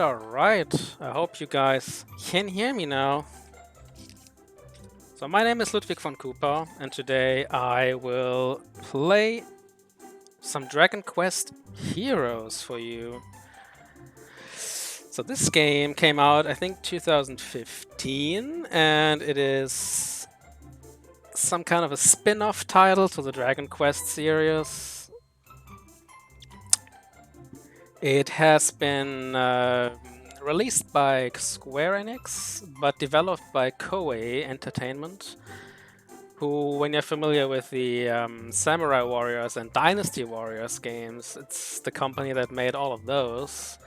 All right. I hope you guys can hear me now. So my name is Ludwigvonkoopa, and today I will play some Dragon Quest Heroes for you. So this game came out, I think, 2015, and it is some kind of a spin-off title to the Dragon Quest series. It has been released by Square Enix, but developed by Koei Entertainment, who, when you're familiar with the Samurai Warriors and Dynasty Warriors games, it's the company that made all of those.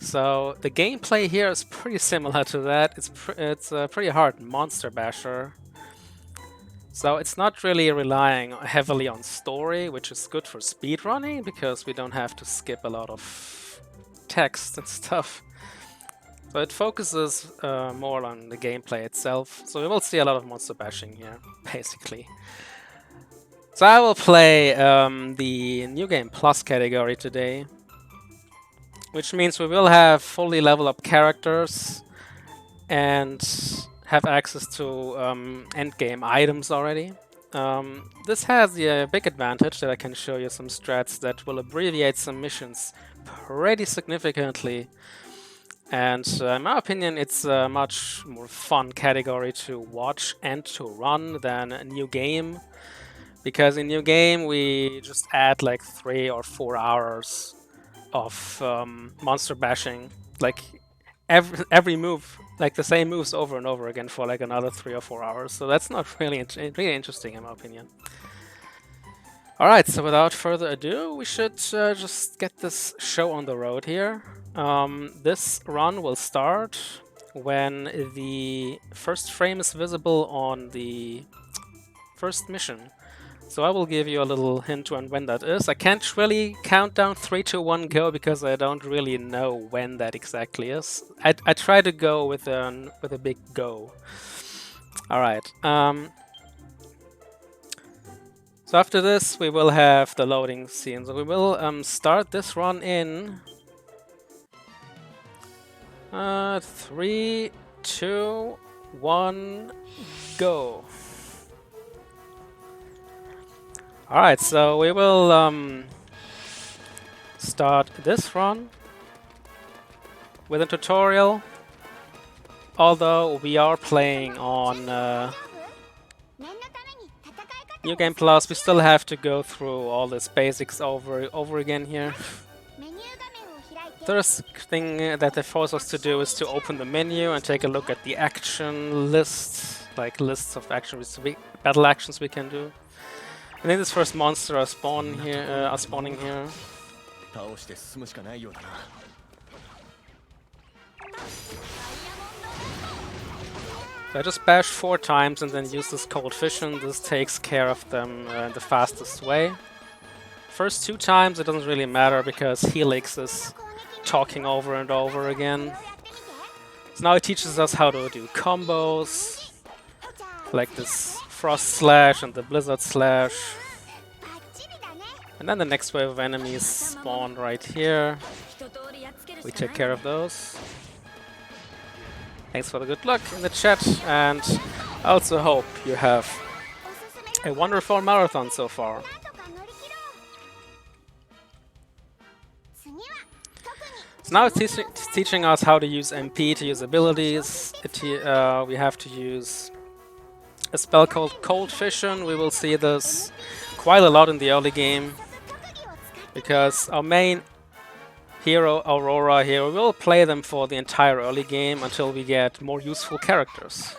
So the gameplay here is pretty similar to that. It's a pretty hard monster basher. So it's not really relying heavily on story, which is good for speedrunning because we don't have to skip a lot of text and stuff. So it focuses more on the gameplay itself. So we will see a lot of monster bashing here, basically. So I will play the New Game Plus category today, which means we will have fully level up characters and have access to endgame items already. This has the big advantage that I can show you some strats that will abbreviate some missions pretty significantly. And in my opinion, it's a much more fun category to watch and to run than a new game. Because in new game, we just add like 3 or 4 hours of monster bashing. Like every move, like the same moves over and over again for like another 3 or 4 hours. So that's not really interesting in my opinion. Alright, so without further ado, we should just get this show on the road here. This run will start when the first frame is visible on the first mission. So I will give you a little hint on when that is. I can't really count down 3, 2, 1, go because I don't really know when that exactly is. I try to go with a big go. Alright. So after this, we will have the loading scene. So we will start this run in 3, 2, 1, go. Alright, so we will start this run with a tutorial. Although we are playing on New Game Plus, we still have to go through all this basics over again here. First thing that they force us to do is to open the menu and take a look at the action list, like lists of actions, battle actions we can do. I think this first monster are spawning here. So I just bash 4 times and then use this cold fission. This takes care of them in the fastest way. First 2 times it doesn't really matter because Helix is talking over and over again. So now it teaches us how to do combos, like this Frost Slash and the Blizzard Slash. And then the next wave of enemies spawn right here. We take care of those. Thanks for the good luck in the chat, and I also hope you have a wonderful marathon so far. So now it's teaching us how to use MP to use abilities. We have to use a spell called Cold Fission. We will see this quite a lot in the early game, because our main hero, Aurora here, we will play them for the entire early game until we get more useful characters.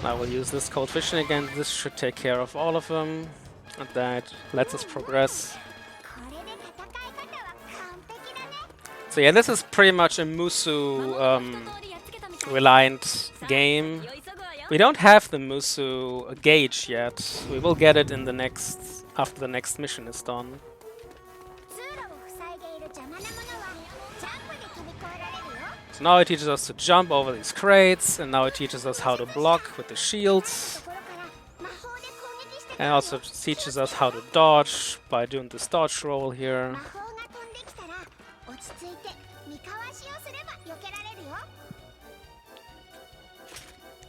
Now we'll use this Cold Fission again. This should take care of all of them, and that lets us progress. So yeah, this is pretty much a Musu reliant game. We don't have the Musu gauge yet. We will get it in the after the next mission is done. So now it teaches us to jump over these crates, and now it teaches us how to block with the shields. And also teaches us how to dodge by doing this dodge roll here.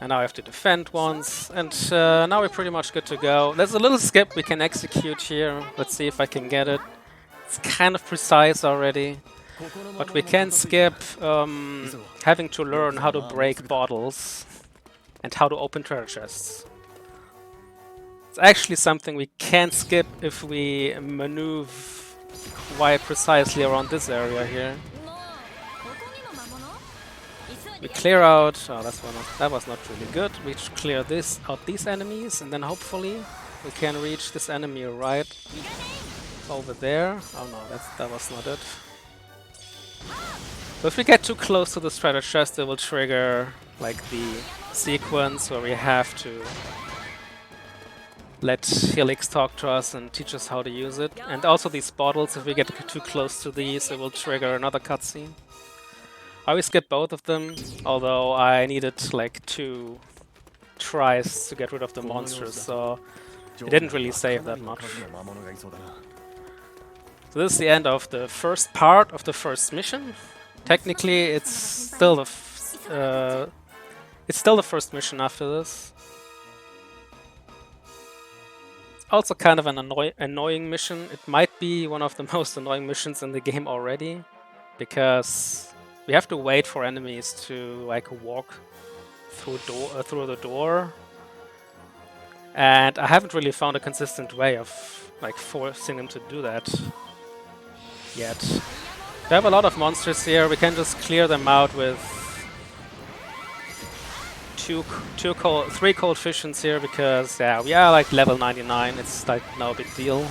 And now I have to defend once, and now we're pretty much good to go. There's a little skip we can execute here. Let's see if I can get it. It's kind of precise already, but we can skip having to learn how to break bottles and how to open treasure chests. It's actually something we can skip if we maneuver quite precisely around this area here. We clear out. Oh, that was not really good. We clear out these enemies, and then hopefully we can reach this enemy right over there. Oh no, that was not it. So if we get too close to the treasure chest, it will trigger like the sequence where we have to let Helix talk to us and teach us how to use it. And also these bottles, if we get too close to these, it will trigger another cutscene. I will skip both of them, although I needed like 2 tries to get rid of the monsters, so It didn't really save that much. So this is the end of the first part of the first mission. Technically, it's still the first mission after this. It's also kind of an annoying mission. It might be one of the most annoying missions in the game already, because we have to wait for enemies to like walk through the door, and I haven't really found a consistent way of like forcing them to do that yet. We have a lot of monsters here. We can just clear them out with three cold fissions here, because yeah, we are like level 99. It's like no big deal.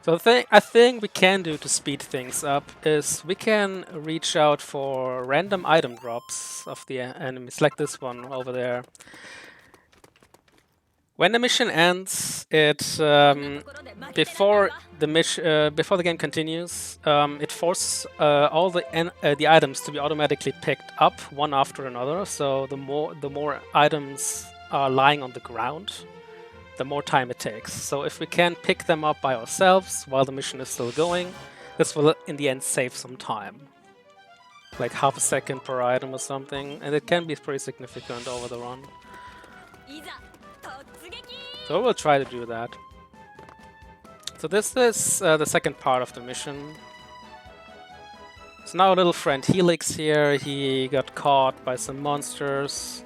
So the thing I think we can do to speed things up is we can reach out for random item drops of the enemies, like this one over there. When the mission ends, before the game continues, it forces all the items to be automatically picked up one after another. So the more items are lying on the ground, the more time it takes. So if we can pick them up by ourselves while the mission is still going, this will in the end save some time, like half a second per item or something, and it can be pretty significant over the run. So we'll try to do that. So this is the second part of the mission. So now our little friend Helix here, he got caught by some monsters.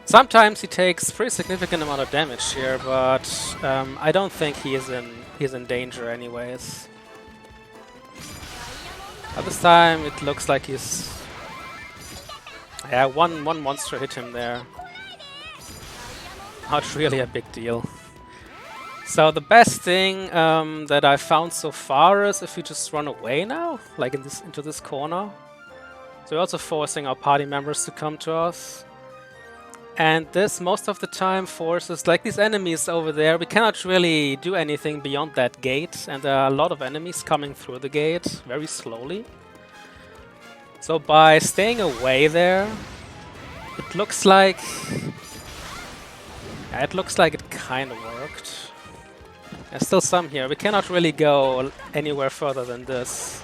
Sometimes he takes pretty significant amount of damage here, but I don't think he's in danger anyways. At this time it looks like he's... yeah, one monster hit him there. Not really a big deal. So the best thing that I found so far is if we just run away now, like into this corner. So we're also forcing our party members to come to us. And this most of the time forces, like these enemies over there, we cannot really do anything beyond that gate, and there are a lot of enemies coming through the gate very slowly. So by staying away there, it looks like... yeah, it looks like it kind of worked. There's still some here. We cannot really go anywhere further than this.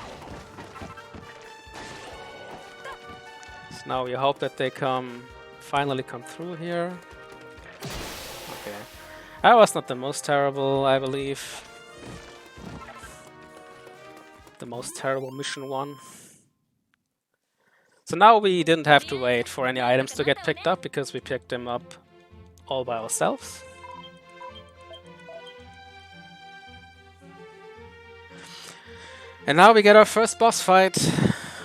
So now we hope that they finally come through here. Okay. That was not the most terrible, I believe. The most terrible mission one. So now we didn't have to wait for any items to get picked up, because we picked them up all by ourselves. And now we get our first boss fight,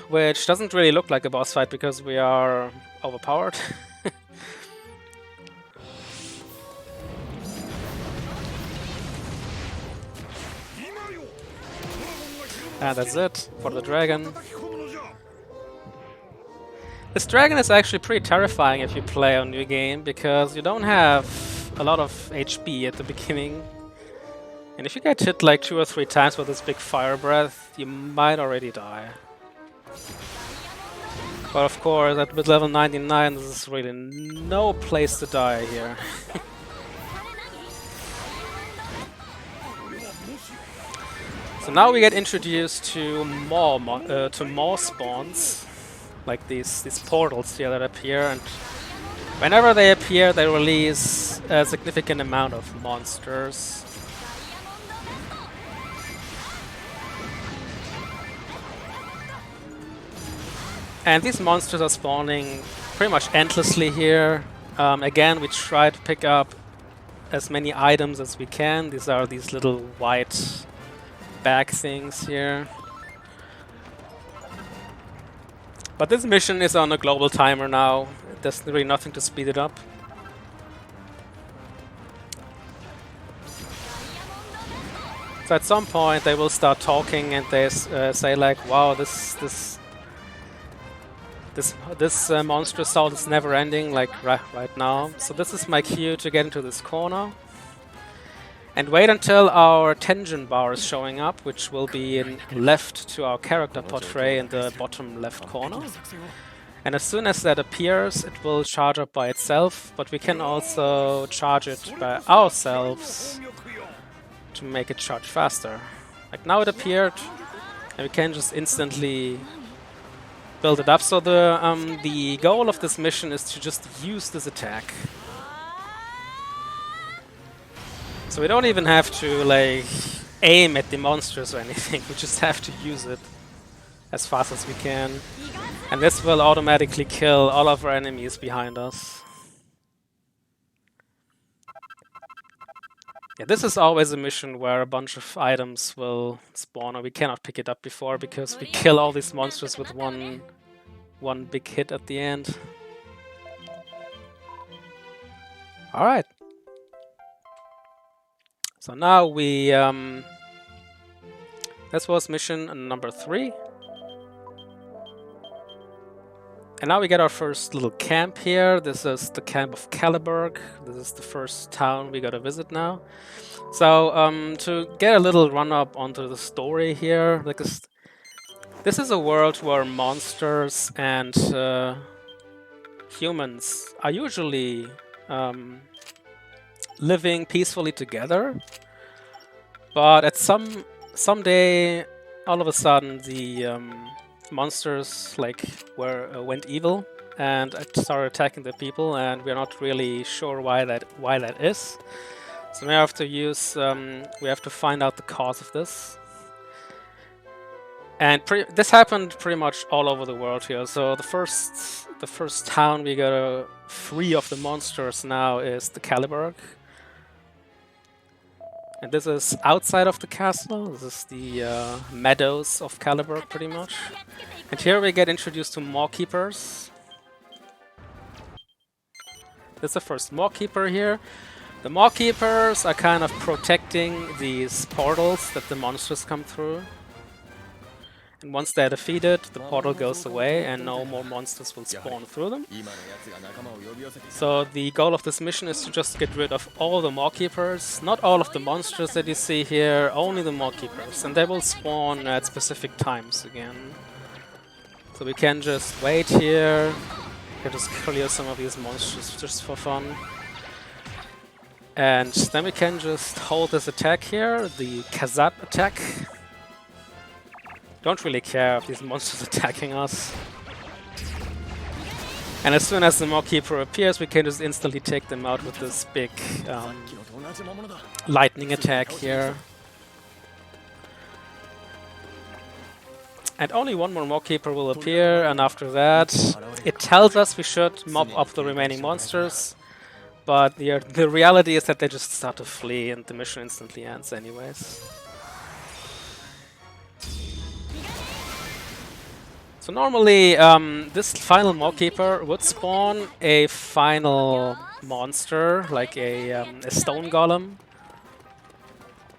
which doesn't really look like a boss fight because we are overpowered. And that's it for the dragon. This dragon is actually pretty terrifying if you play on New Game, because you don't have a lot of HP at the beginning. And if you get hit like 2 or 3 times with this big fire breath, you might already die. But of course, at mid-level 99, this is really no place to die here. So now we get introduced to more spawns, like these portals here that appear, and whenever they appear, they release a significant amount of monsters. And these monsters are spawning pretty much endlessly here. Again, we try to pick up as many items as we can. These are these little white bag things here. But this mission is on a global timer now. There's really nothing to speed it up. So at some point they will start talking and they say like, wow, this monster assault is never ending, like right now. So this is my cue to get into this corner. And wait until our tension bar is showing up, which will be left to our character portrait in the bottom left corner. And as soon as that appears, it will charge up by itself, but we can also charge it by ourselves to make it charge faster. Like now it appeared, and we can just instantly build it up. So the goal of this mission is to just use this attack. So we don't even have to like aim at the monsters or anything, we just have to use it as fast as we can. And this will automatically kill all of our enemies behind us. Yeah, this is always a mission where a bunch of items will spawn, or we cannot pick it up before because we kill all these monsters with one big hit at the end. Alright. So now we... this was mission number 3. And now we get our first little camp here. This is the camp of Caliberg. This is the first town we gotta visit now. So, to get a little run-up onto the story here, like this is a world where monsters and humans are usually living peacefully together. But at someday, all of a sudden, the monsters went evil and started attacking the people, and we're not really sure why that is. So we have to find out the cause of this. And this happened pretty much all over the world here. So the first town we gotta free of the monsters now is the Caliberg. And this is outside of the castle. This is the meadows of Caliberg, pretty much. And here we get introduced to Mawkeepers. This is the first Mawkeeper here. The Mawkeepers are kind of protecting these portals that the monsters come through. And once they're defeated, the portal goes away and no more monsters will spawn through them. So the goal of this mission is to just get rid of all the Mawkeepers, not all of the monsters that you see here, only the Mawkeepers. And they will spawn at specific times again. So we can just wait here, we can just clear some of these monsters just for fun. And then we can just hold this attack here, the Kazat attack. Don't really care if these monsters are attacking us. And as soon as the Mawkeeper appears, we can just instantly take them out with this big lightning attack here. And only one more Mawkeeper will appear, and after that, it tells us we should mob up the remaining monsters. But the reality is that they just start to flee, and the mission instantly ends anyways. So normally, this final Mawkeeper would spawn a final monster, like a stone golem.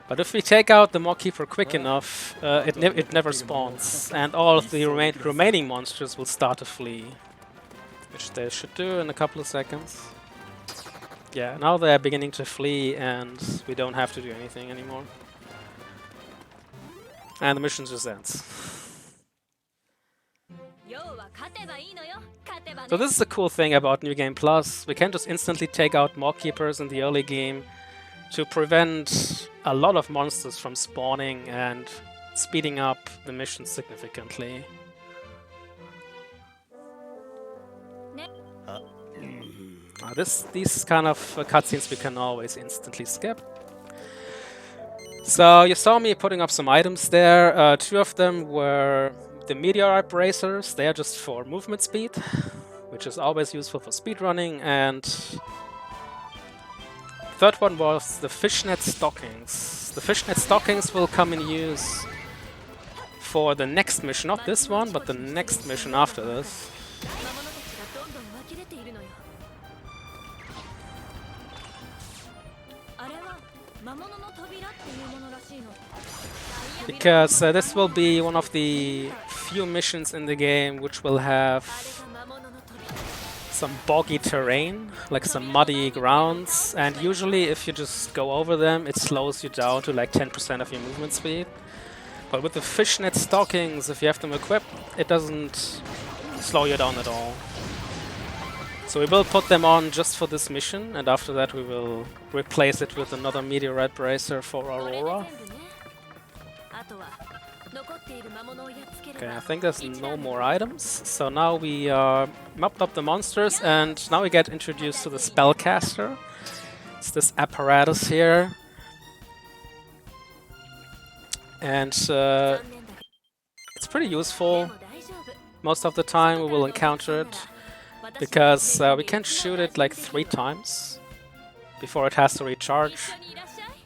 But if we take out the Mawkeeper quick enough, it never spawns, and all of the remaining monsters will start to flee. Which they should do in a couple of seconds. Yeah, now they're beginning to flee, and we don't have to do anything anymore. And the mission just ends. So this is the cool thing about New Game Plus. We can just instantly take out Mawkeepers in the early game to prevent a lot of monsters from spawning and speeding up the mission significantly. These kind of cutscenes we can always instantly skip. So you saw me putting up some items there. 2 of them were the meteorite bracers. They are just for movement speed, which is always useful for speedrunning. And third one was the fishnet stockings. The fishnet stockings will come in use for the next mission, not this one, but the next mission after this. Because this will be one of the few missions in the game which will have some boggy terrain, like some muddy grounds, and usually if you just go over them, it slows you down to like 10% of your movement speed. But with the fishnet stockings, if you have them equipped, it doesn't slow you down at all. So we will put them on just for this mission, and after that we will replace it with another meteorite bracer for Aurora. Okay, I think there's no more items. So now we mopped up the monsters, and now we get introduced to the spellcaster. It's this apparatus here. And it's pretty useful. Most of the time we will encounter it, because we can shoot it like 3 times before it has to recharge,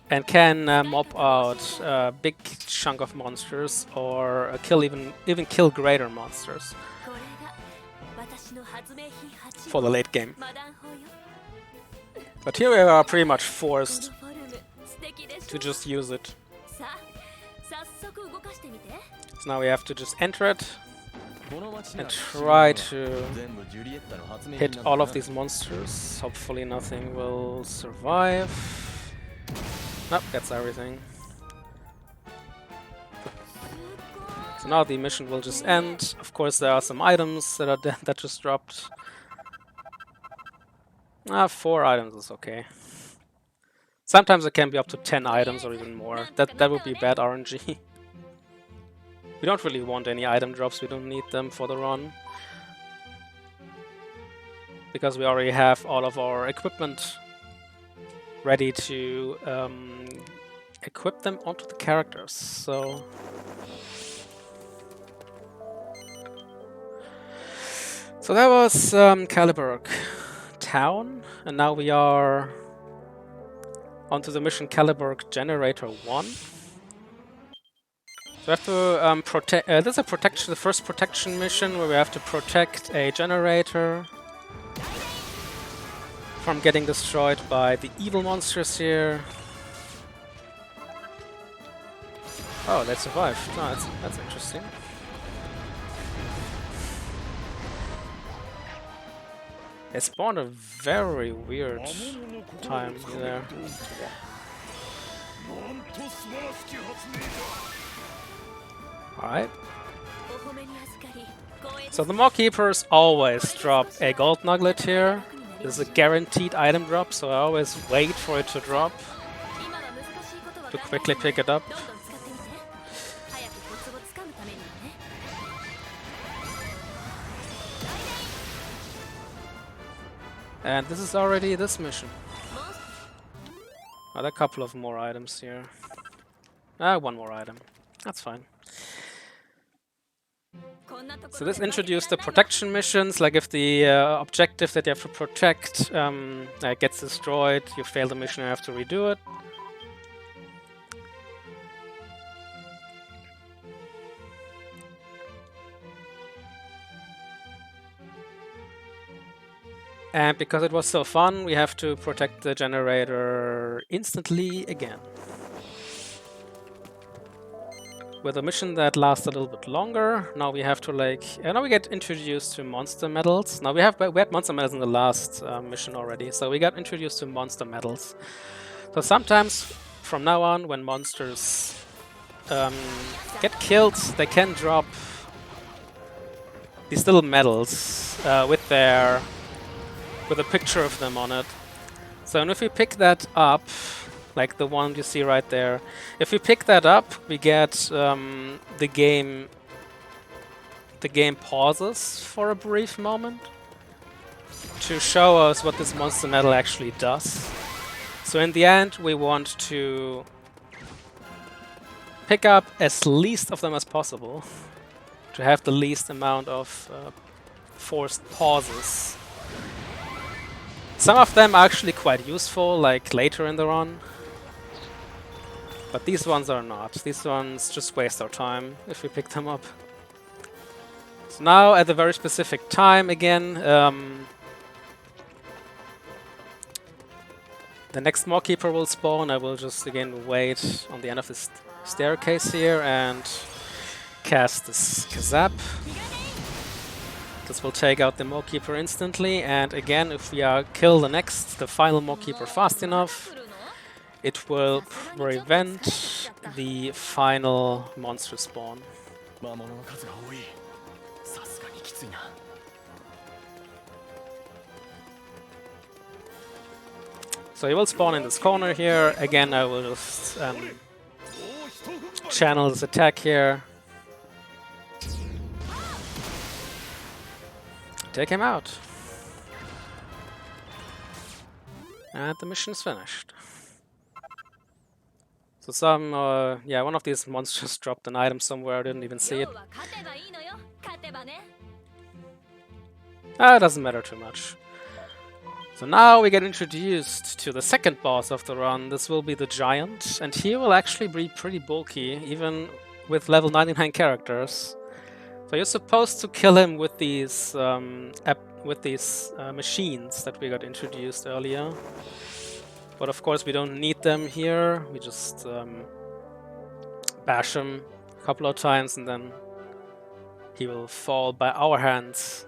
and can mop out a big chunk of monsters, or kill even kill greater monsters for the late game. But here we are pretty much forced to just use it. So now we have to just enter it and try to hit all of these monsters. Hopefully nothing will survive. Nope, that's everything. So now the mission will just end. Of course there are some items that are that just dropped. 4 items is okay. Sometimes it can be up to 10 items or even more. That would be bad RNG. We don't really want any item drops, we don't need them for the run. Because we already have all of our equipment ready to equip them onto the characters, so... So that was Caliberg Town, and now we are onto the mission Caliberg Generator 1. So we have to protect. This is a protection, the first protection mission where we have to protect a generator from getting destroyed by the evil monsters here. Oh, they survived. Oh, that's interesting. They spawned a very weird time there. Alright. So the Maw Keepers always drop a gold nugget here. This is a guaranteed item drop, so I always wait for it to drop to quickly pick it up. And this is already this mission. Oh, there are a couple of more items here. One more item. That's fine. So this introduced the protection missions, like if the objective that you have to protect gets destroyed, you fail the mission, you have to redo it. And because it was so fun, we have to protect the generator instantly again. With a mission that lasts a little bit longer, now we have to now we get introduced to monster medals. Now we had monster medals in the last mission already, so we got introduced to monster medals. So sometimes from now on, when monsters get killed, they can drop these little medals with a picture of them on it. So and if we pick that up, like the one you see right there, if we pick that up, we get the game pauses for a brief moment to show us what this monster medal actually does. So in the end, we want to pick up as least of them as possible to have the least amount of forced pauses. Some of them are actually quite useful, like later in the run. But these ones are not. These ones just waste our time if we pick them up. So now, at a very specific time again, the next Maw Keeper will spawn. I will just again wait on the end of this staircase here and cast this Kazap. This will take out the Maw Keeper instantly, and again, if we kill the final Maw Keeper fast enough, it will prevent the final monster spawn. So he will spawn in this corner here. Again, I will just channel this attack here. Take him out. And the mission is finished. So one of these monsters dropped an item somewhere, I didn't even see it. It doesn't matter too much. So now we get introduced to the second boss of the run. This will be the Giant, and he will actually be pretty bulky, even with level 99 characters. So you're supposed to kill him with these machines that we got introduced earlier. But of course we don't need them here. We just bash him a couple of times and then he will fall by our hands.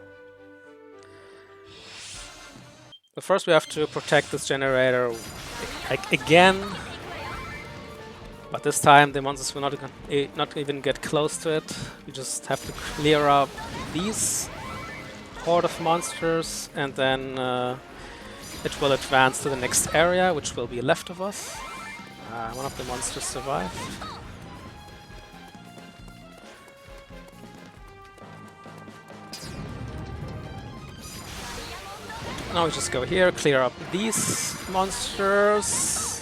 But first we have to protect this generator again. But this time the monsters will not even get close to it. We just have to clear up these horde of monsters and then it will advance to the next area, which will be left of us. One of the monsters survived. Now we just go here, clear up these monsters.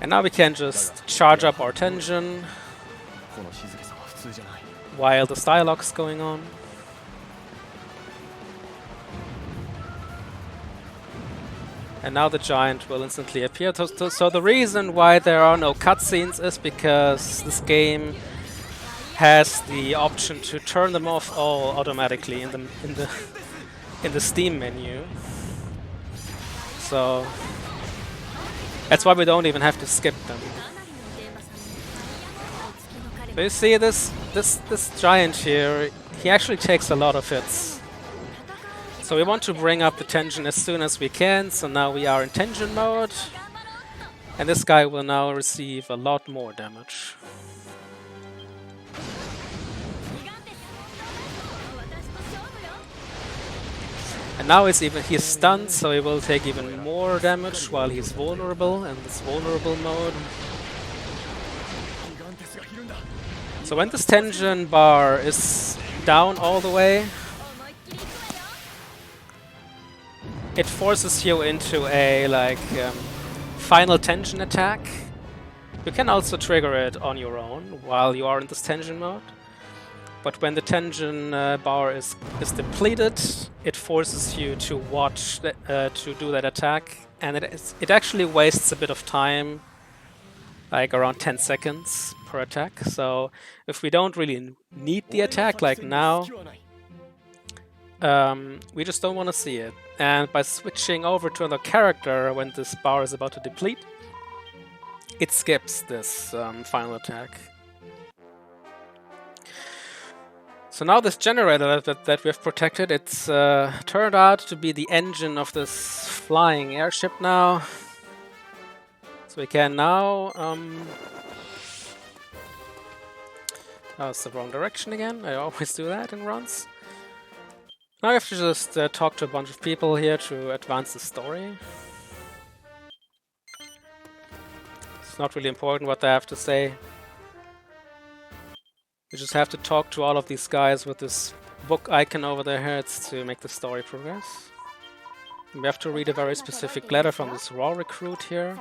And now we can just charge up our tension while this dialogue's going on. And now the Giant will instantly appear. So the reason why there are no cutscenes is because this game has the option to turn them off all automatically in the Steam menu. So that's why we don't even have to skip them. So you see this Giant here, he actually takes a lot of hits. So we want to bring up the tension as soon as we can, so now we are in tension mode. And this guy will now receive a lot more damage. And now he's stunned, so he will take even more damage while he's vulnerable in this vulnerable mode. So when this tension bar is down all the way, it forces you into a final tension attack. You can also trigger it on your own while you are in this tension mode. But when the tension bar is depleted, it forces you to watch to do that attack, and it actually wastes a bit of time, like around 10 seconds per attack. So if we don't really need the attack, like now, we just don't want to see it. And by switching over to another character when this bar is about to deplete, it skips this final attack. So now this generator that we have protected, it's turned out to be the engine of this flying airship now. So we can now... that's the wrong direction again. I always do that in runs. Now we have to just talk to a bunch of people here to advance the story. It's not really important what they have to say. We just have to talk to all of these guys with this book icon over their heads to make the story progress. And we have to read a very specific letter from this raw recruit here.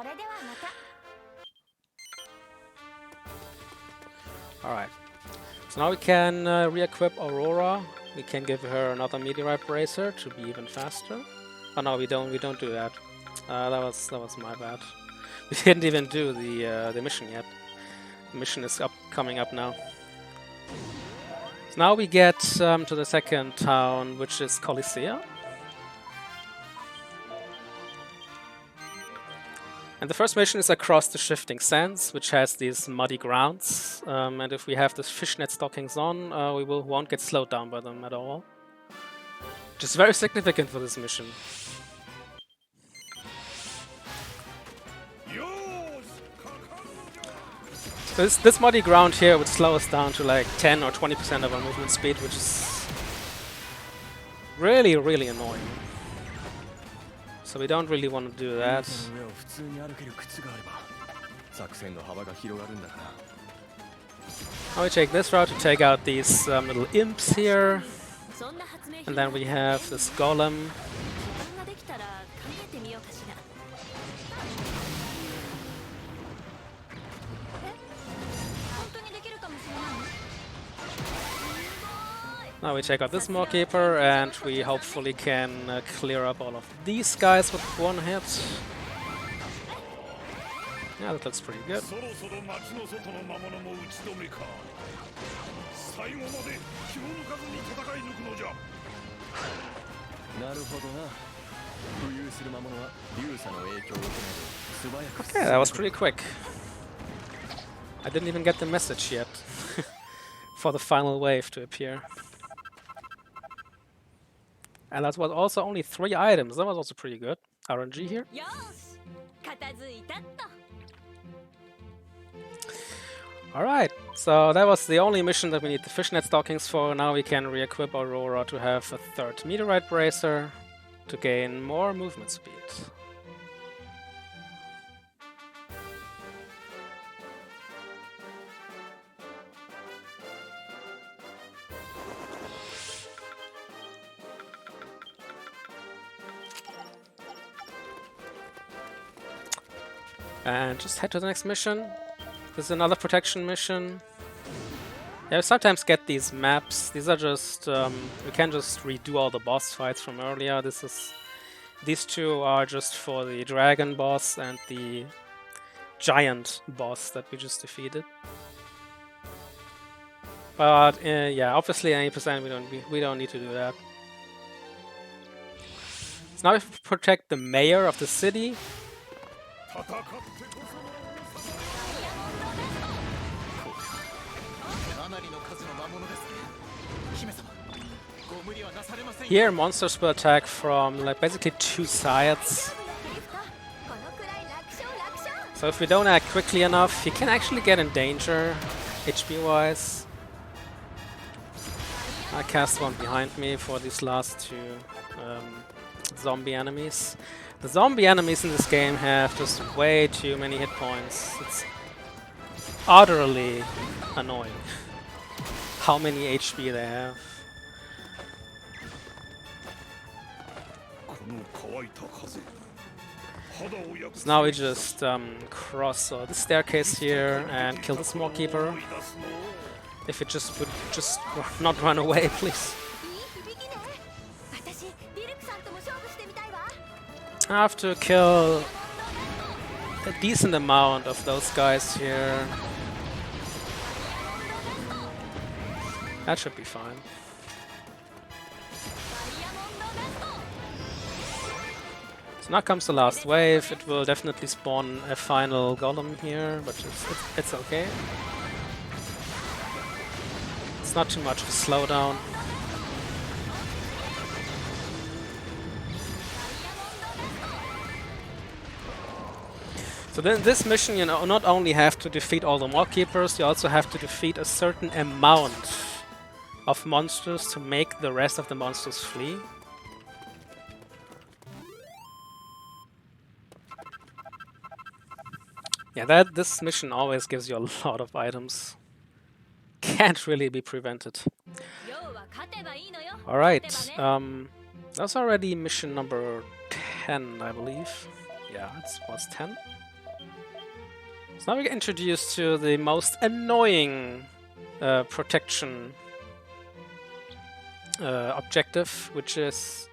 Alright. So now we can re-equip Aurora. We can give her another meteorite bracer to be even faster. Oh no, we don't do that. That was my bad. We didn't even do the mission yet. The mission is coming up now. So now we get to the second town, which is Coliseum. And the first mission is across the shifting sands, which has these muddy grounds. And if we have the fishnet stockings on, we won't get slowed down by them at all. Which is very significant for this mission. So this muddy ground here would slow us down to like 10 or 20% of our movement speed, which is really, really annoying. So we don't really want to do that. Now we take this route to take out these little imps here. And then we have this golem. Now we take out this Moorkeeper and we hopefully can clear up all of these guys with one hit. Yeah, that looks pretty good. Okay, that was pretty quick. I didn't even get the message yet for the final wave to appear. And that was also only 3 items. That was also pretty good. RNG here. Alright, so that was the only mission that we need the fishnet stockings for. Now we can re-equip Aurora to have a 3rd meteorite bracer to gain more movement speed. And just head to the next mission. This is another protection mission. Yeah, we sometimes get these maps. These are just we can just redo all the boss fights from earlier. These 2 are just for the dragon boss and the giant boss that we just defeated. But yeah, obviously 90% we don't need to do that. So now we have to protect the mayor of the city. Here monsters will attack from like basically 2 sides. So if we don't act quickly enough, he can actually get in danger, HP wise. I cast one behind me for these last 2 zombie enemies. The zombie enemies in this game have just way too many hit points. It's utterly annoying how many HP they have. So now we just cross the staircase here and kill this Moorkeeper. If it just would just not run away, please. I have to kill a decent amount of those guys here. That should be fine. So now comes the last wave. It will definitely spawn a final golem here, but it's okay. It's not too much of a slowdown. So then this mission, you know, not only have to defeat all the Moorkeepers, you also have to defeat a certain amount of monsters to make the rest of the monsters flee. Yeah, this mission always gives you a lot of items. Can't really be prevented. Alright, that's already mission number 10, I believe. Yeah, it was 10. So now we get introduced to the most annoying protection objective, which is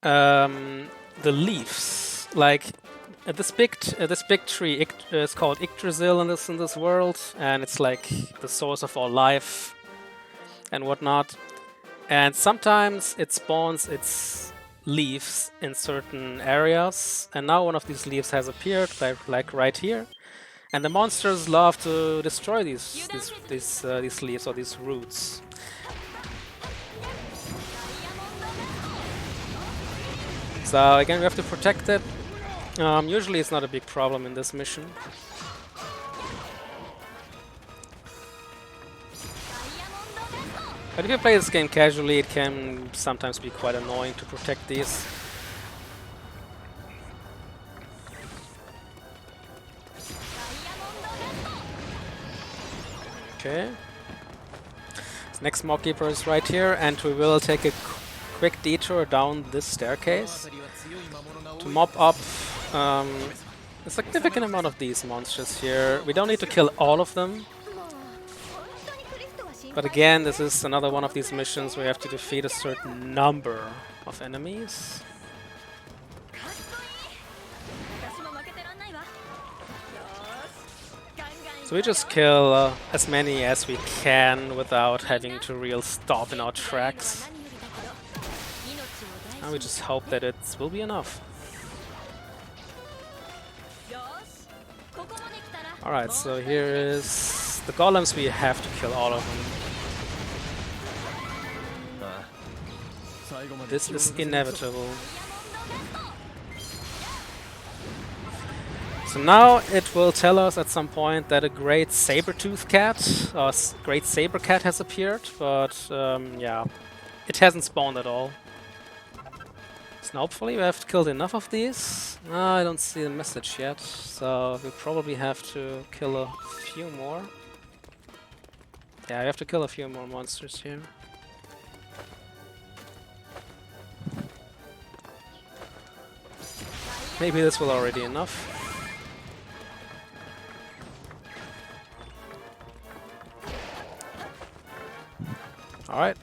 the leaves. Like this big tree is called Yggdrasil in this world, and it's like the source of all life and whatnot. And sometimes it spawns its leaves in certain areas, and now one of these leaves has appeared, like right here. And the monsters love to destroy these leaves or these roots. So again, we have to protect it. Usually it's not a big problem in this mission. But if you play this game casually, it can sometimes be quite annoying to protect these. Okay. So next mob keeper is right here, and we will take a quick detour down this staircase to mop up a significant amount of these monsters here. We don't need to kill all of them. But again, this is another one of these missions where you have to defeat a certain number of enemies. So we just kill as many as we can without having to real stop in our tracks. And we just hope that it will be enough. Alright, so here is the golems. We have to kill all of them. This is inevitable. So now it will tell us at some point that a great saber-tooth cat, or great saber cat, has appeared, but yeah, it hasn't spawned at all. So hopefully we have killed enough of these. I don't see the message yet, so we probably have to kill a few more. Yeah, we have to kill a few more monsters here. Maybe this will already enough. Alright.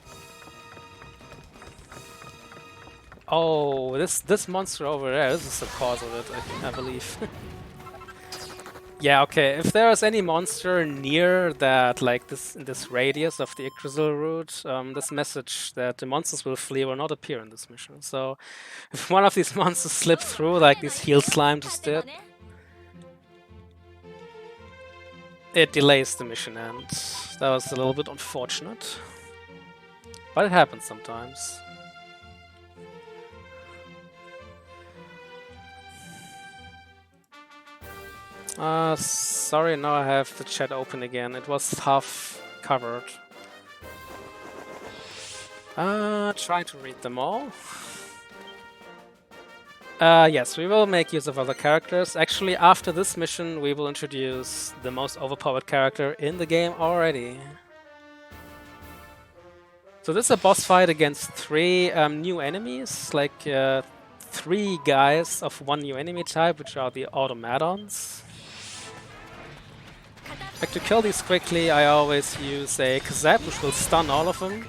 Oh, this monster over there, this is the cause of it, I believe. Yeah, okay, if there is any monster near that, like this, in this radius of the Yggdrasil route, this message that the monsters will flee will not appear in this mission. So, if one of these monsters slip through, like this heel slime just did, it delays the mission, and that was a little bit unfortunate. But it happens sometimes. Sorry, now I have the chat open again. It was half covered. Try to read them all. Yes, we will make use of other characters. Actually, after this mission, we will introduce the most overpowered character in the game already. So this is a boss fight against 3 new enemies, like 3 guys of 1 new enemy type, which are the automatons. Like, to kill these quickly, I always use a Kazap, which will stun all of them.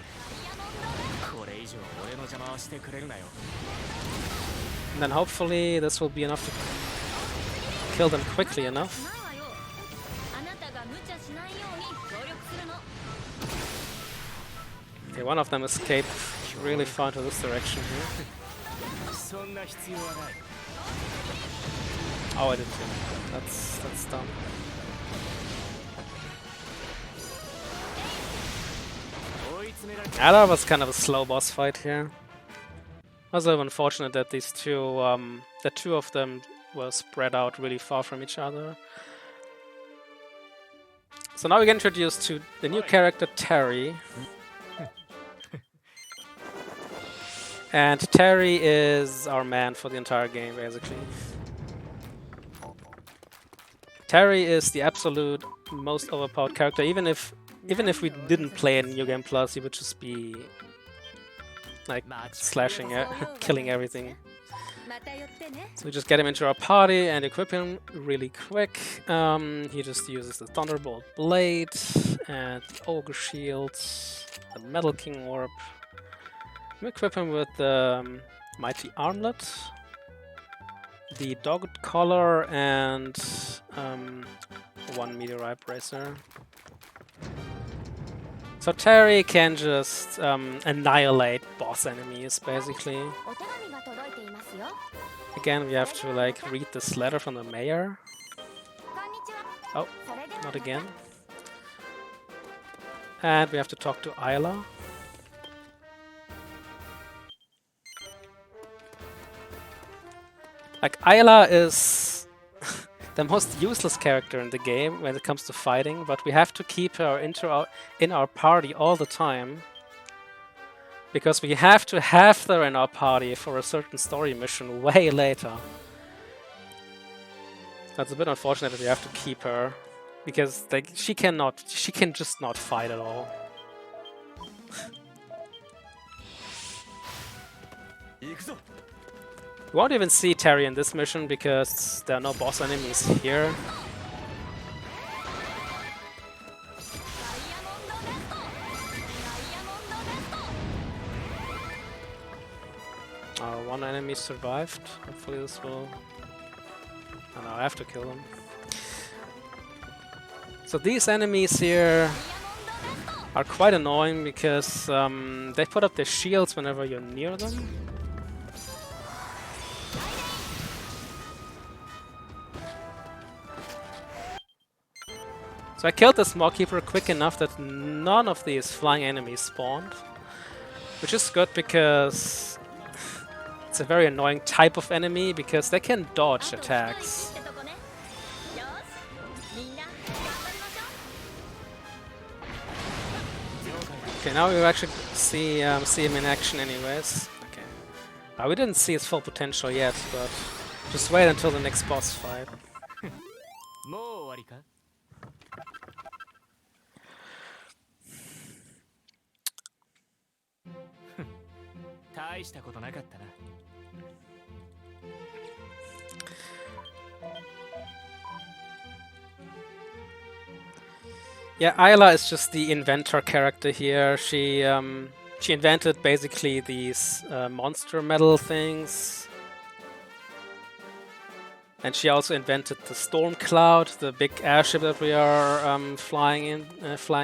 And then hopefully this will be enough to kill them quickly enough. Okay, one of them escaped really far into this direction here. Oh, I didn't see him. That's dumb. Yeah, that was kind of a slow boss fight here. Also unfortunate that these two of them were spread out really far from each other. So now we get introduced to the new character Terry. And Terry is our man for the entire game, basically. Terry is the absolute most overpowered character. Even if we didn't play in New Game Plus, he would just be like slashing, killing everything. So we just get him into our party and equip him really quick. He just uses the Thunderbolt Blade and the Ogre Shield, the Metal King Orb. We equip him with the Mighty Armlet, the Dogged Collar, and 1 Meteorite Bracer. So Terry can just annihilate boss enemies, basically. Again, we have to like read this letter from the mayor. Oh, not again. And we have to talk to Isla. Like, Isla is the most useless character in the game when it comes to fighting, but we have to keep her in our party all the time Because we have to have her in our party for a certain story mission way later. That's a bit unfortunate that we have to keep her. Because like she can just not fight at all. You won't even see Terry in this mission because there are no boss enemies here. One enemy survived. Hopefully this will... Oh no, I have to kill them. So these enemies here are quite annoying because they put up their shields whenever you're near them. So I killed the Small Keeper quick enough that none of these flying enemies spawned. Which is good because it's a very annoying type of enemy because they can dodge attacks. Okay, now we actually see him in action anyways. Okay. We didn't see his full potential yet, but just wait until the next boss fight. Yeah, Ayla is just the inventor character here. She invented basically these monster metal things. And she also invented the Storm Cloud, the big airship that we are flying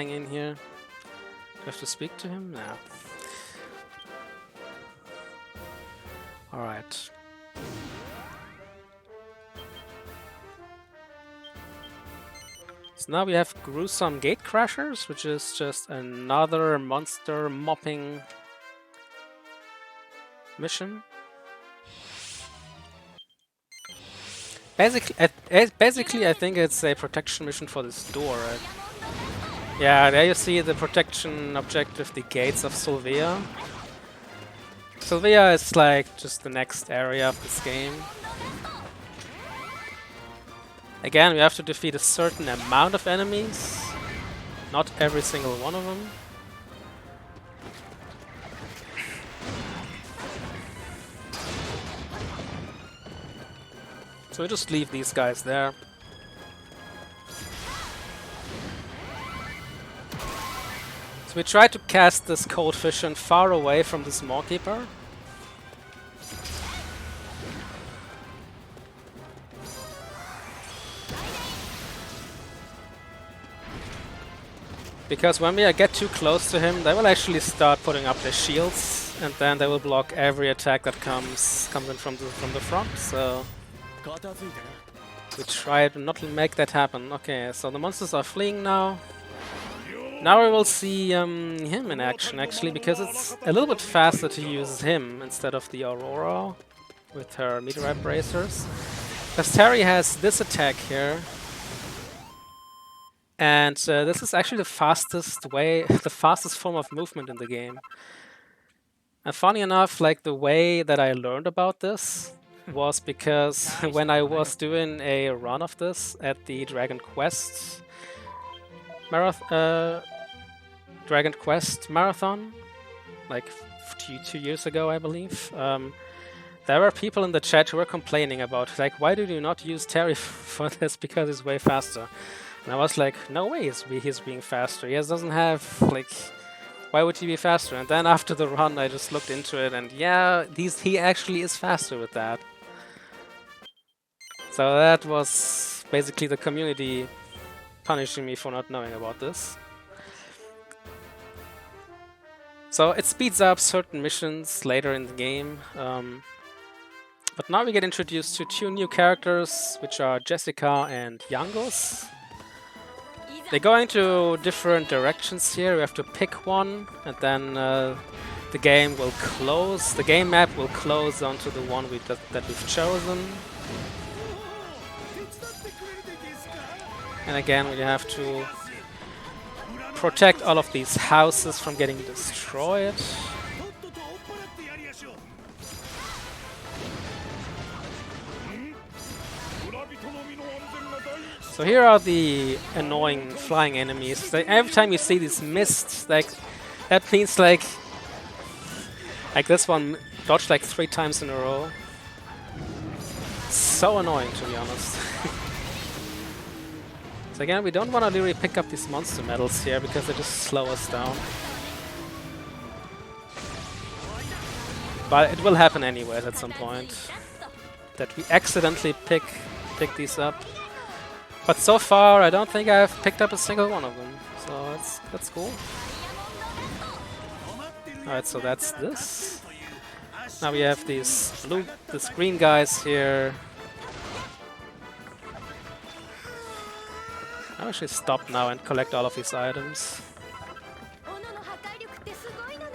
in here. Do I have to speak to him? No. Alright. So now we have Gruesome Gate Crashers, which is just another monster mopping mission. Basically, I think it's a protection mission for this door, right? Yeah, there you see the protection objective, the Gates of Sylvia. Sylvia is like just the next area of this game. Again, we have to defeat a certain amount of enemies, not every single one of them. So we just leave these guys there. So we try to cast this Cold Fission far away from the Small Keeper. Because when we get too close to him, they will actually start putting up their shields, and then they will block every attack that comes in from the front. So we try to not make that happen. Okay, so the monsters are fleeing now. Now we will see him in action actually, because it's a little bit faster to use him instead of the Aurora with her meteorite bracers. Because Terry has this attack here. And this is actually the fastest form of movement in the game. And funny enough, like the way that I learned about this was because when I was doing a run of this at the Dragon Quest marathon, like 2 years ago, I believe. There were people in the chat who were complaining about, like, why do you not use Terry for this? Because he's way faster. And I was like, no way he's being faster. He doesn't have, like, why would he be faster? And then after the run, I just looked into it, and yeah, he actually is faster with that. So that was basically the community punishing me for not knowing about this. So it speeds up certain missions later in the game. But now we get introduced to 2 new characters, which are Jessica and Yangos. They're going to different directions here. We have to pick one, and then the game will close. The game map will close onto the one that we've chosen. And again, we have to protect all of these houses from getting destroyed. So here are the annoying flying enemies. Like, every time you see these mists, like that means like this one dodged like 3 times in a row. So annoying, to be honest. So again, we don't want to really pick up these monster medals here because they just slow us down. But it will happen anyways at some point that we accidentally pick these up. But so far, I don't think I've picked up a single one of them, so that's cool. Alright, so that's this. Now we have these green guys here. I'll actually stop now and collect all of these items.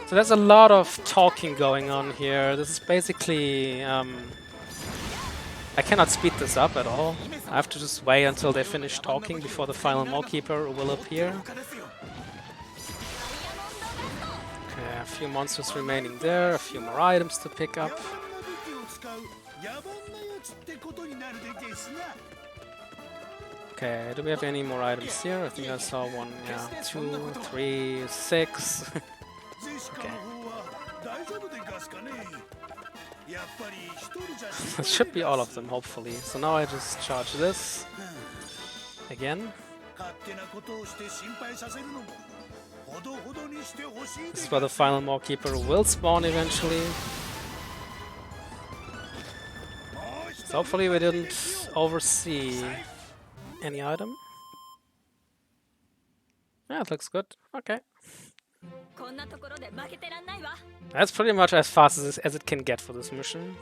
So there's a lot of talking going on here. This is basically... I cannot speed this up at all. I have to just wait until they finish talking before the final Mallkeeper will appear. Okay, a few monsters remaining there, a few more items to pick up. Okay, do we have any more items here? I think I saw one, yeah. 2, 3, 6. Okay. That should be all of them, hopefully. So now I just charge this again. This is where the final Mallkeeper will spawn eventually. So hopefully we didn't oversee any item. Yeah, it looks good. Okay. That's pretty much as fast as it can get for this mission.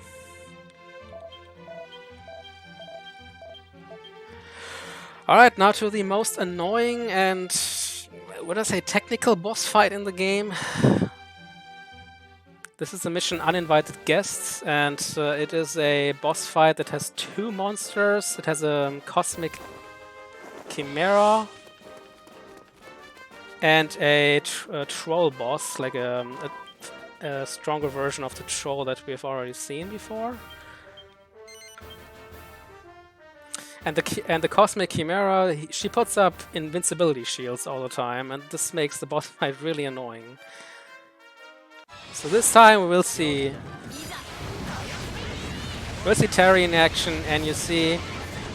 Alright, now to the most annoying and, would I say, technical boss fight in the game. This is the mission Uninvited Guests, and it is a boss fight that has 2 monsters. It has a cosmic chimera and a troll boss, like a stronger version of the troll that we've already seen before. And the cosmic chimera, she puts up invincibility shields all the time, and this makes the boss fight really annoying. So this time we will see Terry in action, and you see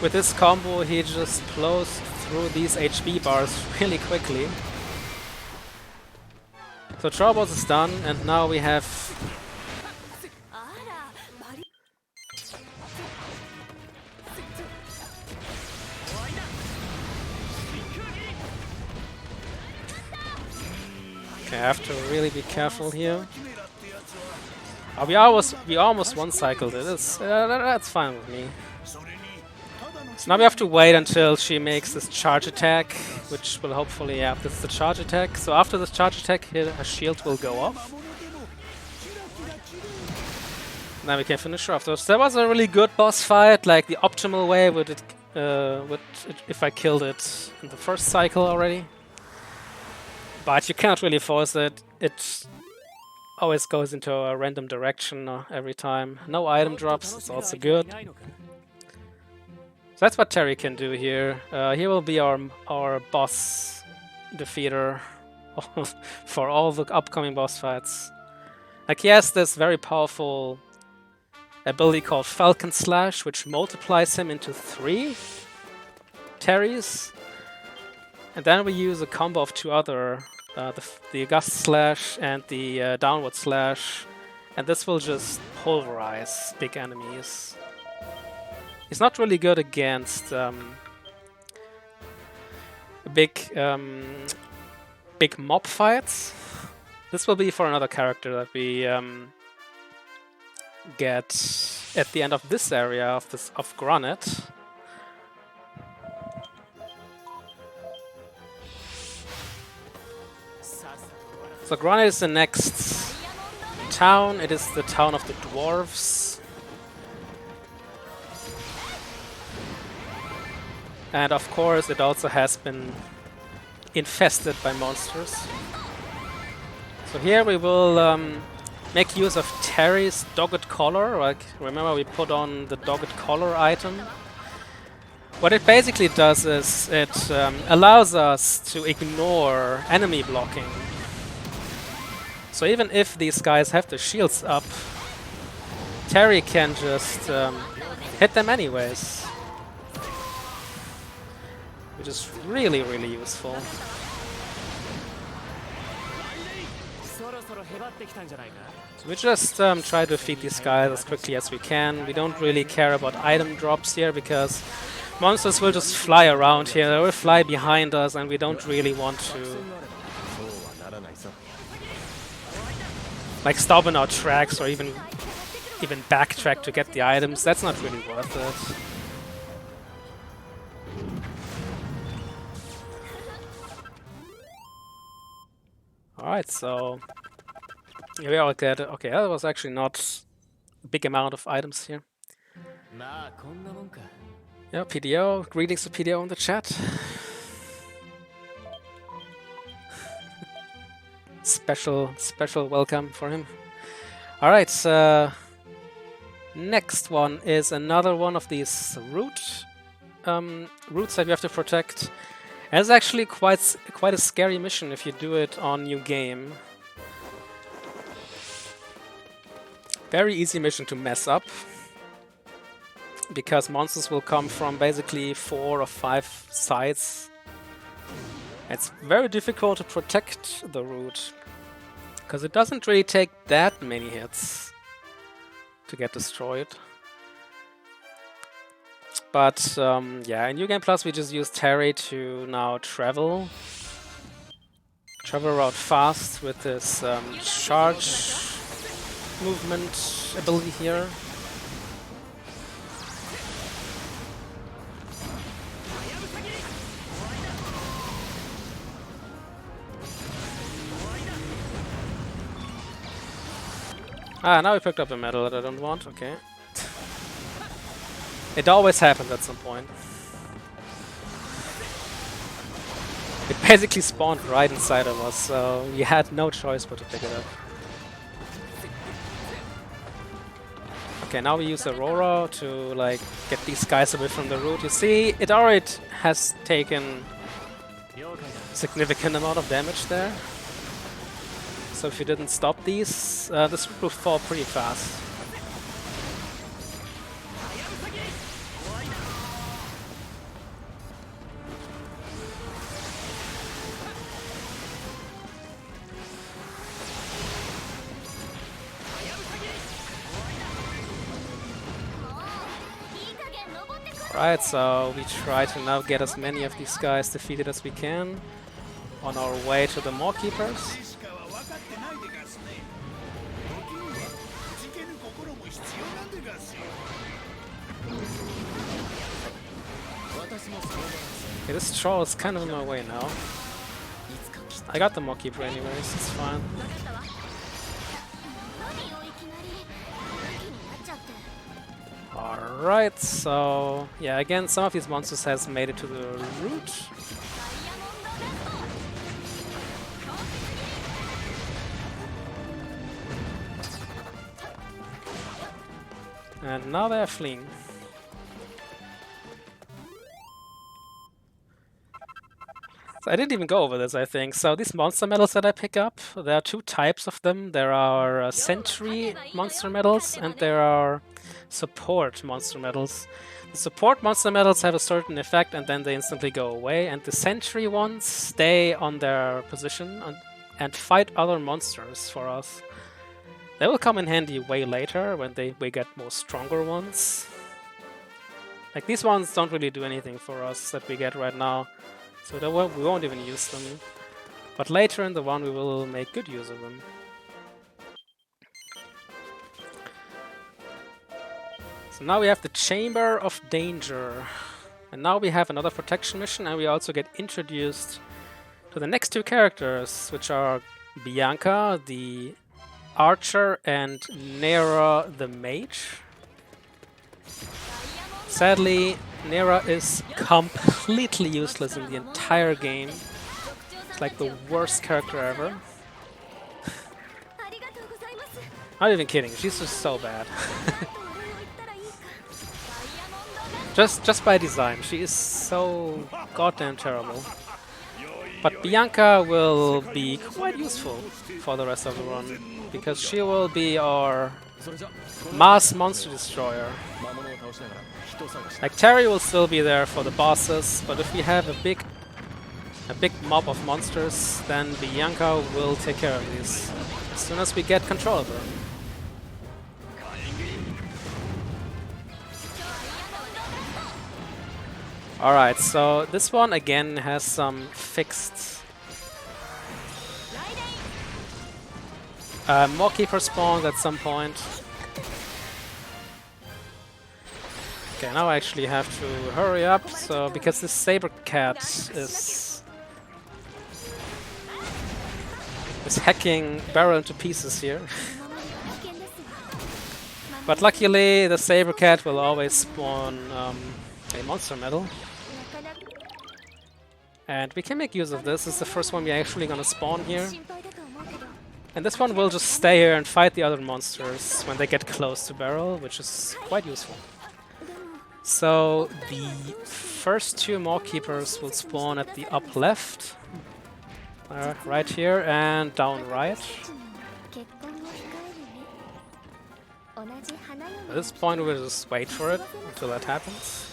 with this combo he just blows through these HP bars really quickly. So Troll boss is done, and now we have okay, I have to really be careful here. We almost one-cycled it. That's fine with me. So now we have to wait until she makes this charge attack, which will hopefully, yeah, this is the charge attack. So after this charge attack, her shield will go off. Now we can finish her off. So that was a really good boss fight, like the optimal way if I killed it in the first cycle already. But you cannot really force it. It always goes into a random direction every time. No item drops, it's also good. So that's what Terry can do here. He will be our boss defeater for all the upcoming boss fights. Like, he has this very powerful ability called Falcon Slash, which multiplies him into 3 Terrys. And then we use a combo of 2 other, the Gust Slash and the Downward Slash. And this will just pulverize big enemies. He's not really good against big mob fights. This will be for another character that we get at the end of this area of Granite. So Granite is the next town. It is the town of the dwarves. And of course it also has been infested by monsters. So here we will make use of Terry's dogged collar. Like, remember we put on the dogged collar item. What it basically does is it allows us to ignore enemy blocking. So even if these guys have their shields up, Terry can just hit them anyways. Which is really, really useful. So we just try to defeat these guys as quickly as we can. We don't really care about item drops here because monsters will just fly around here, they will fly behind us, and we don't really want to like stop in our tracks or even backtrack to get the items. That's not really worth it. Alright, so here we all get it. Okay, that was actually not a big amount of items here. Yeah, PDO. Greetings to PDO in the chat. special welcome for him. Alright, next one is another one of these roots that you have to protect. And it's actually quite a scary mission if you do it on new game. Very easy mission to mess up, because monsters will come from basically 4 or 5 sides. It's very difficult to protect the root, because it doesn't really take that many hits to get destroyed. But yeah, in New Game Plus we just use Terry to now travel around fast with this charge movement ability here. Ah, now we picked up a medal that I don't want, okay. It always happens at some point. It basically spawned right inside of us, so we had no choice but to pick it up. Okay, now we use Aurora to like get these guys away from the root. You see, it already has taken a significant amount of damage there. So if you didn't stop these, this will fall pretty fast. Right, so we try to now get as many of these guys defeated as we can on our way to the Maw Keepers. Okay, this troll is kind of in my way now. I got the Maw Keeper anyways, it's fine. Alright, so yeah, again, some of these monsters has made it to the root. And now they are fleeing. So I didn't even go over this, I think. So these monster medals that I pick up, there are 2 types of them. There are sentry monster medals and there are support monster medals. The support monster medals have a certain effect and then they instantly go away, and the sentry ones stay on their position and fight other monsters for us. They will come in handy way later when we get more stronger ones. Like these ones don't really do anything for us that we get right now, so we won't even use them. But later in the one we will make good use of them. So now we have the Chamber of Danger. And now we have another protection mission, and we also get introduced to the next 2 characters, which are Bianca, the archer, and Nera, the mage. Sadly, Nera is completely useless in the entire game. It's like the worst character ever. Not even kidding, she's just so bad. Just by design, she is so goddamn terrible. But Bianca will be quite useful for the rest of the run, because she will be our mass monster destroyer. Like Terry will still be there for the bosses, but if we have a big mob of monsters, then Bianca will take care of these as soon as we get control of her. Alright, so this one again has some fixed more keeper spawns at some point. Okay, now I actually have to hurry up, so because this saber cat is hacking Barrel into pieces here. But luckily the saber cat will always spawn a monster medal. And we can make use of this. This is the first one we're actually gonna spawn here. And this one will just stay here and fight the other monsters when they get close to Barrel, which is quite useful. So the first two more keepers will spawn at the up left, right here, and down right. At this point we'll just wait for it until that happens.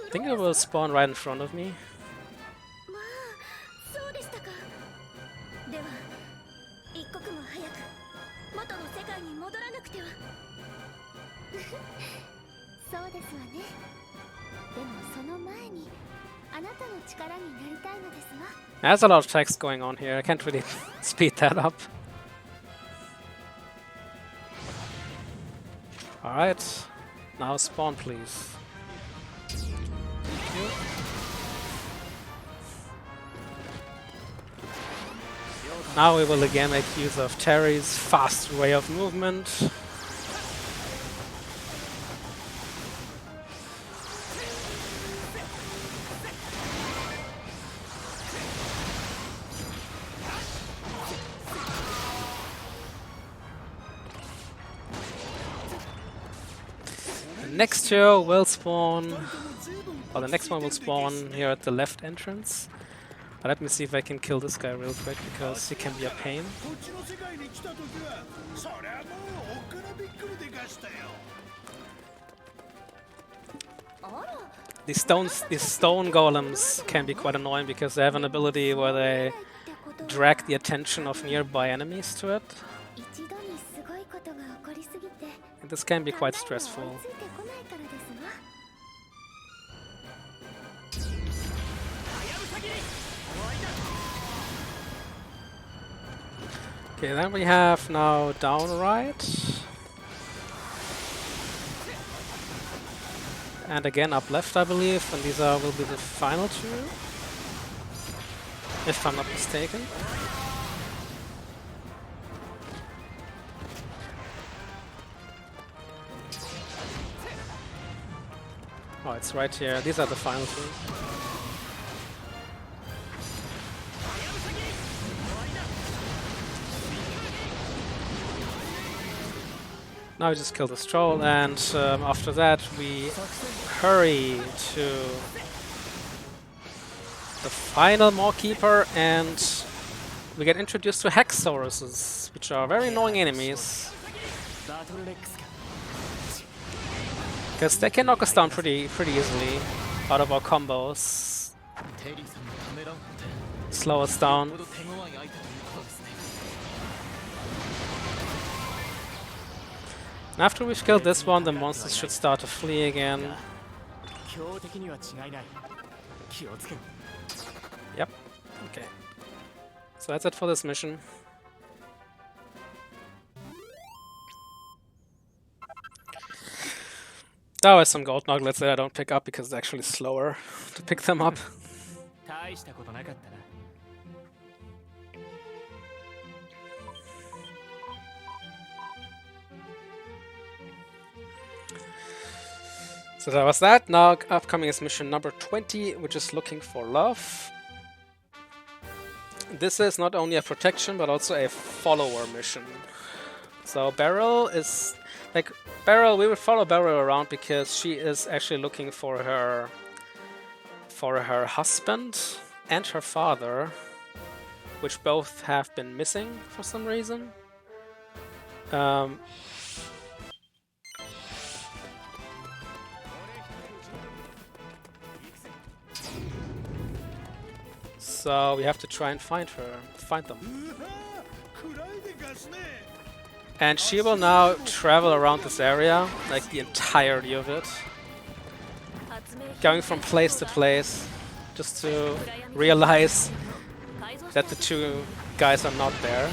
I think it will spawn right in front of me. There's a lot of text going on here, I can't really speed that up. Alright, now spawn please. Thank you. Now we will again make use of Terry's fast way of movement. Next two will spawn, or the next one will spawn here at the left entrance. But let me see if I can kill this guy real quick, because he can be a pain. These stone golems can be quite annoying because they have an ability where they drag the attention of nearby enemies to it. And this can be quite stressful. Okay, then we have now down right. And again up left, I believe, and these will be the final two, if I'm not mistaken. Oh, it's right here. These are the final two. Now we just kill this troll, and after that we hurry to the final Maw-Keeper, and we get introduced to Hexauruses, which are very annoying enemies. Because they can knock us down pretty easily out of our combos. Slow us down. And after we've killed this one, the monsters should start to flee again. Yep. Okay. So that's it for this mission. There are some gold gauntlets that I don't pick up because it's actually slower to pick them up. So that was that. Now upcoming is mission number 20, which is looking for love. This is not only a protection but also a follower mission. So Beryl is like Beryl. We would follow Beryl around because she is actually looking for her husband and her father, which both have been missing for some reason. So we have to try and find them. And she will now travel around this area, like the entirety of it, going from place to place, just to realize that the two guys are not there.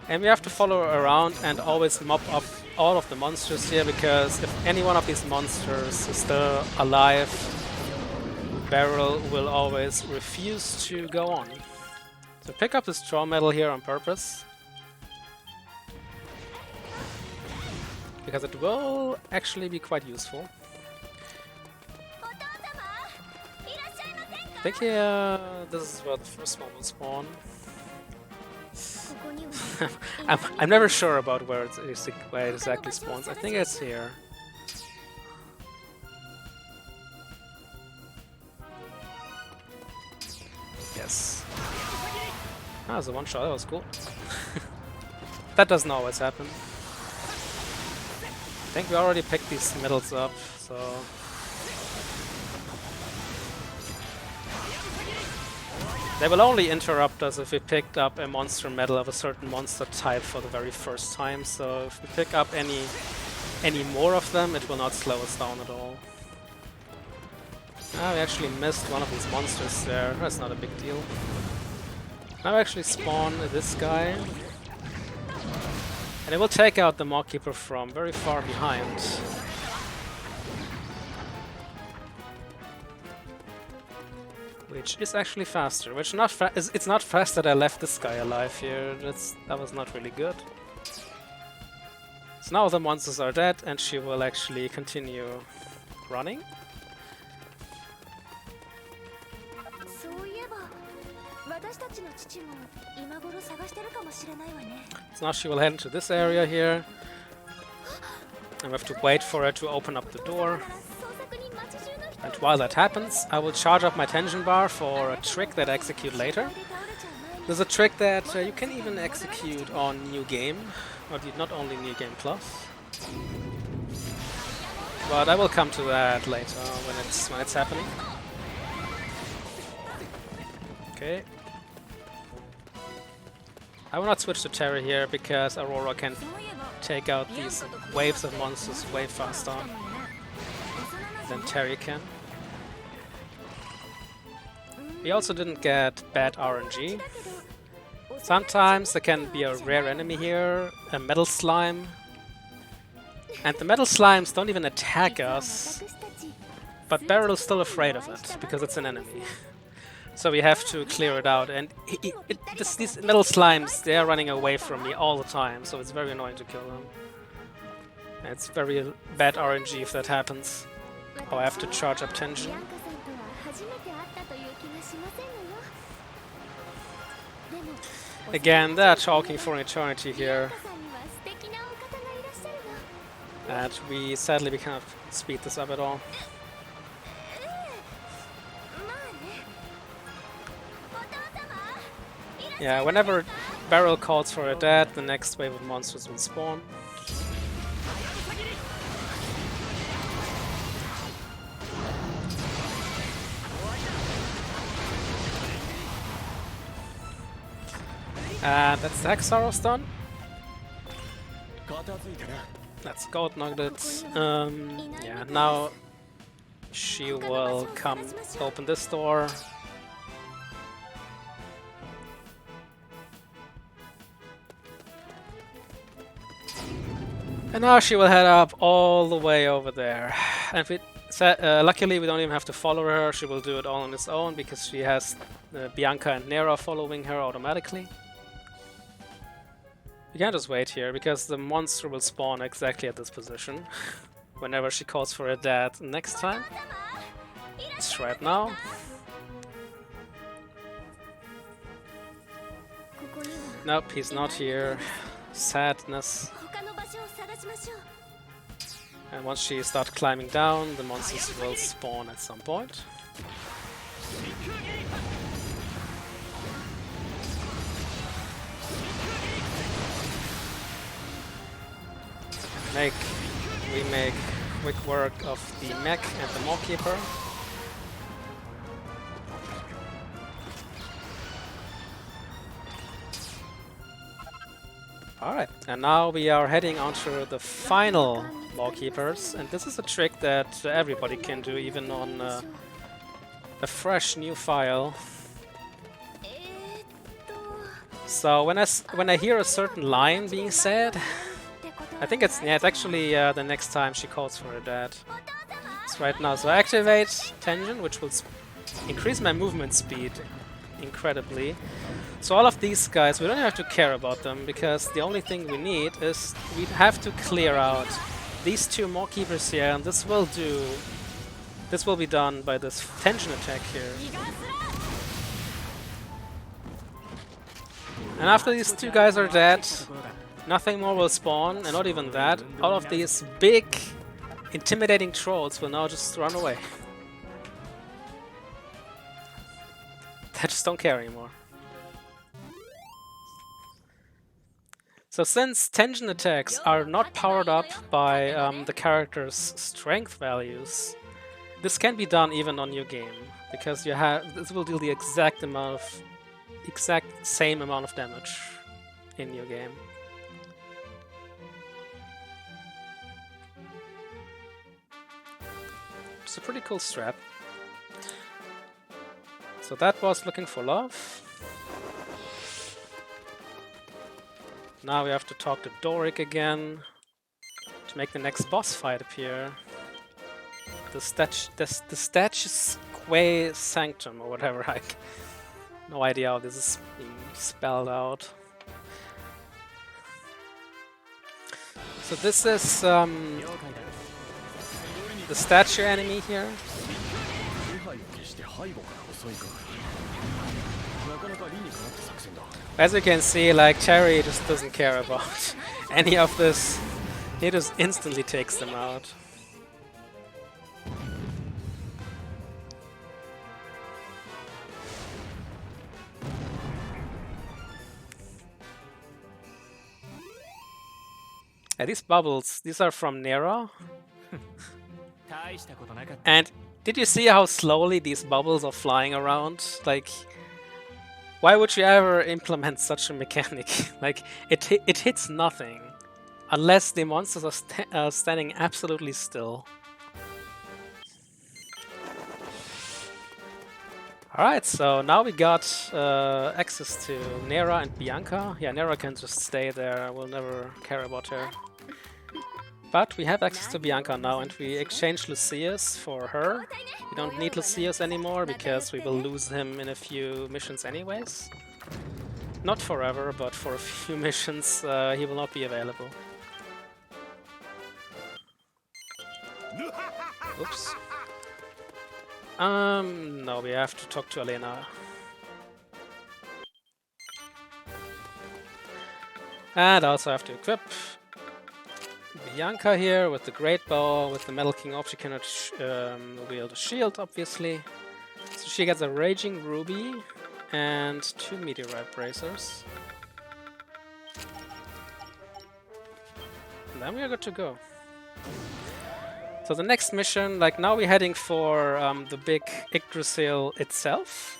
And we have to follow her around and always mop up all of the monsters here, because if any one of these monsters is still alive, Beryl will always refuse to go on. So pick up this draw medal here on purpose, because it will actually be quite useful. I think this is where the first one will spawn. I'm never sure about where it exactly spawns. I think it's here. Yes. Ah, it's a one shot. That was cool. That doesn't always happen. I think we already picked these medals up, so... They will only interrupt us if we picked up a monster medal of a certain monster type for the very first time, so if we pick up any more of them, it will not slow us down at all. Ah, we actually missed one of these monsters there. That's not a big deal. Now we actually spawn this guy. And it will take out the Gatekeeper from very far behind. Which is actually faster. Which it's not fast that I left this guy alive here. That was not really good. So now the monsters are dead, and she will actually continue running. So now she will head into this area here. And we have to wait for her to open up the door. And while that happens, I will charge up my tension bar for a trick that I execute later. There's a trick that you can even execute on New Game, or not only New Game Plus. But I will come to that later when it's happening. Okay. I will not switch to Terry here because Aurora can take out these waves of monsters way faster than Terry can. We also didn't get bad RNG. Sometimes there can be a rare enemy here, a metal slime. And the metal slimes don't even attack us, but Beryl is still afraid of it because it's an enemy. So we have to clear it out, and these metal slimes, they are running away from me all the time, so it's very annoying to kill them. It's very bad RNG if that happens. Oh, I have to charge up tension. Again, they're talking for an eternity here. And we sadly cannot speed this up at all. Yeah, whenever Beryl calls for her dad, the next wave of monsters will spawn. And that's the Hexaros done. That's Goat Nuggets. Yeah, now she will come open this door. And now she will head up all the way over there. And luckily we don't even have to follow her, she will do it all on its own because she has Bianca and Nera following her automatically. We can't just wait here because the monster will spawn exactly at this position whenever she calls for her dad next time. Let's try it now. Nope, he's not here. Sadness. And once she starts climbing down, the monsters will spawn at some point. We make quick work of the mech and the Gatekeeper. Alright, and now we are heading onto the final Gatekeepers, and this is a trick that everybody can do, even on a fresh new file. So when I hear a certain line being said, I think it's actually the next time she calls for a dad. It's right now. So I activate Tension, which will increase my movement speed incredibly. So all of these guys, we don't have to care about them, because the only thing we need is we have to clear out these two more keepers here, and this will be done by this tension attack here. And after these two guys are dead, nothing more will spawn, and not even that. All of these big, intimidating trolls will now just run away. They just don't care anymore. So since tension attacks are not powered up by the character's strength values, this can be done even on your game, because this will deal the exact same amount of damage in your game. It's a pretty cool strap. So that was Looking for Love. Now we have to talk to Doric again to make the next boss fight appear. The Statues Quae Sanctum, or whatever. No idea how this is being spelled out. So this is the statue enemy here. As you can see, like, Cherry just doesn't care about any of this. He just instantly takes them out. Yeah, these bubbles, these are from Nera. And did you see how slowly these bubbles are flying around? Like, why would you ever implement such a mechanic? Like, it hits nothing unless the monsters are standing absolutely still. Alright, so now we got access to Nera and Bianca. Yeah, Nera can just stay there, we'll never care about her. But we have access to Bianca now, and we exchange Lucius for her. We don't need Lucius anymore, because we will lose him in a few missions anyways. Not forever, but for a few missions he will not be available. Oops. No, we have to talk to Elena. And also have to equip Bianca here with the Great Bow. With the Metal King Off, she cannot wield a shield, obviously. So she gets a Raging Ruby and 2 Meteorite Bracers. And then we are good to go. So the next mission, like, now we're heading for the big Yggdrasil itself.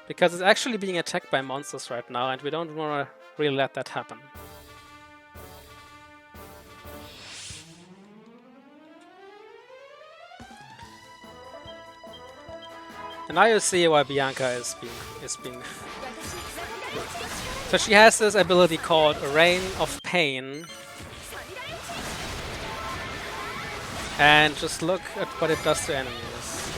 Because it's actually being attacked by monsters right now, and we don't want to really let that happen. And now you see why Bianca is being. So she has this ability called Rain of Pain. And just look at what it does to enemies.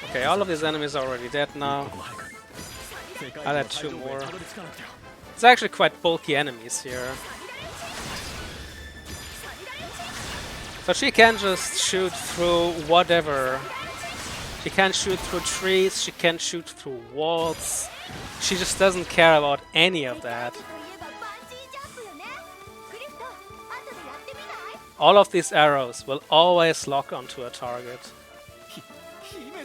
Okay, all of these enemies are already dead now. I'll add 2 more. It's actually quite bulky enemies here. So she can just shoot through whatever. She can shoot through trees, she can shoot through walls. She just doesn't care about any of that. All of these arrows will always lock onto a target.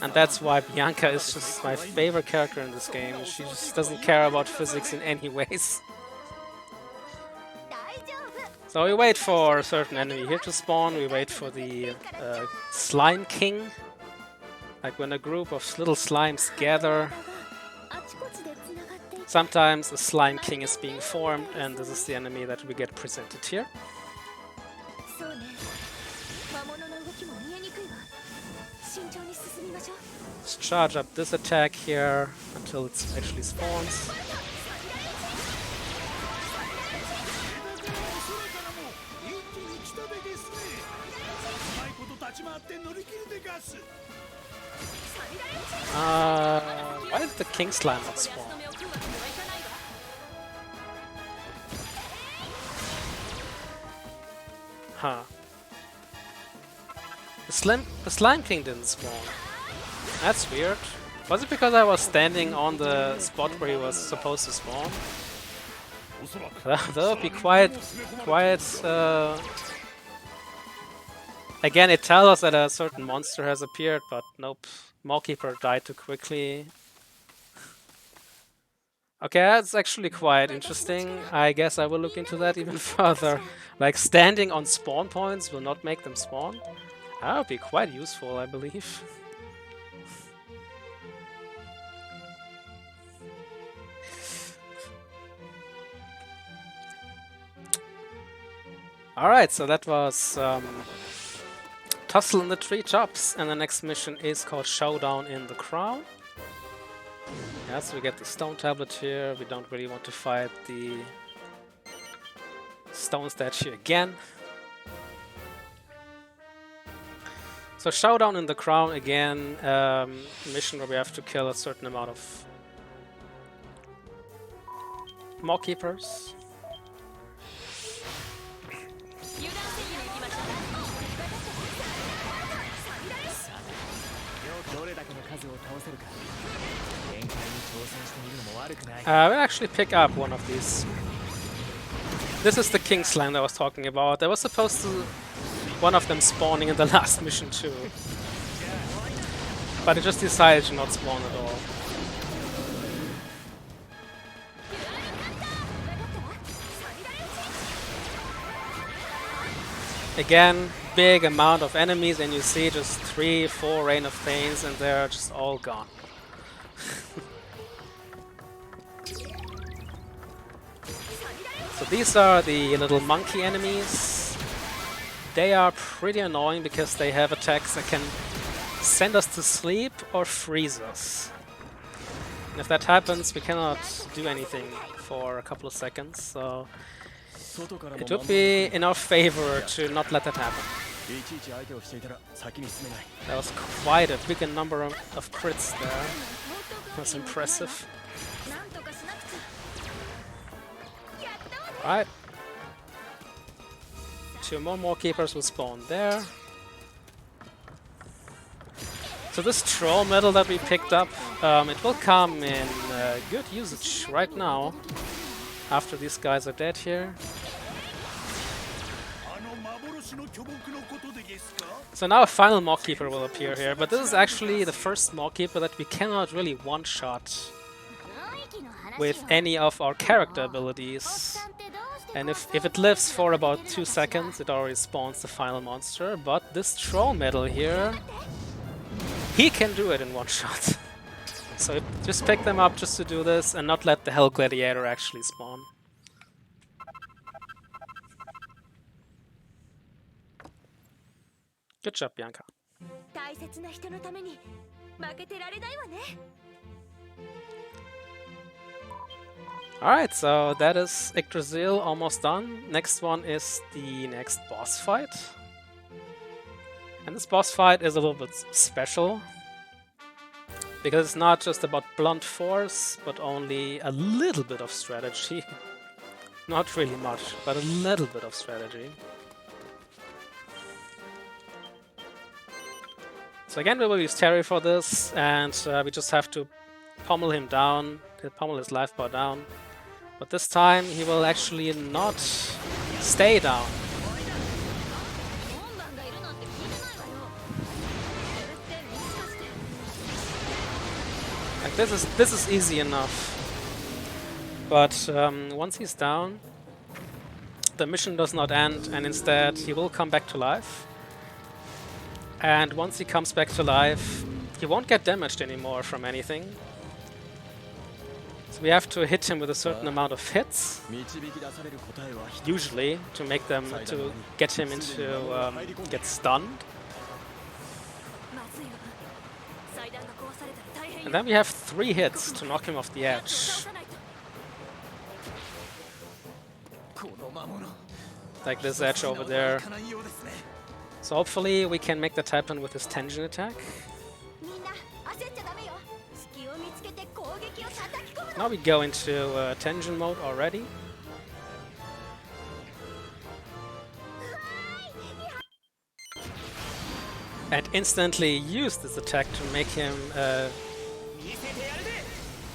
And that's why Bianca is just my favorite character in this game. She just doesn't care about physics in any ways. So we wait for a certain enemy here to spawn, we wait for the Slime King. Like when a group of little slimes gather. Sometimes a Slime King is being formed, and this is the enemy that we get presented here. Let's charge up this attack here until it actually spawns. Why did the King Slime not spawn? Huh. The Slime King didn't spawn. That's weird. Was it because I was standing on the spot where he was supposed to spawn? That would be quite... Again, it tells us that a certain monster has appeared, but nope. Mawkeeper died too quickly. Okay, that's actually quite interesting. I guess I will look into that even further. Like, standing on spawn points will not make them spawn? That would be quite useful, I believe. Alright, so that was Tussle in the Treetops, and the next mission is called Showdown in the Crown. Yes, we get the stone tablet here. We don't really want to fight the stone statue again. So Showdown in the Crown again, mission where we have to kill a certain amount of Mawkeepers. We'll actually pick up one of these. This is the King Slime that I was talking about. There was supposed to one of them spawning in the last mission too. But it just decided to not spawn at all. Again, big amount of enemies, and you see just 3-4 Rain of Pains and they're just all gone. So these are the little monkey enemies. They are pretty annoying because they have attacks that can send us to sleep or freeze us. And if that happens, we cannot do anything for a couple of seconds, so it would be in our favor to not let that happen. That was quite a big number of crits there. That's impressive. Right. 2 more Mawkeepers will spawn there. So this troll medal that we picked up, it will come in good usage right now, after these guys are dead here. So now a final Mawkeeper will appear here, but this is actually the first Mawkeeper that we cannot really one-shot with any of our character abilities. And if it lives for about 2 seconds, it already spawns the final monster, but this troll medal here, he can do it in one shot. So just pick them up just to do this and not let the Hell Gladiator actually spawn. Good job, Bianca. Alright, so that is Yggdrasil almost done. Next one is the next boss fight. And this boss fight is a little bit special, because it's not just about blunt force, but only a little bit of strategy. Not really much, but a little bit of strategy. So again, we will use Terry for this, and we just have to pommel him down, pommel his life bar down. But this time he will actually not stay down. Like this is easy enough. But once he's down, the mission does not end, and instead he will come back to life. And once he comes back to life, he won't get damaged anymore from anything. So we have to hit him with a certain amount of hits, usually, to make them, to get him into get stunned. And then we have 3 hits to knock him off the edge. Like this edge over there. So hopefully we can make that happen with his tension attack. Now we go into tension mode already. And instantly use this attack to make him to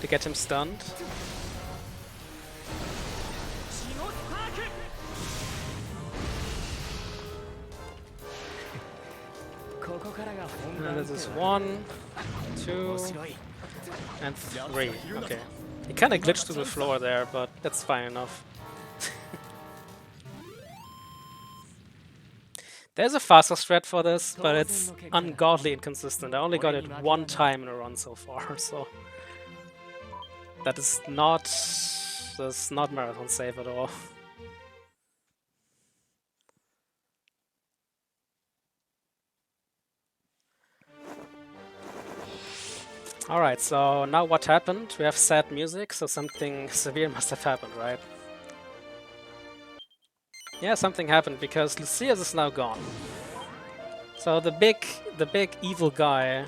get him stunned. And this is 1, 2, and 3. Okay. He kinda glitched through the floor there, but that's fine enough. There's a faster strat for this, but it's ungodly inconsistent. I only got it 1 time in a run so far, so that's not marathon safe at all. Alright, so now what happened? We have sad music, so something severe must have happened, right? Yeah, something happened because Lucius is now gone. So the big evil guy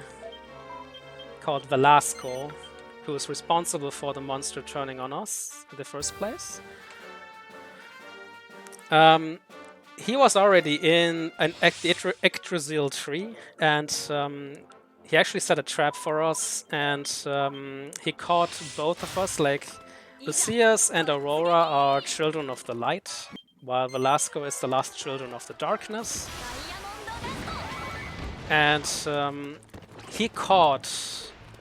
called Velasco, who is responsible for the monster turning on us in the first place. He was already in an Yggdrasil tree, and he actually set a trap for us, and he caught both of us. Like, Lucius and Aurora are children of the light, while Velasco is the last children of the darkness. And he caught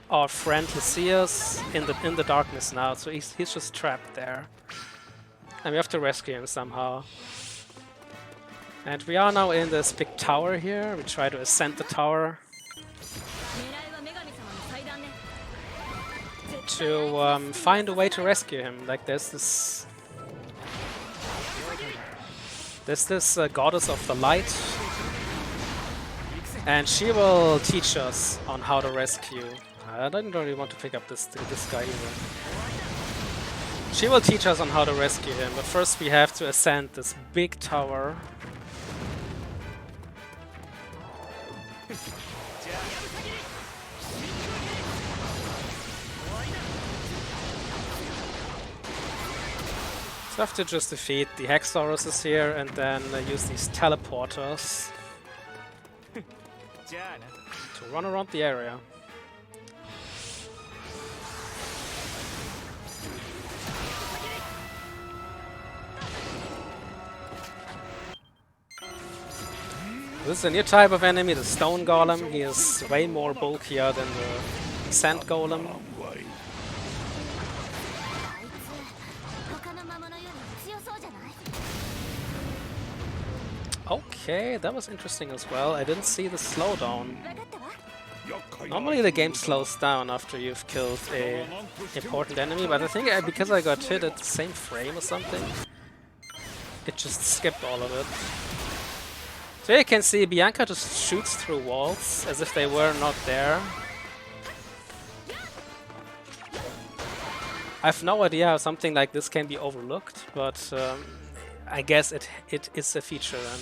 our friend Lucius in the darkness now, so he's just trapped there. And we have to rescue him somehow. And we are now in this big tower here. We try to ascend the tower to find a way to rescue him. Like, there's this goddess of the light, and she will teach us on how to rescue. I don't really want to pick up this guy either. She will teach us on how to rescue him, but first we have to ascend this big tower. So I have to just defeat the Hexauruses here and then use these teleporters to run around the area. This is a new type of enemy, the Stone Golem. He is way more bulkier than the Sand Golem. Okay, that was interesting as well. I didn't see the slowdown. Normally the game slows down after you've killed a important enemy, but I think because I got hit at the same frame or something, it just skipped all of it. So you can see Bianca just shoots through walls as if they were not there. I have no idea how something like this can be overlooked, but I guess it is a feature then.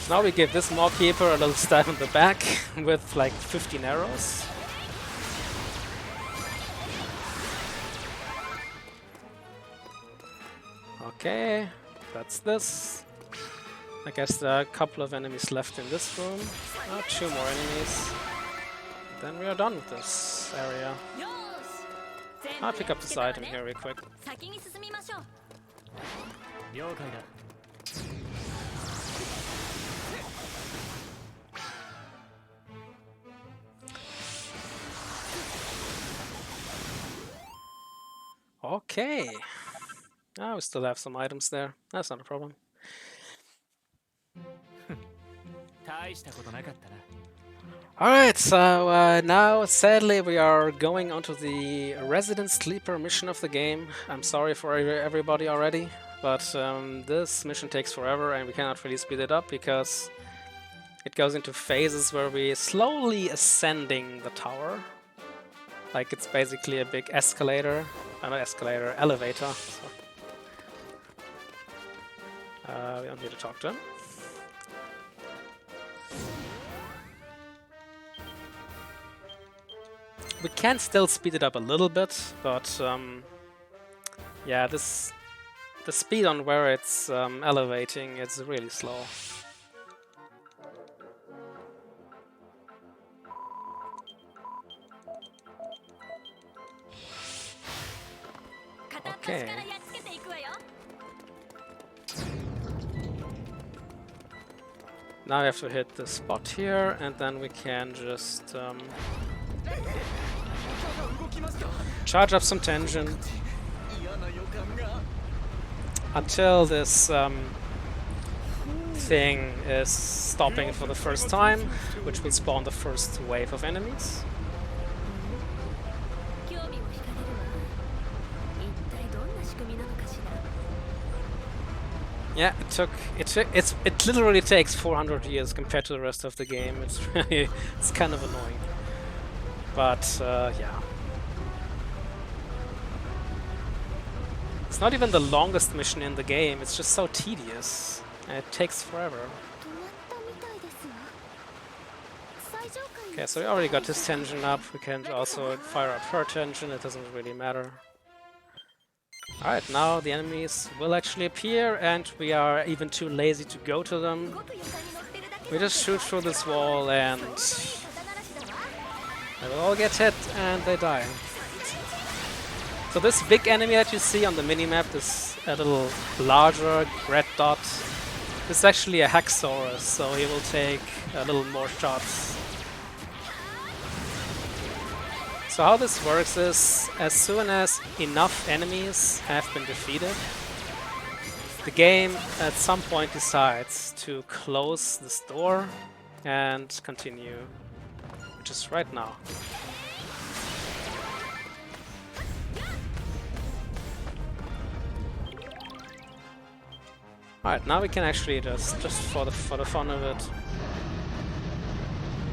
Now we give this Maw Keeper a little stab in the back with like 15 arrows. Okay, that's this. I guess there are a couple of enemies left in this room. 2 more enemies. Then we are done with this area. I'll pick up this item here real quick. Okay. Ah, we still have some items there. That's not a problem. Alright, so now sadly we are going onto the Resident Sleeper mission of the game. I'm sorry for everybody already, but this mission takes forever and we cannot really speed it up because it goes into phases where we're slowly ascending the tower. Like it's basically a big escalator, not escalator, elevator. So. We don't need to talk to him. We can still speed it up a little bit, but yeah, the speed on where it's elevating, it's really slow. Okay. Now we have to hit the spot here, and then we can just charge up some tension until this thing is stopping for the first time, which will spawn the first wave of enemies. Yeah, it literally takes 400 years compared to the rest of the game. It's kind of annoying. But yeah. It's not even the longest mission in the game, it's just so tedious. And it takes forever. Okay, so we already got this tension up. We can also fire up her tension, it doesn't really matter. Alright, now the enemies will actually appear and we are even too lazy to go to them. We just shoot through this wall and they will all get hit and they die. So this big enemy that you see on the minimap, this a little larger red dot, this is actually a Haxorus, so he will take a little more shots. So how this works is, as soon as enough enemies have been defeated, the game at some point decides to close this door and continue, which is right now. Alright, now we can actually just for the fun of it,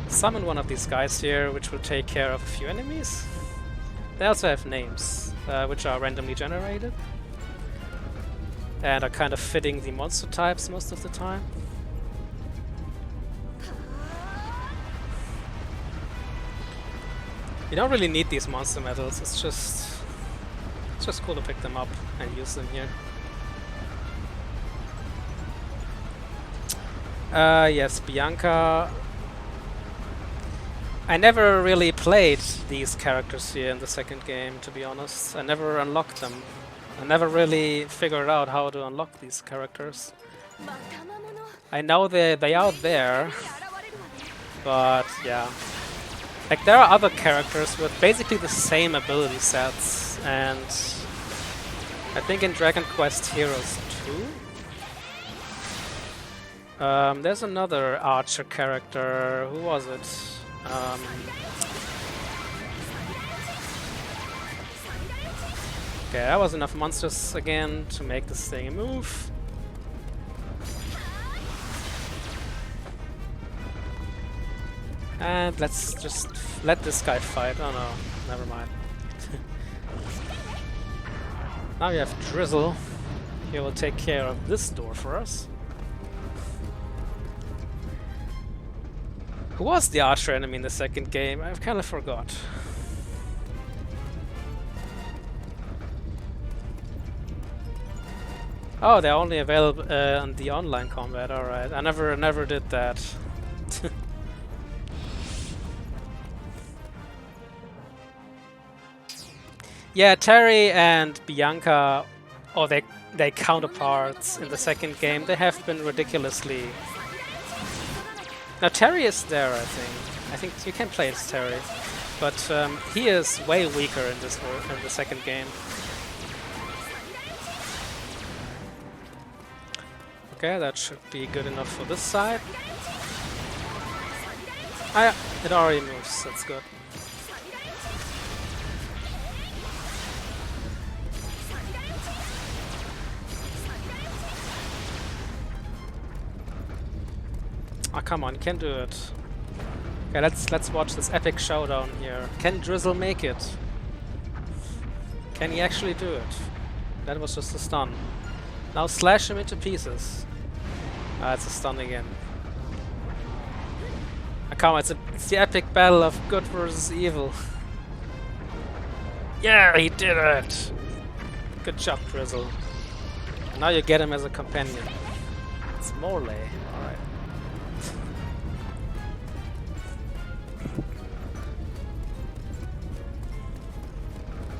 summon one of these guys here, which will take care of a few enemies. They also have names, which are randomly generated, and are kind of fitting the monster types most of the time. You don't really need these monster medals, it's just cool to pick them up and use them here. Yes, Bianca. I never really played these characters here in the second game, to be honest. I never unlocked them. I never really figured out how to unlock these characters. I know they are there, but yeah. Like, there are other characters with basically the same ability sets, and I think in Dragon Quest Heroes 2, there's another archer character. Who was it? Okay, that was enough monsters again to make this thing move. And let's just let this guy fight. Oh no, never mind. Now we have Drizzle. He will take care of this door for us. Who was the archer enemy in the second game? I've kind of forgot. Oh, they're only available on the online combat. All right, I never did that. Yeah, Terry and Bianca, or their counterparts in the second game, they have been ridiculously. Now Terry is there, I think. I think you can play as Terry, but he is way weaker in the second game. Okay, that should be good enough for this side. Ah, yeah, it already moves. That's good. Oh, come on, you can do it. Okay, let's watch this epic showdown here. Can Drizzle make it? Can he actually do it? That was just a stun. Now slash him into pieces. Ah, it's a stun again. Oh, come on, it's the epic battle of good versus evil. Yeah, he did it! Good job, Drizzle. And now you get him as a companion. It's Morley.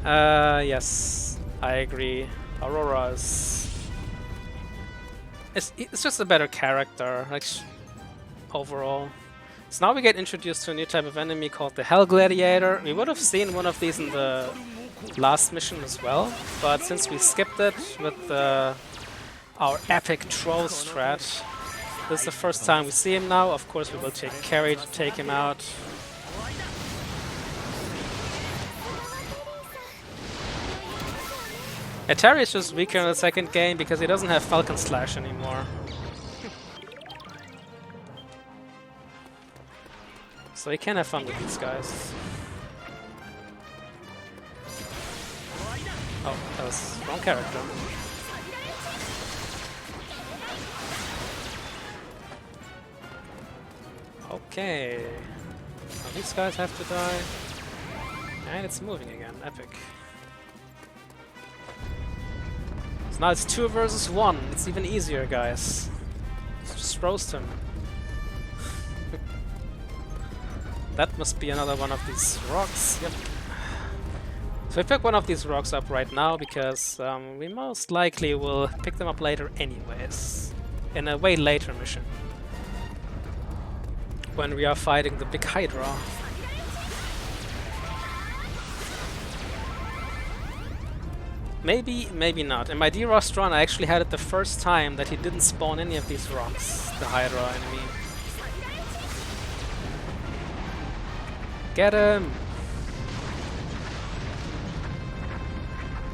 Alright. Yes, I agree. Aurora is... It's just a better character, like, overall. So now we get introduced to a new type of enemy called the Hell Gladiator. We would have seen one of these in the last mission as well, but since we skipped it with our epic troll strat, this is the first time we see him now. Of course we will take carry to take him out. Terry is just weaker in the second game because he doesn't have Falcon Slash anymore. So he can have fun with these guys. Oh, that was wrong character. Okay. Now these guys have to die. And it's moving again. Epic. So now it's 2 versus 1. It's even easier, guys. Let's just roast him. That must be another one of these rocks. Yep. So we pick one of these rocks up right now because we most likely will pick them up later anyways. In a way later mission. When we are fighting the big Hydra. Maybe, maybe not. In my D-Rost run I actually had it the first time that he didn't spawn any of these rocks, the Hydra enemy. Get him!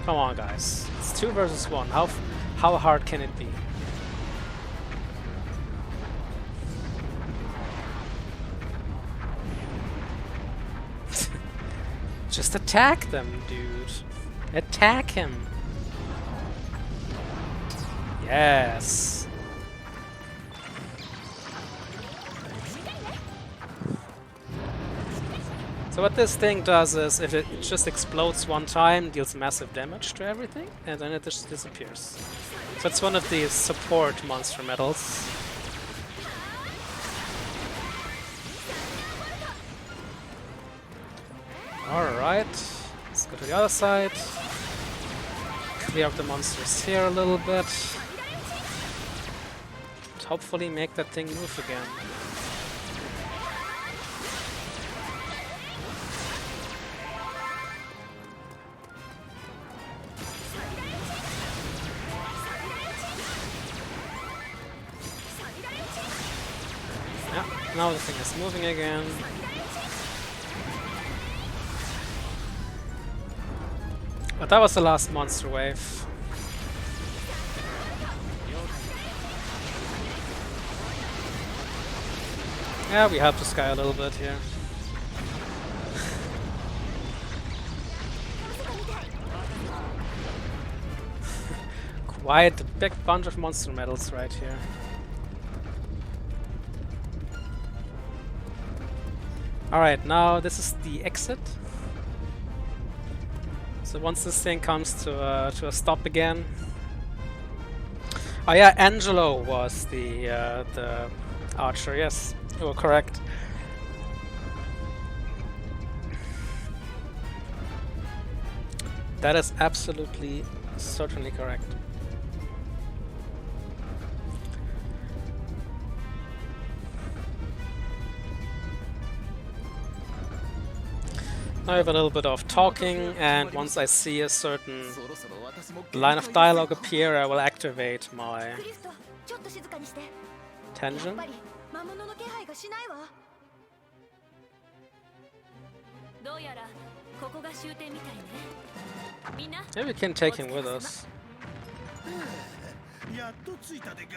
Come on guys, it's 2 versus 1. How hard can it be? Just attack them, dude. Attack him! Yes! So what this thing does is, if it just explodes one time, deals massive damage to everything, and then it just disappears. So it's one of these support monster medals. Alright, let's go to the other side. Clear up the monsters here a little bit. And hopefully make that thing move again. Yeah, now the thing is moving again. But that was the last monster wave. Yeah, we helped this guy a little bit here. Quite a big bunch of monster medals right here. Alright, now this is the exit. So once this thing comes to a stop again, Oh yeah, Angelo was the archer. Yes, you were correct. That is absolutely, certainly correct. Now I have a little bit of talking, and once I see a certain line of dialogue appear, I will activate my tension. Maybe we can take him with us.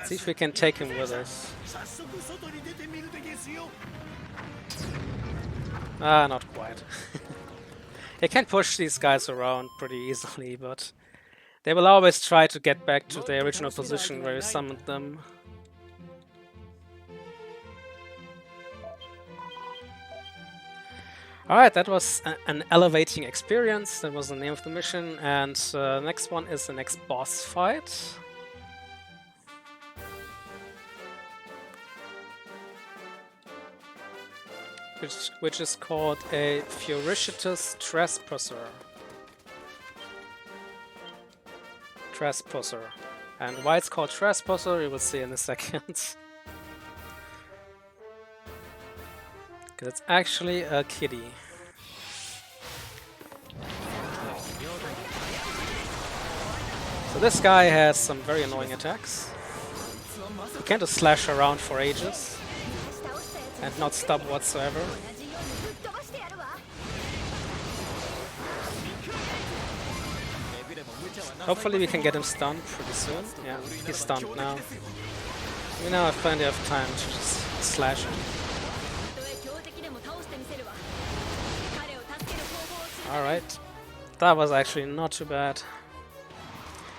See if we can take him with us. Ah, not quite. They can push these guys around pretty easily, but they will always try to get back to their original position where you summoned them. Alright, that was an elevating experience. That was the name of the mission. And next one is the next boss fight. Which is called a Ferocious Trespasser. And why it's called Trespasser, you will see in a second. Because it's actually a kitty. So this guy has some very annoying attacks. You can't just slash around for ages and not stop whatsoever. Hopefully we can get him stunned pretty soon. Yeah, he's stunned now. We now have plenty of time to just slash him. Alright, that was actually not too bad.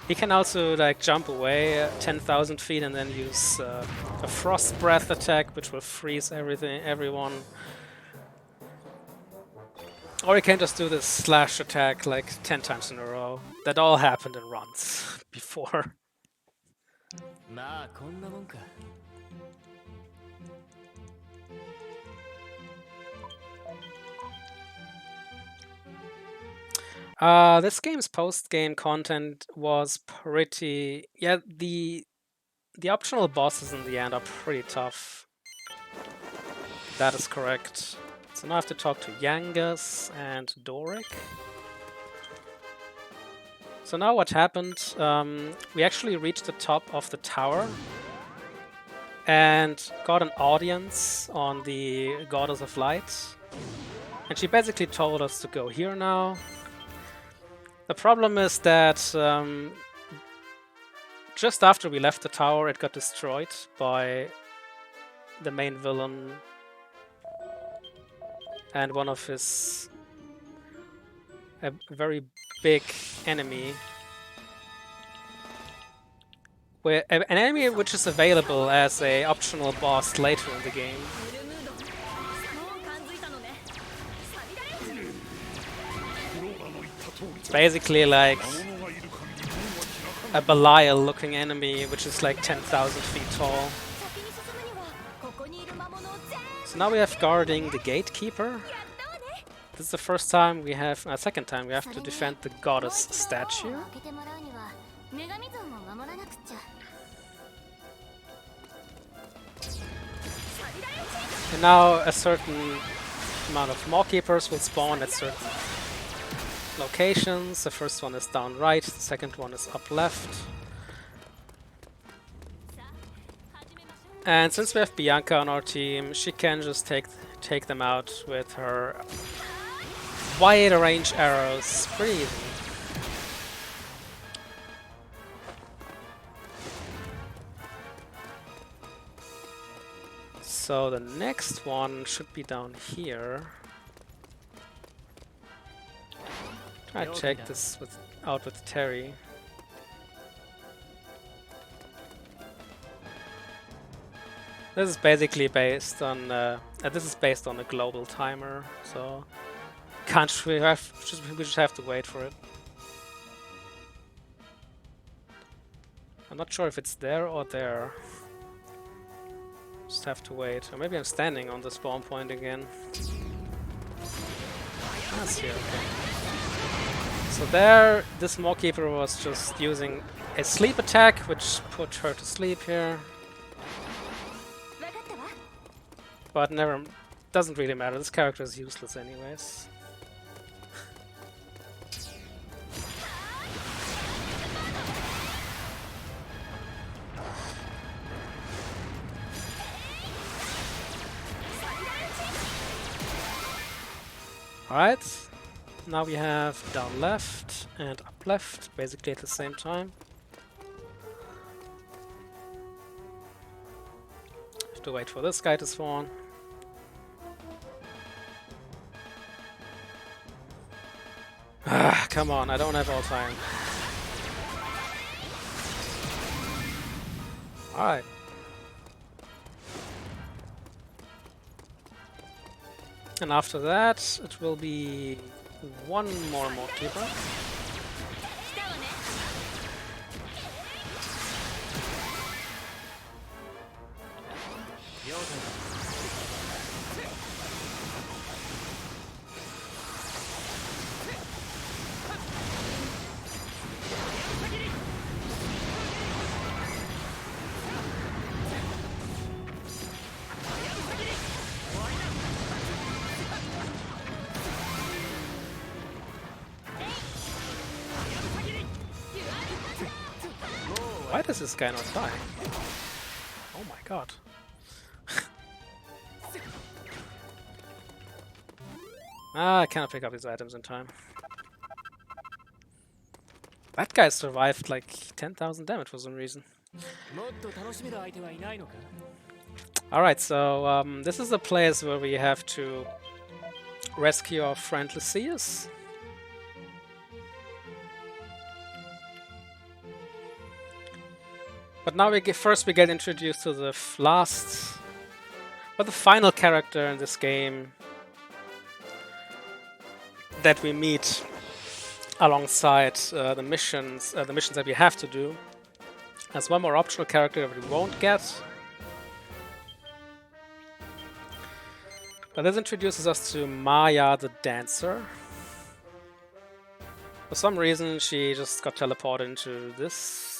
He can also like jump away 10,000 feet and then use a frost breath attack, which will freeze everyone. Or he can just do this slash attack like 10 times in a row. That all happened in runs before. This game's post-game content was pretty... Yeah, the optional bosses in the end are pretty tough. That is correct. So now I have to talk to Yangas and Doric. So now what happened, we actually reached the top of the tower and got an audience on the Goddess of Light. And she basically told us to go here now. The problem is that just after we left the tower, it got destroyed by the main villain and one of his a very big enemy. An enemy which is available as a optional boss later in the game. It's basically like a Belial looking enemy which is like 10,000 feet tall. So now we have guarding the Gatekeeper. This is the first time we have, second time we have to defend the goddess statue. And now a certain amount of Mawkeepers will spawn at certain locations. The first one is down right, the second one is up left. And since we have Bianca on our team, she can just take them out with her wide range arrows. Pretty easy. So the next one should be down here. Try to check this out with Terry. This is basically based on this is based on a global timer, so we just have to wait for it. I'm not sure if it's there or there. Just have to wait. Or maybe I'm standing on the spawn point again. That's here, okay. So there, this Gatekeeper was just using a sleep attack, which put her to sleep here. But never, doesn't really matter. This character is useless anyways. Alright, now we have down left and up left, basically at the same time. Have to wait for this guy to spawn. Ah, come on, I don't have all time. Alright. And after that, it will be one more Gatekeeper. Why does this guy not die? Oh my god. I cannot pick up these items in time. That guy survived like 10,000 damage for some reason. Alright, so this is a place where we have to rescue our friend Lucius. But now first we get introduced to the the final character in this game that we meet alongside the missions that we have to do. There's one more optional character that we won't get. But this introduces us to Maya the dancer. For some reason she just got teleported into this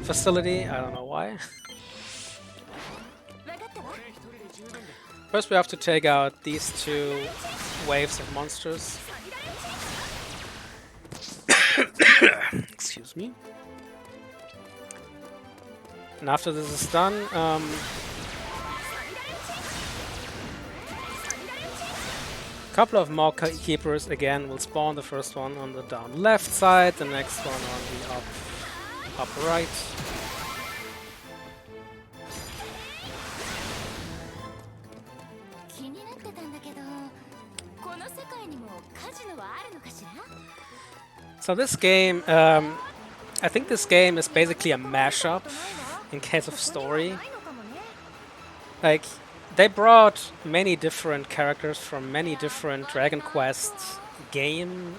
facility, I don't know why. First we have to take out these two waves of monsters. Excuse me. And after this is done, a couple of more keepers again will spawn. The first one on the down left side, the next one on the up right. So this game, I think this game is basically a mashup in case of story. Like, they brought many different characters from many different Dragon Quest games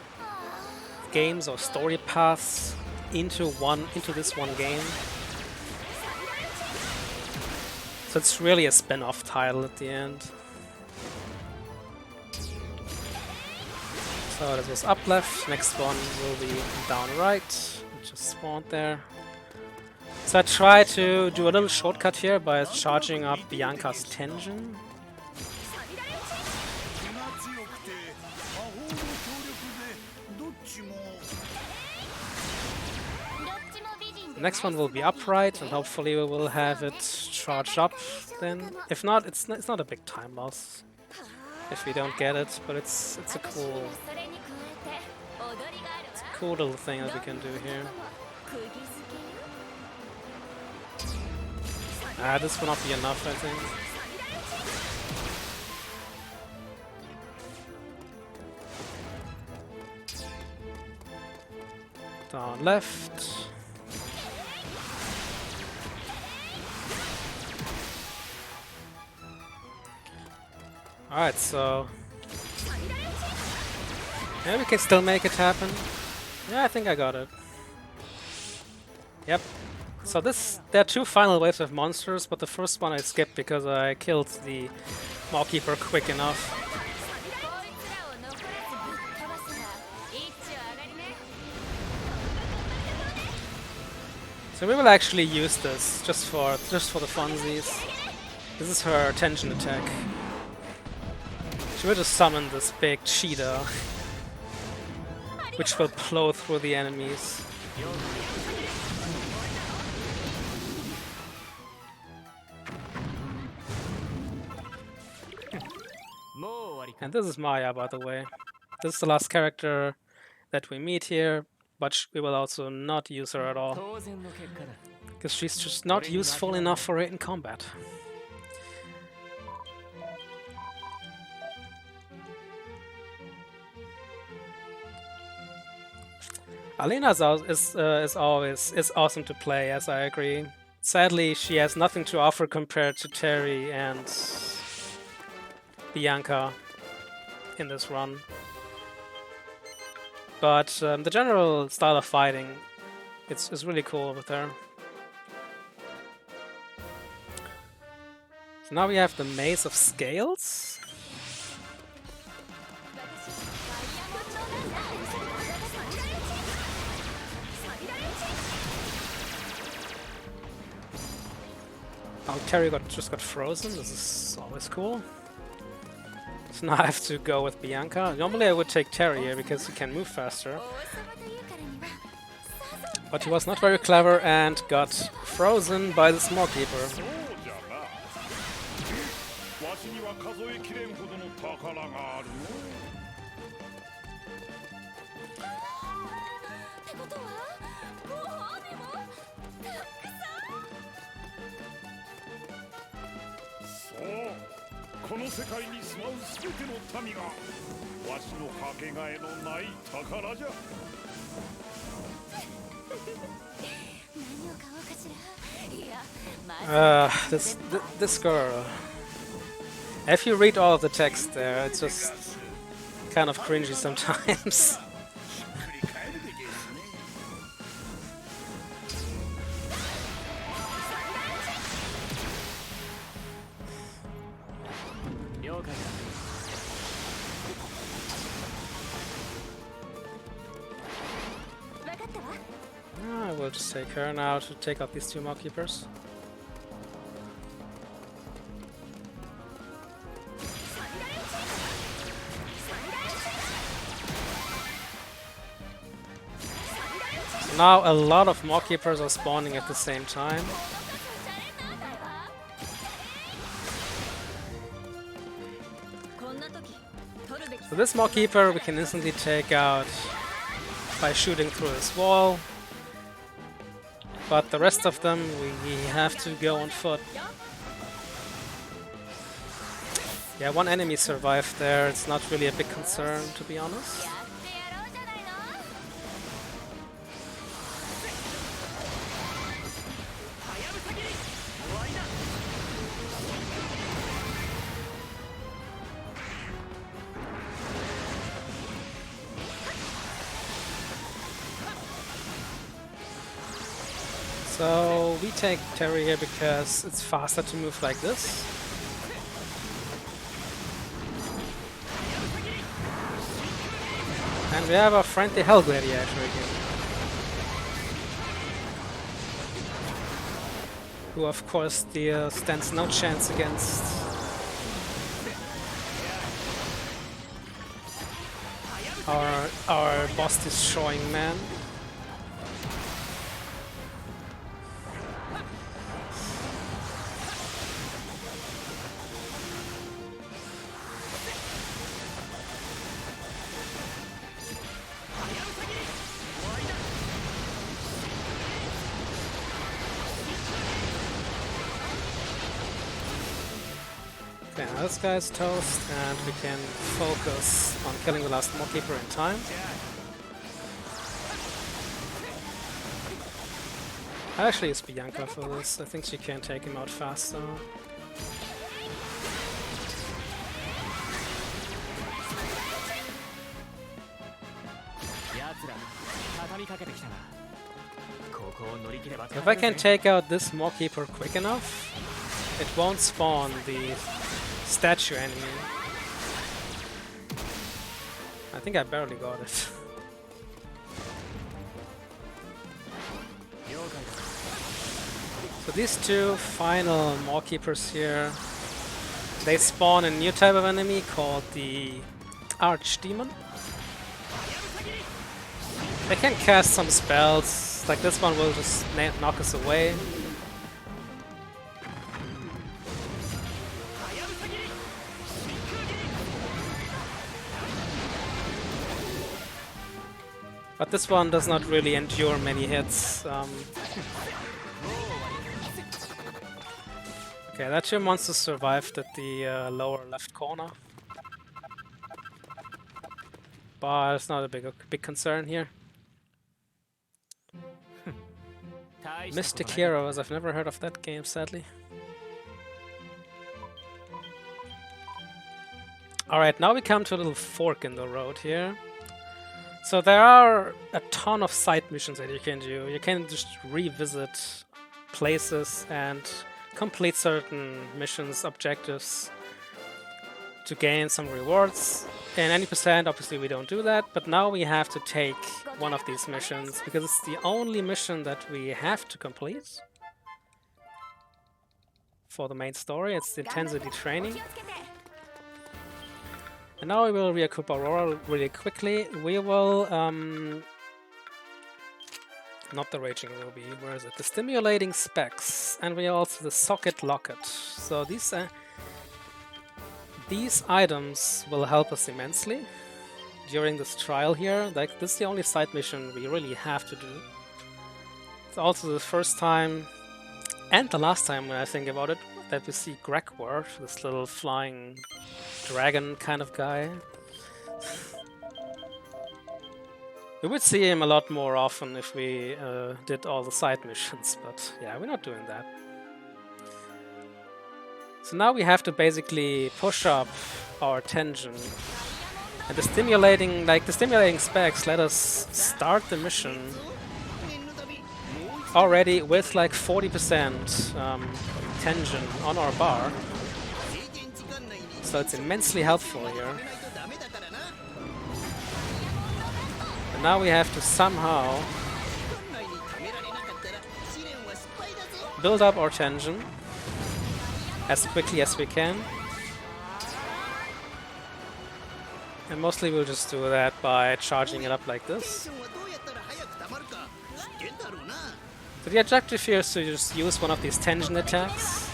or story paths into this one game. So it's really a spin-off title at the end. So this was up left, next one will be down right, it just spawned there. So I try to do a little shortcut here by charging up Bianca's Tension. The next one will be upright, and hopefully we will have it charged up then. If not, it's not a big time loss if we don't get it, but it's a cool little thing that we can do here. This will not be enough, I think. Down left. Alright, so yeah, we can still make it happen. Yeah, I think I got it. Yep. So there are 2 final waves of monsters, but the first one I skipped because I killed the Mawkeeper quick enough. So we will actually use this just for the funsies. This is her tension attack. She will just summon this big cheetah, which will plow through the enemies. And this is Maya, by the way. This is the last character that we meet here, but we will also not use her at all, because she's just not useful enough for it in combat. Alina is always awesome to play, as I agree. Sadly, she has nothing to offer compared to Terry and Bianca in this run. But the general style of fighting is really cool with her. So now we have the Maze of Scales. Oh, Terry just got frozen. This is always cool. So now I have to go with Bianca. Normally I would take Terry here because he can move faster. But he was not very clever and got frozen by the Mawkeeper. This girl. If you read all of the text there, it's just kind of cringy sometimes. We'll just take her now to take out these 2 Mawkeepers. So now a lot of Mawkeepers are spawning at the same time. So this Mawkeeper we can instantly take out by shooting through this wall. But the rest of them, we have to go on foot. Yeah, 1 enemy survived there. It's not really a big concern, to be honest. So we take Terry here because it's faster to move like this. And we have a friendly Hell Gladiator again, who of course stands no chance against our boss destroying man. Okay, now this guy's toast, and we can focus on killing the last Mawkeeper in time. I actually use Bianca for this. I think she can take him out faster. If I can take out this Mawkeeper quick enough, it won't spawn the statue enemy. I think I barely got it. So these two final Mawkeepers here, they spawn a new type of enemy called the Archdemon. They can cast some spells, like this one will just knock us away. But this one does not really endure many hits. Okay, that two monsters survived at the lower left corner. But it's not a big concern here. Mystic Heroes, I've never heard of that game, sadly. Alright, now we come to a little fork in the road here. So there are a ton of side missions that you can do. You can just revisit places and complete certain missions, objectives to gain some rewards. In any percent, obviously we don't do that, but now we have to take one of these missions because it's the only mission that we have to complete for the main story. It's the intensity training. And now we will re-equip Aurora really quickly. We will not the Raging Ruby, where is it? The Stimulating Specs, and we also the Socket Locket. So these items will help us immensely during this trial here. Like, this is the only side mission we really have to do. It's also the first time, and the last time when I think about it, that we see Gregward, this little flying dragon kind of guy. We would see him a lot more often if we did all the side missions, but yeah, we're not doing that. So now we have to basically push up our tension. And the stimulating specs let us start the mission already with like 40% tension on our bar. So it's immensely helpful here. And now we have to somehow build up our tension as quickly as we can. And mostly we'll just do that by charging it up like this. So the objective here is to just use one of these tension attacks.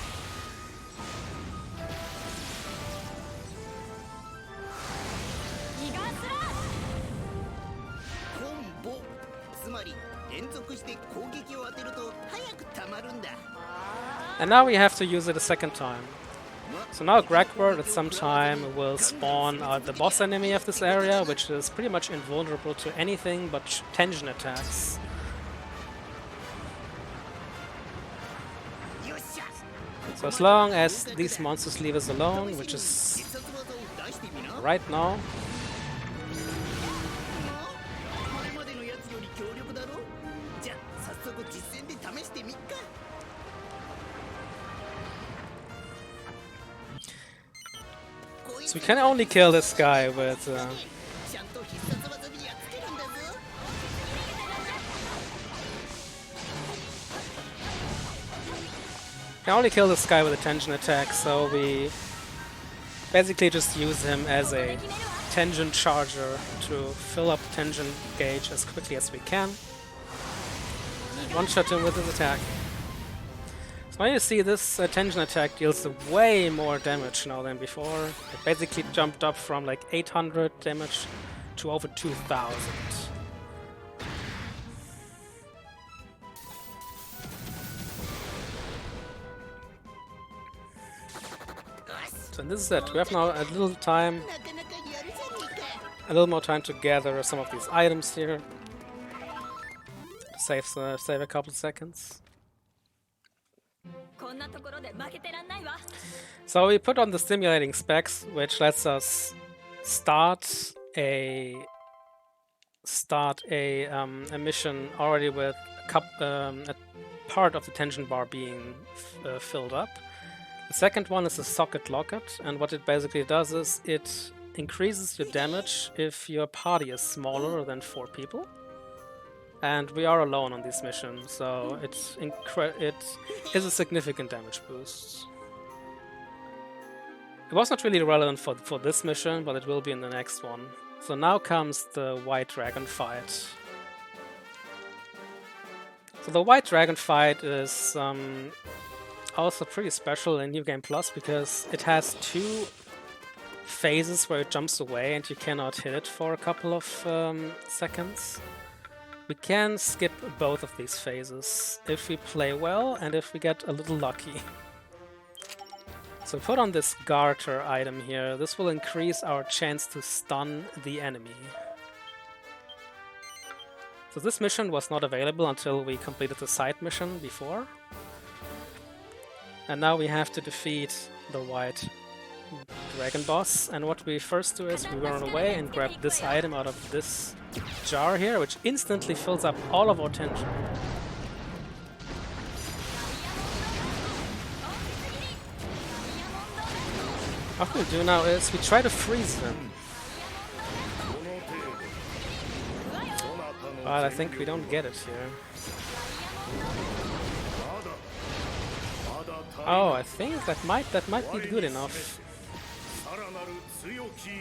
And now we have to use it a second time. So now Gregward at some time will spawn the boss enemy of this area, which is pretty much invulnerable to anything but tension attacks. So as long as these monsters leave us alone, which is right now. So we can only kill this guy with can only kill this guy with a tension attack, so we basically just use him as a tension charger to fill up tension gauge as quickly as we can. One-shot him with his attack. So now you see this tension attack deals way more damage now than before. It basically jumped up from like 800 damage to over 2000. So this is it. We have now a little more time to gather some of these items here. Save a couple seconds. So we put on the stimulating specs, which lets us start a mission already with a a part of the tension bar being filled up. The second one is the socket locket, and what it basically does is it increases your damage if your party is smaller than 4 people. And we are alone on this mission, so it is a significant damage boost. It was not really relevant for this mission, but it will be in the next one. So now comes the White Dragon fight. So the White Dragon fight is also pretty special in New Game Plus because it has 2 phases where it jumps away and you cannot hit it for a couple of seconds. We can skip both of these phases if we play well and if we get a little lucky. So put on this garter item here. This will increase our chance to stun the enemy. So this mission was not available until we completed the side mission before. And now we have to defeat the White Dragon boss, and what we first do is we run away and grab this item out of this jar here, which instantly fills up all of our tension. What we do now is we try to freeze them. But I think we don't get it here. Oh, I think that might be good enough.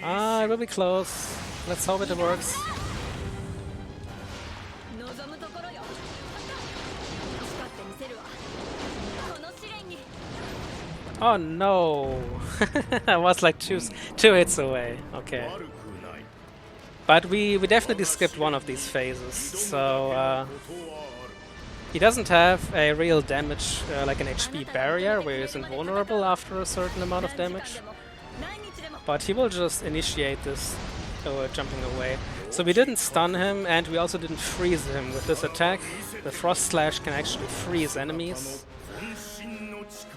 Ah, it will be close. Let's hope it works. Oh no! I was like two hits away. Okay. But we definitely skipped one of these phases, so he doesn't have a real damage, like an HP barrier, where he's invulnerable after a certain amount of damage. But he will just initiate this jumping away. So we didn't stun him, and we also didn't freeze him with this attack. The Frost Slash can actually freeze enemies.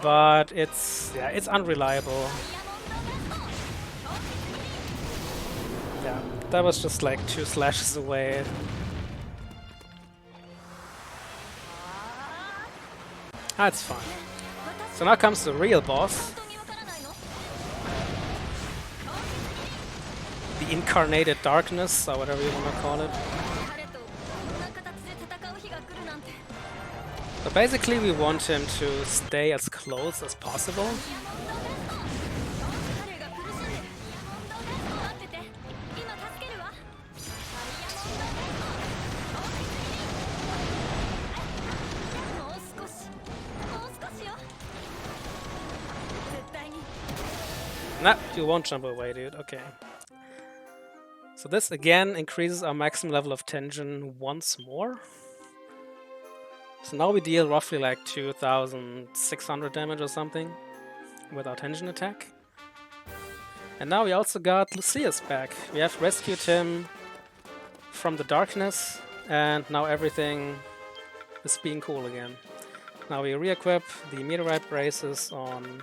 But it's unreliable. Yeah, that was just like 2 slashes away. That's fine. So now comes the real boss. The Incarnated Darkness, or whatever you want to call it. So basically we want him to stay as close as possible. Nah, you won't jump away, dude. Okay. So this again increases our maximum level of tension once more. So now we deal roughly like 2,600 damage or something with our tension attack. And now we also got Lucius back. We have rescued him from the darkness, and now everything is being cool again. Now we re-equip the meteorite braces on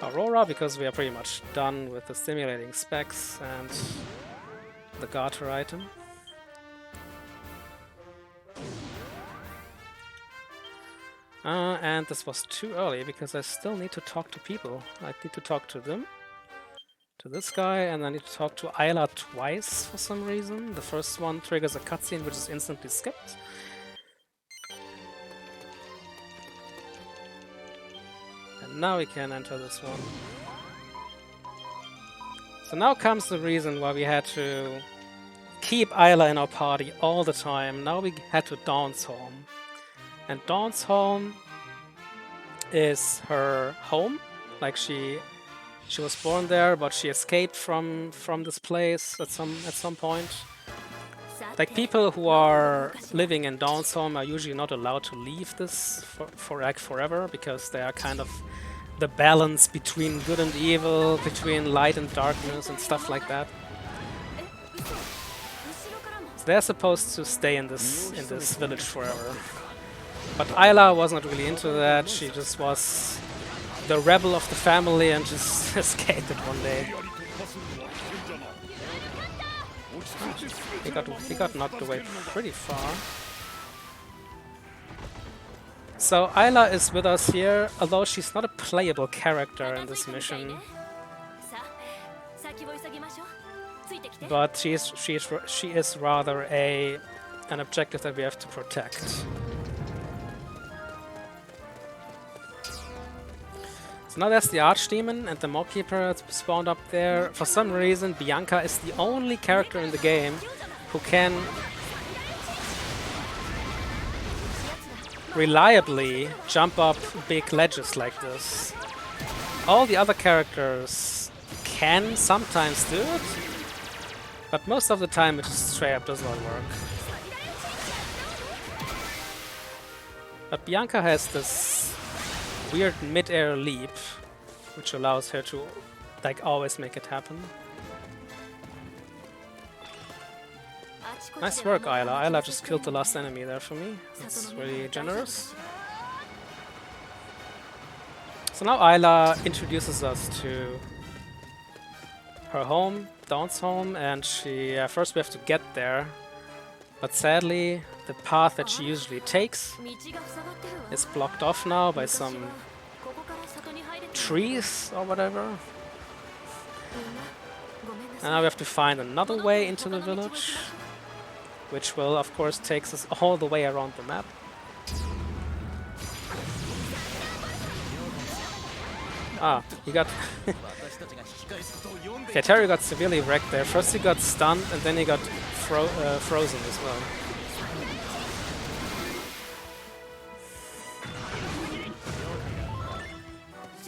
Aurora, because we are pretty much done with the stimulating specs and the garter item. And this was too early, because I still need to talk to people. I need to talk to them, to this guy, and I need to talk to Ayla twice for some reason. The first one triggers a cutscene which is instantly skipped. Now we can enter this one. So now comes the reason why we had to keep Ayla in our party all the time. Now we had to Dawn's home. And Dawn's home is her home. Like she was born there, but she escaped from this place at some point. Like people who are living in Dawn's home are usually not allowed to leave this for like forever, because they are kind of the balance between good and evil, between light and darkness and stuff like that. So they're supposed to stay in this village forever. But Ayla was not really into that. She just was the rebel of the family and just escaped it one day. He got knocked away pretty far. So Ayla is with us here, although she's not a playable character in this mission. But she is rather an objective that we have to protect. So now there's the Archdemon and the Mockkeeper spawned up there. For some reason, Bianca is the only character in the game who can reliably jump up big ledges like this. All the other characters can sometimes do it, but most of the time it just straight up does not work. But Bianca has this weird mid-air leap, which allows her to like always make it happen. Nice work, Ayla. Ayla just killed the last enemy there for me. That's really generous. So now Ayla introduces us to her home, Dawn's home, and first we have to get there. But sadly, the path that she usually takes is blocked off now by some trees or whatever. And now we have to find another way into the village, which will of course takes us all the way around the map. Ah, he got... Okay, Terry got severely wrecked there. First he got stunned and then he got frozen as well.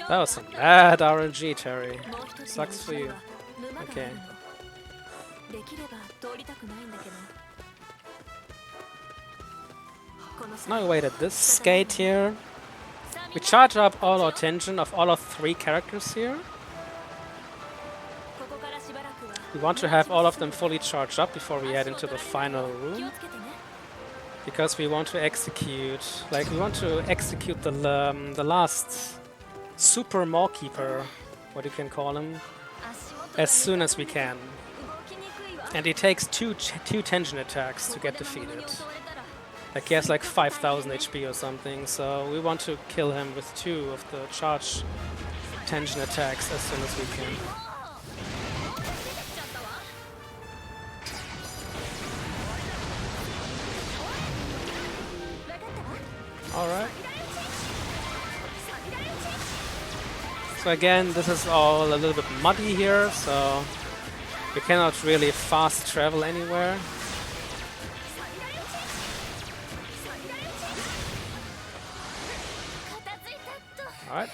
That was some bad RNG, Terry. Sucks for you. Okay. Now we wait at this gate here. We charge up all our attention of all our 3 characters here. We want to have all of them fully charged up before we head into the final room. Because we want to execute, the last super Mockkeeper, what you can call him, as soon as we can. And he takes two tension attacks to get defeated. Like he has like 5,000 HP or something, so we want to kill him with 2 of the charge tension attacks as soon as we can. Alright. So again, this is all a little bit muddy here, so we cannot really fast travel anywhere. Alright,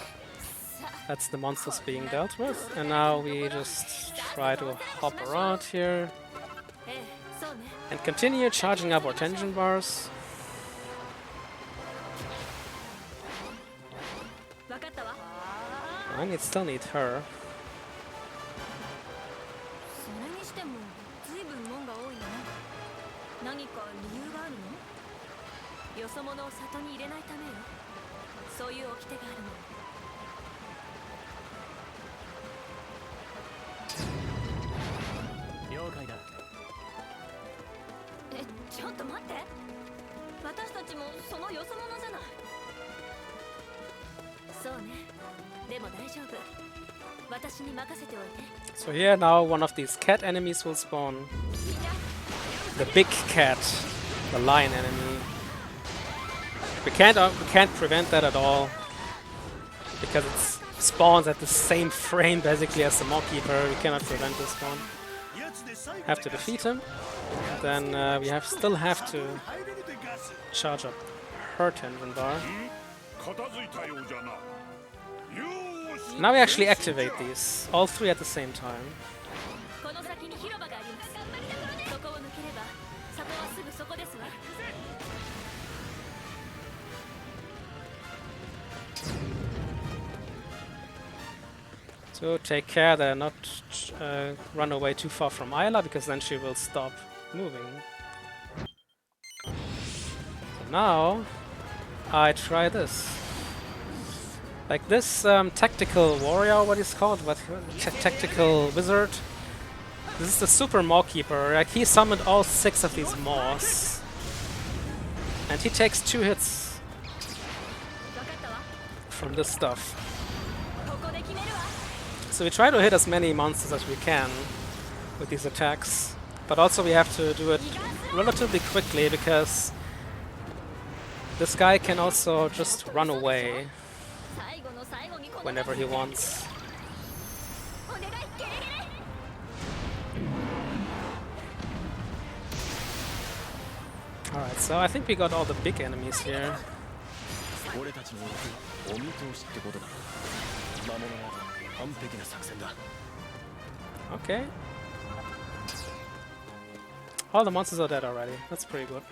that's the monsters being dealt with, and now we just try to hop around here and continue charging up our tension bars. I still need her. So here now one of these cat enemies will spawn. The big cat, the lion enemy. We can't prevent that at all because it spawns at the same frame basically as the Mockkeeper. We cannot prevent this spawn. Have to defeat him. Then we still have to charge up her tension bar. Now we actually activate these, all 3 at the same time. So take care that I not run away too far from Ayla, because then she will stop moving. So now I try this. Like this tactical warrior, what is called? Tactical wizard. This is the super Mockkeeper. Like he summoned all 6 of these Maws. And he takes 2 hits. from this stuff. So we try to hit as many monsters as we can with these attacks, but also we have to do it relatively quickly because this guy can also just run away whenever he wants. Alright, so I think we got all the big enemies here. Okay. All the monsters are dead already. That's pretty good.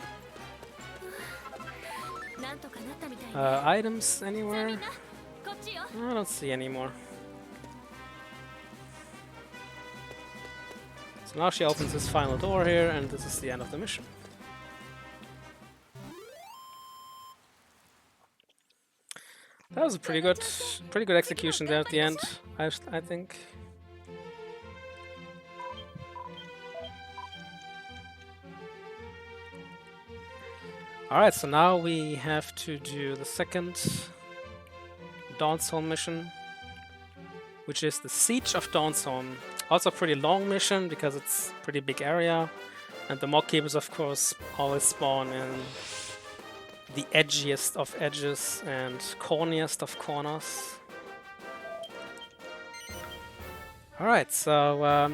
Items anywhere? I don't see any more. So now she opens this final door here, and this is the end of the mission. That was a pretty good execution there at the end, I think. Alright, so now we have to do the second Dawnsholm mission, which is the Siege of Dawnsholm. Also a pretty long mission because it's a pretty big area, and the mock keepers of course always spawn in the edgiest of edges and corniest of corners. Alright, so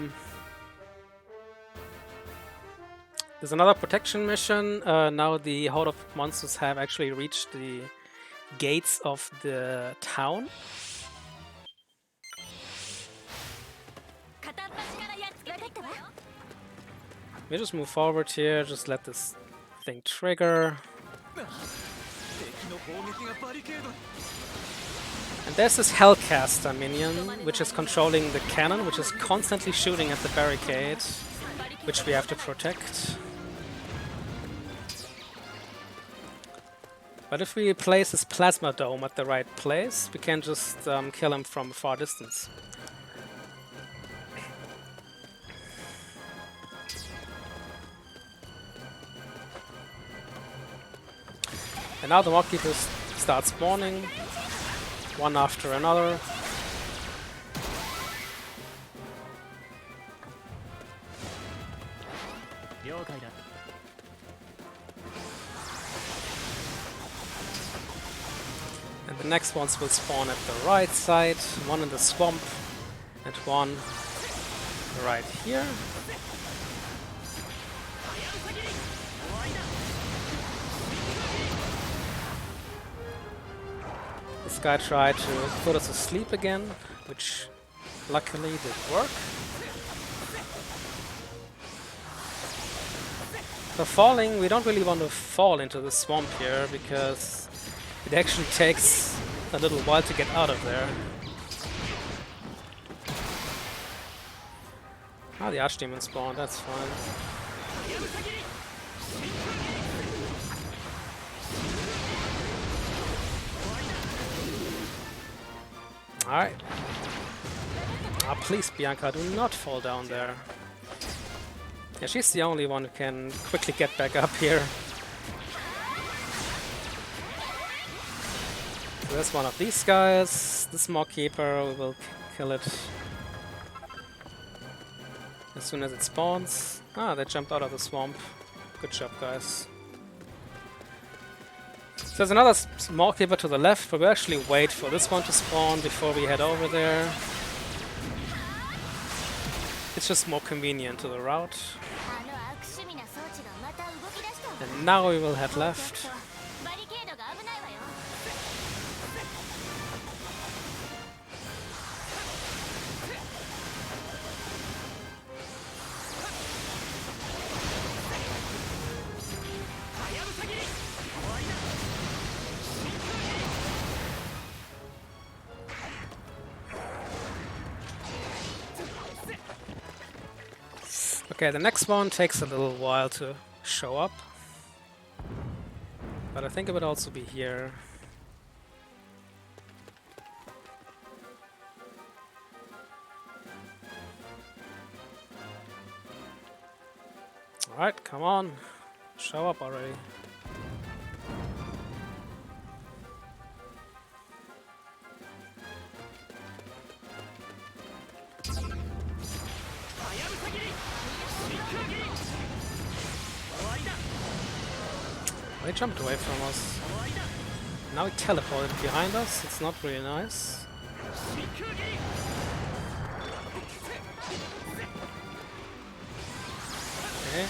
there's another protection mission. Now the Horde of Monsters have actually reached the gates of the town. We just move forward here, just let this thing trigger. And there's this Hellcaster minion, which is controlling the cannon, which is constantly shooting at the barricade, which we have to protect. But if we place this plasma dome at the right place, we can just kill him from a far distance. And now the mock keepers start spawning, one after another. And the next ones will spawn at the right side, one in the swamp and one right here. This guy tried to put us to sleep again, which luckily did work. For falling, we don't really want to fall into the swamp here because it actually takes a little while to get out of there. Ah, the Archdemon spawned, that's fine. Alright. Ah, please, Bianca, do not fall down there. Yeah, she's the only one who can quickly get back up here. So there's one of these guys. This mock keeper, we will kill it as soon as it spawns. Ah, they jumped out of the swamp. Good job, guys. So there's another small keeper to the left, but we'll actually wait for this one to spawn before we head over there. It's just more convenient to the route. And now we will head left. Okay, the next one takes a little while to show up, but I think it would also be here. Alright, come on, show up already. Oh, he jumped away from us. Now he teleported behind us. It's not really nice. Okay.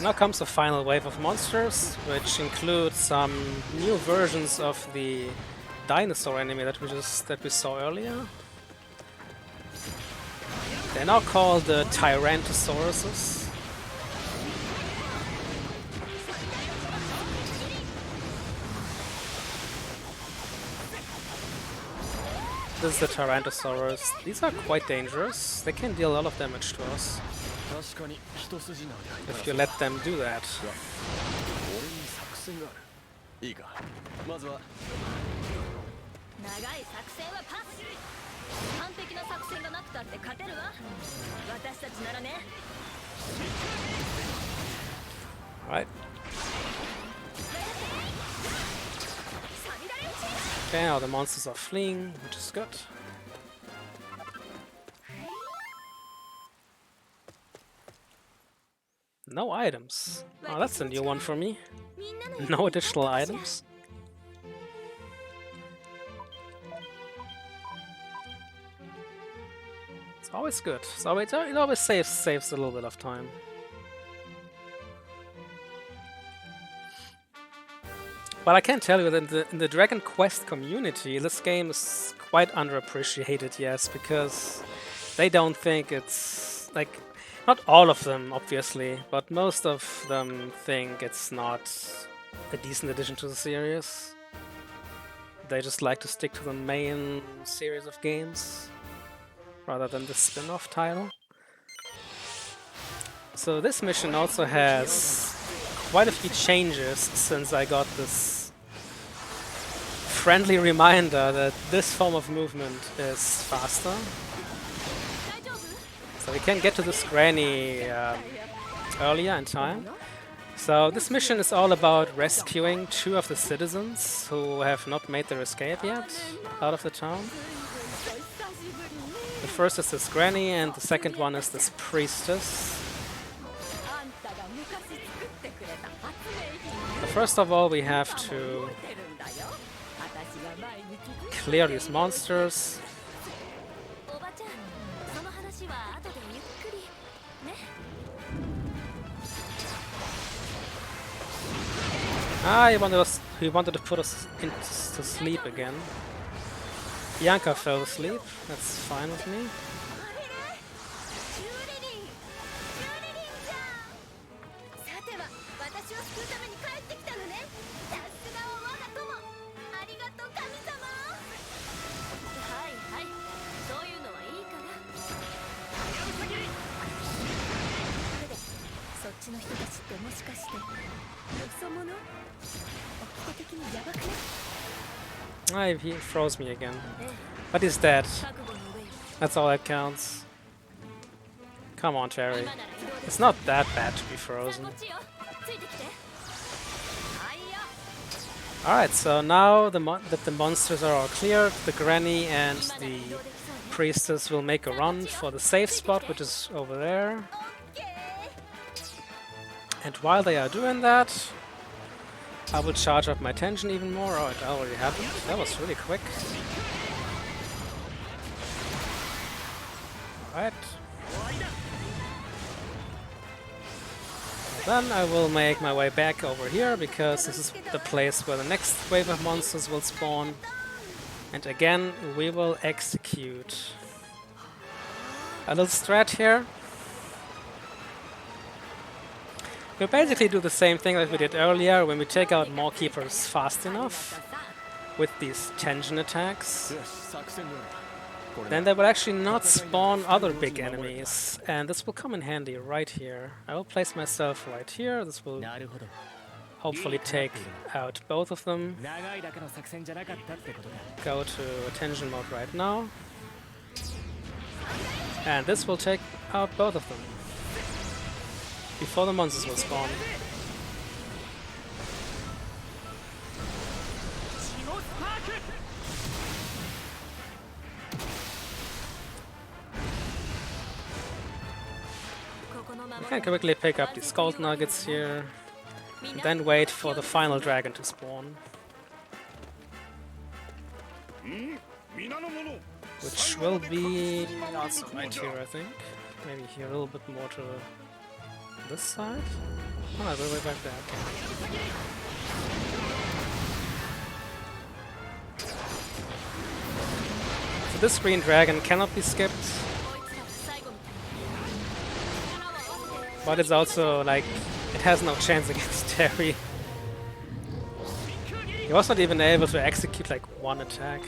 Now comes the final wave of monsters, which includes some new versions of the dinosaur enemy that we saw earlier. They're now called the Tyrantosauruses. This is the Tyrantosaurus. These are quite dangerous. They can deal a lot of damage to us if you let them do that. Right. Okay, now the monsters are fleeing, which is good. No items. Oh, that's a new one for me. No additional items. It's always good. It always saves a little bit of time. But I can tell you that in the Dragon Quest community, this game is quite underappreciated, yes, because they don't think it's like... Not all of them, obviously, but most of them think it's not a decent addition to the series. They just like to stick to the main series of games, rather than the spin-off title. So this mission also has quite a few changes since I got this friendly reminder that this form of movement is faster. So we can get to this granny earlier in time. So this mission is all about rescuing 2 of the citizens who have not made their escape yet out of the town. The first is this granny and the second one is this priestess. So first of all we have to clear these monsters. He wanted to put us to sleep again. Bianca fell asleep. That's fine with me. He froze me again. But he's dead. That's all that counts. Come on, Terry. It's not that bad to be frozen. Alright, so now that the monsters are all cleared, the granny and the priestess will make a run for the safe spot, which is over there. And while they are doing that, I will charge up my tension even more. Oh, it already happened. That was really quick. Alright. Then I will make my way back over here, because this is the place where the next wave of monsters will spawn. And again, we will execute a little strat here. We'll basically do the same thing that we did earlier when we take out more keepers fast enough with these tension attacks. Then they will actually not spawn other big enemies, and this will come in handy right here. I will place myself right here. This will hopefully take out both of them. Go to attention mode right now. And this will take out both of them before the monsters will spawn. can quickly pick up these gold nuggets here, and then wait for the final dragon to spawn. Which will be also right here, I think. Maybe here a little bit more to this side. Oh, no, we're way back there. Okay. So this green dragon cannot be skipped. But it's also like, it has no chance against Terry. He was not even able to execute like one attack.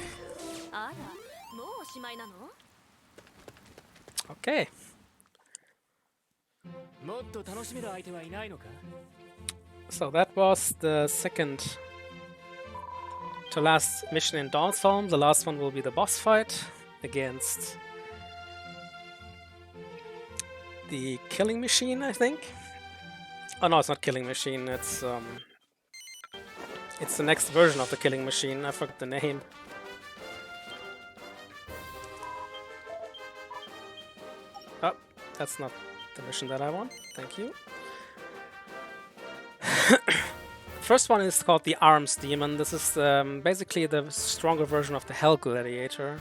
Okay. So that was the second to last mission in Dawnstorm. The last one will be the boss fight against the Killing Machine, I think. Oh no, it's not Killing Machine, it's the next version of the Killing Machine. I forgot the name. Oh, that's not the mission that I want. Thank you. First one is called the Arms Demon. This is basically the stronger version of the Hell Gladiator.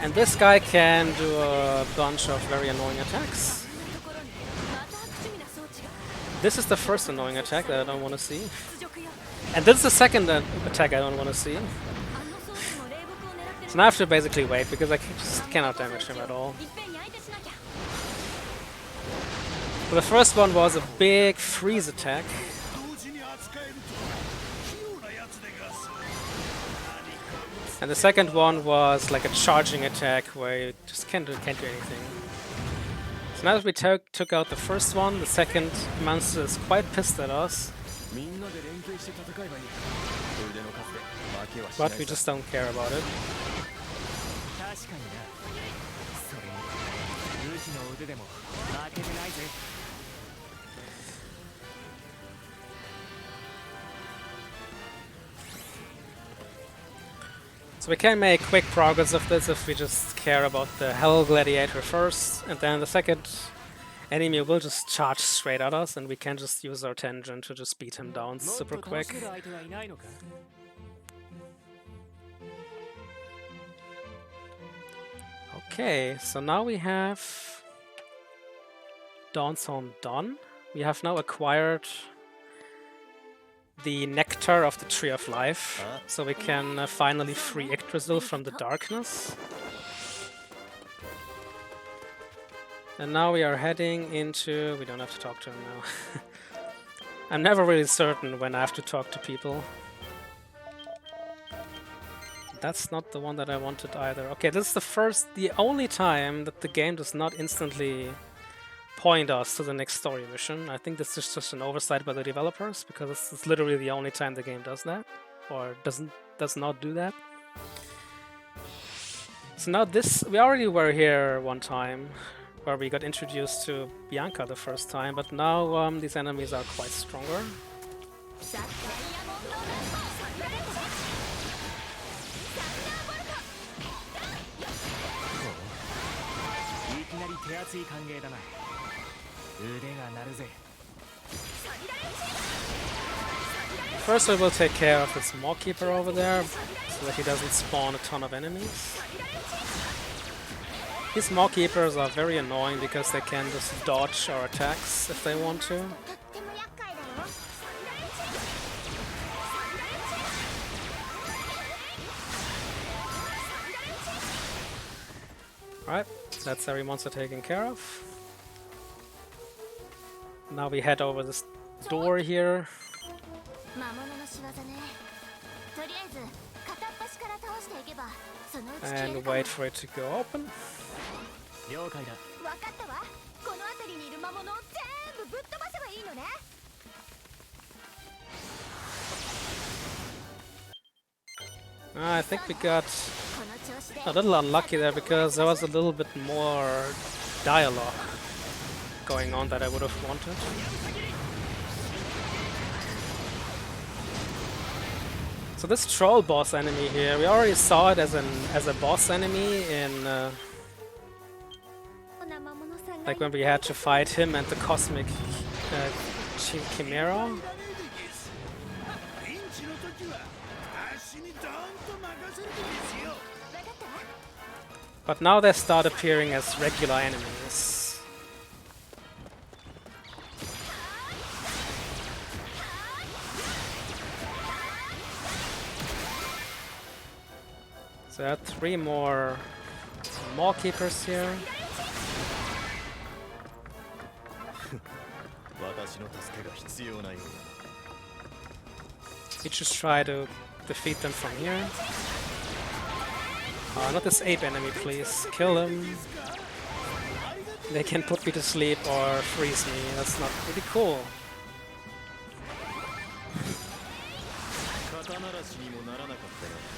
And this guy can do a bunch of very annoying attacks. This is the first annoying attack that I don't want to see. And this is the second attack I don't want to see. So now I have to basically wait, because I just cannot damage him at all. So the first one was a big freeze attack. And the second one was like a charging attack where you just can't do anything. So now that we took out the first one, the second monster is quite pissed at us. But we just don't care about it. So we can make quick progress of this if we just care about the Hell Gladiator first, and then the second enemy will just charge straight at us, and we can just use our tangent to just beat him down super quick. Okay, so now we have Dawnstorm done. We have now acquired the nectar of the Tree of Life, so we can finally free Yggdrasil from the darkness. And now we are heading into... we don't have to talk to him now. I'm never really certain when I have to talk to people. That's not the one that I wanted either. Okay, this is the only time that the game does not instantly point us to the next story mission. I think this is just an oversight by the developers, because this is literally the only time the game does that, or does not do that. So now we already were here one time, where we got introduced to Bianca the first time, but now these enemies are quite stronger. First we will take care of this Gatekeeper over there, so that he doesn't spawn a ton of enemies. These Gatekeepers are very annoying because they can just dodge our attacks if they want to. Alright, that's every monster taken care of. Now we head over this door here. And wait for it to go open. I think we got a little unlucky there, because there was a little bit more dialogue going on that I would have wanted. So this troll boss enemy here, we already saw it as a boss enemy in Like when we had to fight him and the Cosmic Chimera. But now they start appearing as regular enemies. So there are 3 more keepers here. You just try to defeat them from here. Not this ape enemy, please. Kill him. They can put me to sleep or freeze me. That's not pretty cool.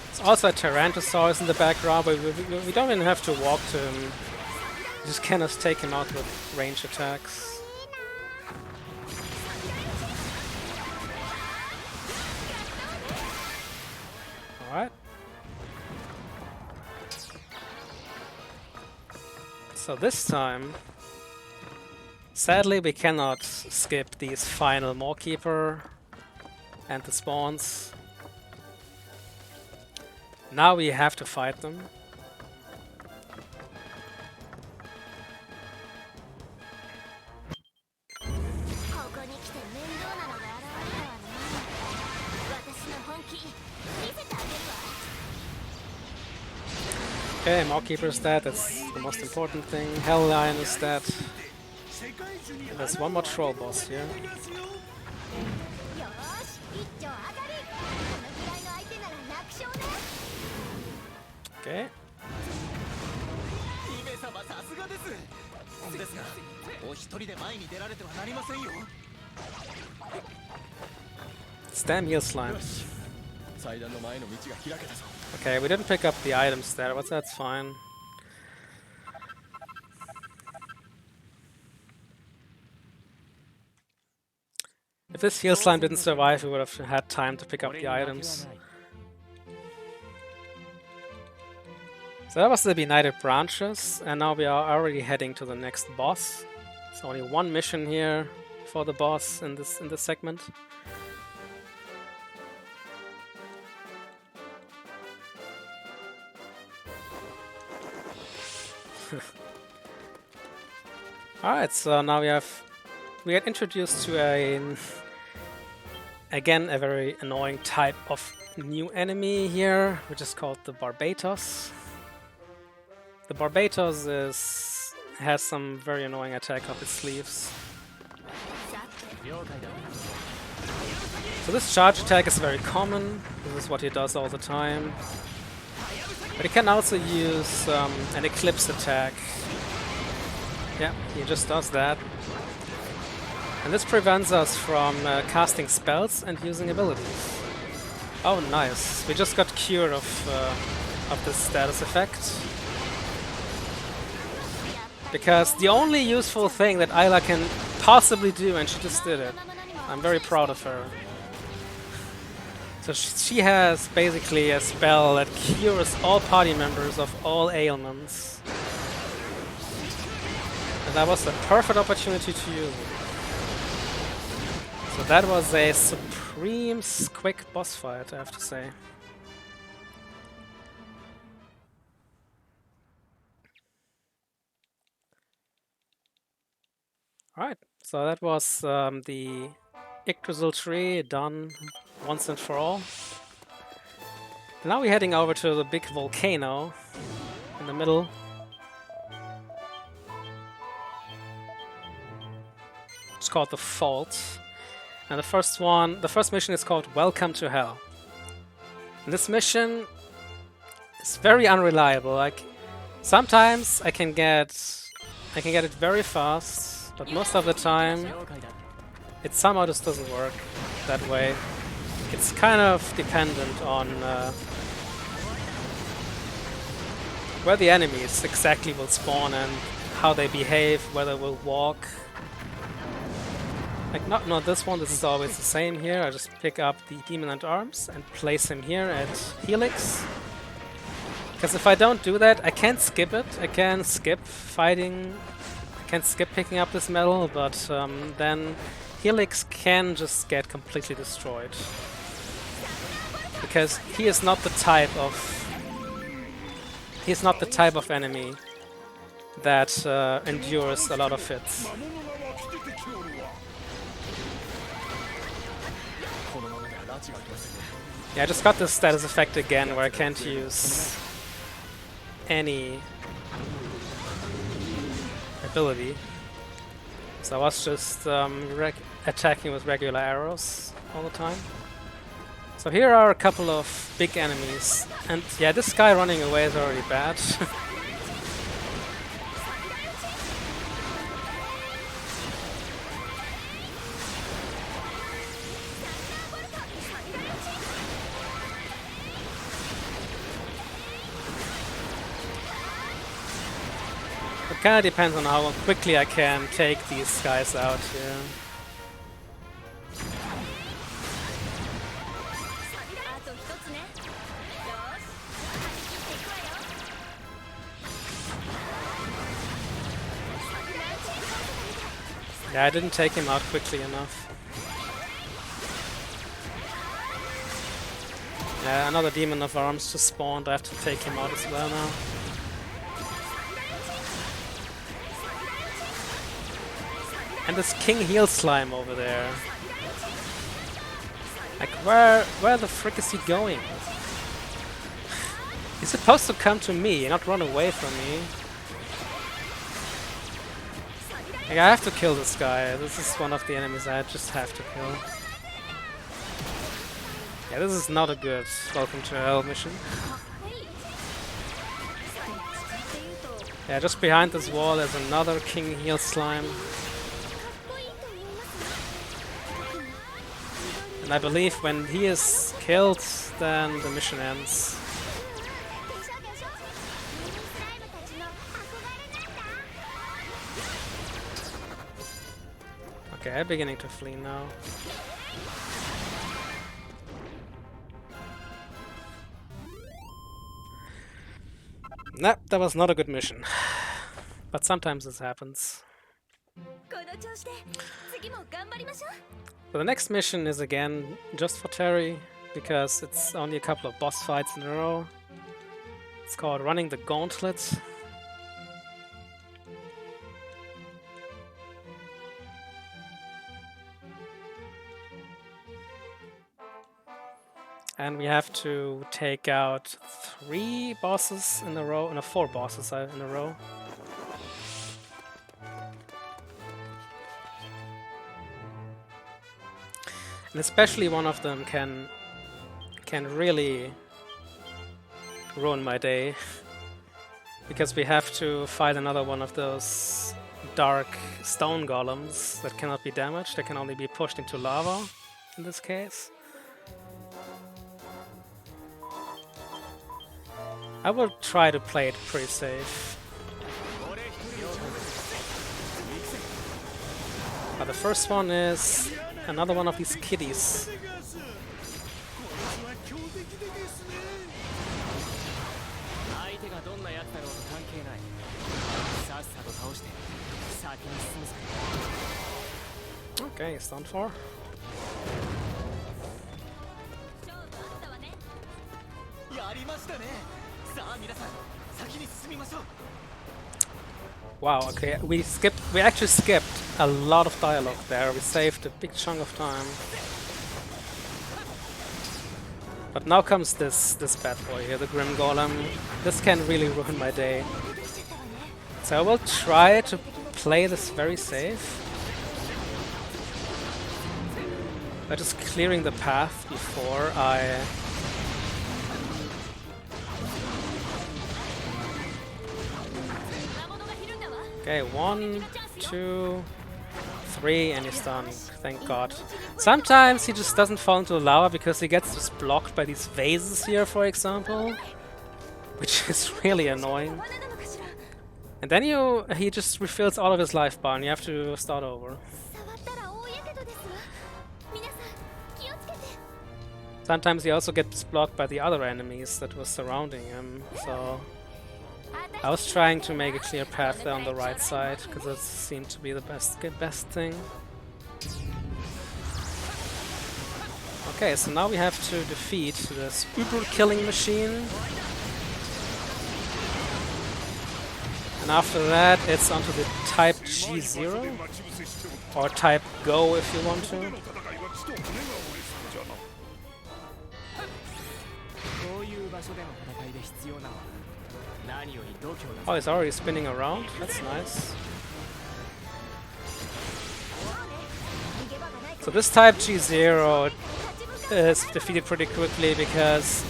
There's also a Tyrannosaurus in the background, but we don't even have to walk to him. We just kind of take him out with range attacks. Alright. So this time, sadly we cannot skip these final Maw-Keeper and the spawns. Now we have to fight them. Okay, Maw-Keeper is dead, that's the most important thing. Hell Lion is dead. And there's one more troll boss here. Okay. Damn heal slime. Okay, we didn't pick up the items there, but that's fine. If this heal slime didn't survive, we would have had time to pick up the items. So that was the Benighted Branches, and now we are already heading to the next boss. There's only one mission here for the boss in this segment. Alright, so now we get introduced to again a very annoying type of new enemy here, which is called the Barbatos. The Barbatos has some very annoying attack up its sleeves. So this charge attack is very common, this is what he does all the time. But he can also use an Eclipse attack. Yeah, he just does that. And this prevents us from casting spells and using abilities. Oh, nice. We just got cured of this status effect. Because the only useful thing that Ayla can possibly do, and she just did it. I'm very proud of her. So she has basically a spell that cures all party members of all ailments. And that was the perfect opportunity to use it. So that was a supreme quick boss fight, I have to say. Alright, so that was the Yggdrasil tree done once and for all. Now we're heading over to the big volcano in the middle. It's called the Fault. And the first mission is called Welcome to Hell. And this mission is very unreliable. Like sometimes I can get it very fast, but most of the time it somehow just doesn't work that way. It's kind of dependent on where the enemies exactly will spawn and how they behave, whether they'll walk. Like not this one, this is always the same here. I just pick up the Demon at Arms and place him here at Helix. Because if I don't do that, I can't skip it. I can skip fighting can skip picking up this medal, but then Helix can just get completely destroyed. Because he is not the type of... He's not the type of enemy that endures a lot of hits. Yeah, I just got this status effect again where I can't use any ability. So I was just attacking with regular arrows all the time. So here are a couple of big enemies, and yeah, this guy running away is already bad. It kinda depends on how quickly I can take these guys out here. Yeah, I didn't take him out quickly enough. Yeah, another Demon of Arms just spawned. I have to take him out as well now. And this King Heel Slime over there. Like, where the frick is he going? He's supposed to come to me, not run away from me. Like, I have to kill this guy. This is one of the enemies I just have to kill. Yeah, this is not a good Welcome to Hell mission. Yeah, just behind this wall there's another King Heel Slime. And I believe when he is killed, then the mission ends. Okay, I'm beginning to flee now. Nah, that was not a good mission. But sometimes this happens. So the next mission is again just for Terry, because it's only a couple of boss fights in a row. It's called Running the Gauntlets. And we have to take out 3 bosses in a row, no, 4 bosses in a row. And especially one of them can really ruin my day. Because we have to fight another one of those dark stone golems that cannot be damaged, they can only be pushed into lava in this case. I will try to play it pretty safe. But the first one is another one of these kitties. Okay, it's done for. Wow, okay, we actually skipped a lot of dialogue there. We saved a big chunk of time. But now comes this bad boy here, the Grim Golem. This can really ruin my day. So I will try to play this very safe. By just clearing the path before I... Okay, 1, 2, 3, and he's done. Thank God. Sometimes he just doesn't fall into the lava because he gets just blocked by these vases here, for example. Which is really annoying. And then he just refills all of his life bar and you have to start over. Sometimes he also gets blocked by the other enemies that were surrounding him, so... I was trying to make a clear path there on the right side, because that seemed to be the best thing. Okay, so now we have to defeat this uber-killing machine. And after that, it's onto the type G0, or type Go if you want to. Oh, it's already spinning around. That's nice. So this type G0 is defeated pretty quickly because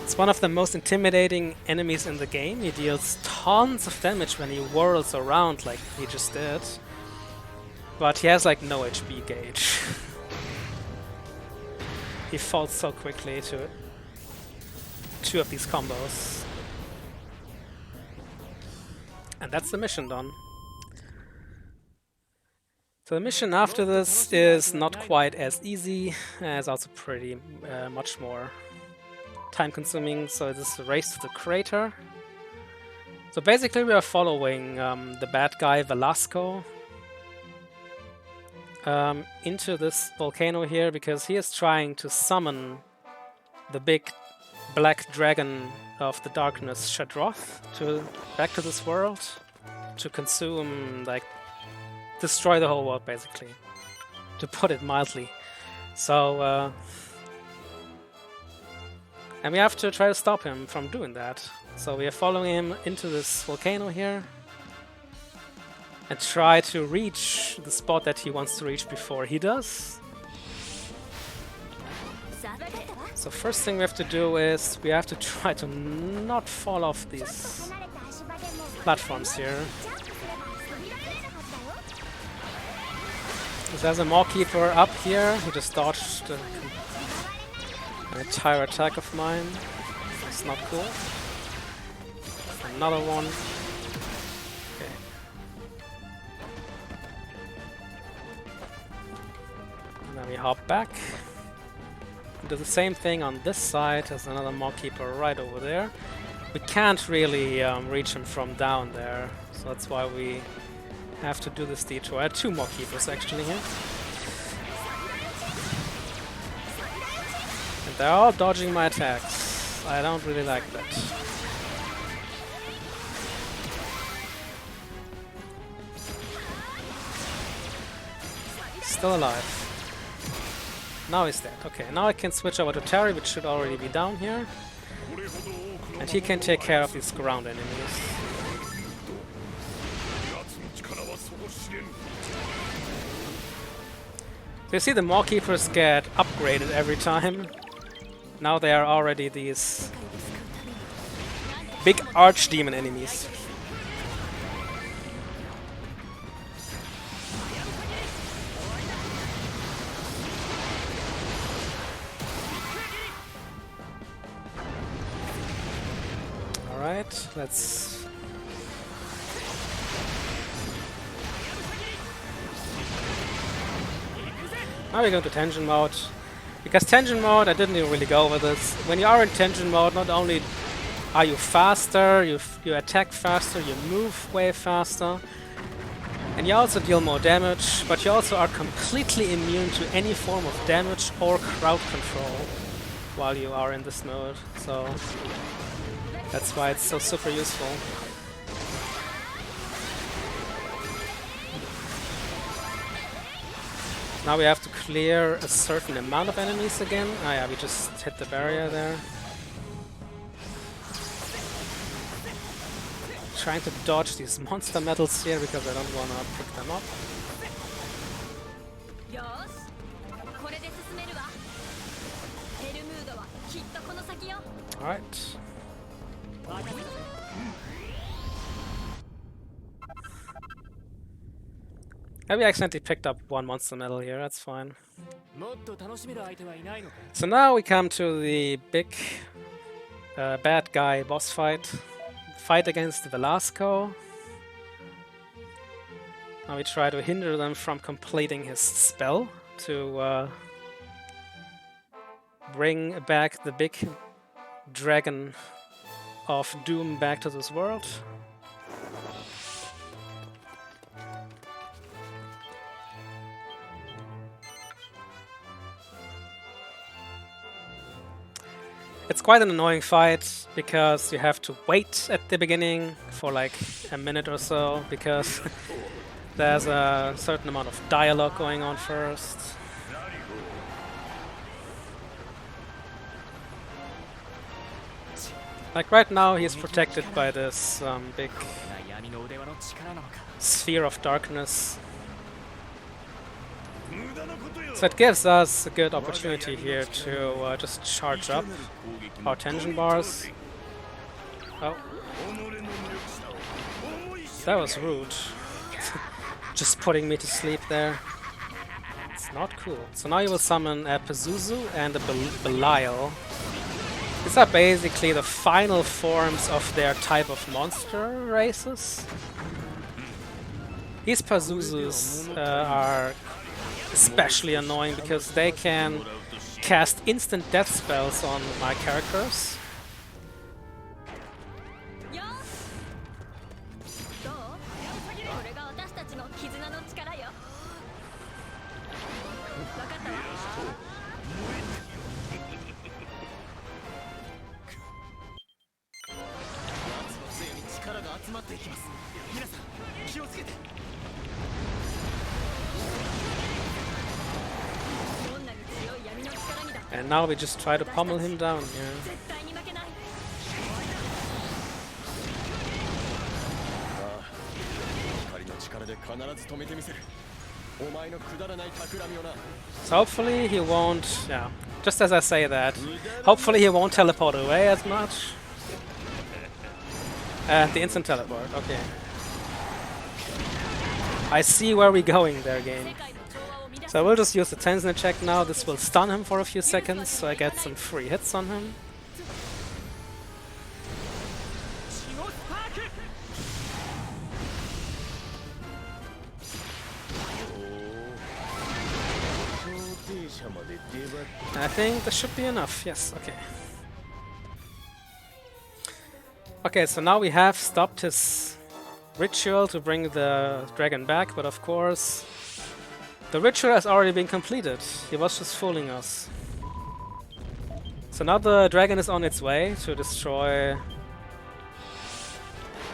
it's one of the most intimidating enemies in the game. He deals tons of damage when he whirls around like he just did. But he has like no HP gauge. He falls so quickly to 2 of these combos. And that's the mission done. So the mission after this is not quite as easy, it's also pretty much more time consuming, so this is a race to the crater. So basically we are following the bad guy Velasco into this volcano here because he is trying to summon the big black dragon of the darkness Shadroth back to this world to consume, like, destroy the whole world basically, to put it mildly. So and we have to try to stop him from doing that. So we are following him into this volcano here and try to reach the spot that he wants to reach before he does. So first thing we have to do is we have to try to not fall off these platforms here. There's a Mawkeeper up here who just dodged an entire attack of mine. It's not cool. Another one. Okay. And then we hop back. Do the same thing on this side. There's another Mawkeeper right over there. We can't really reach him from down there, so that's why we have to do this detour. I had 2 Mawkeepers actually here. And they're all dodging my attacks. I don't really like that. Still alive. Now he's dead. Okay, now I can switch over to Terry, which should already be down here. And he can take care of these ground enemies. So you see the Mawkeepers get upgraded every time. Now they are already these big archdemon enemies. Alright, let's... Now we go to tension mode. Because tension mode, I didn't even really go over this. When you are in tension mode, not only are you faster, you attack faster, you move way faster, and you also deal more damage, but you also are completely immune to any form of damage or crowd control while you are in this mode. So that's why it's so super useful. Now we have to clear a certain amount of enemies again. Ah yeah, we just hit the barrier there. Trying to dodge these monster medals here because I don't want to pick them up. Alright. Maybe I accidentally picked up 1 monster medal here, that's fine. So now we come to the big bad guy boss fight. Fight against Velasco. Now we try to hinder them from completing his spell to bring back the big dragon of doom back to this world. It's quite an annoying fight because you have to wait at the beginning for like a minute or so because there's a certain amount of dialogue going on first. Like right now he's protected by this big sphere of darkness. So it gives us a good opportunity here to just charge up our tension bars. Oh. That was rude. Just putting me to sleep there. It's not cool. So now you will summon a Pazuzu and a Belial. These are basically the final forms of their type of monster races. These Pazuzus are especially annoying because they can cast instant death spells on my characters. And now we just try to pummel him down here. So hopefully he won't, yeah, just as I say that, hopefully he won't teleport away as much. And the instant teleport, okay. I see where we're going there, game. So I will just use the Tensor check now. This will stun him for a few seconds, so I get some free hits on him. I think this should be enough, yes, okay. Okay, so now we have stopped his ritual to bring the dragon back, but of course the ritual has already been completed. He was just fooling us. So now the dragon is on its way to destroy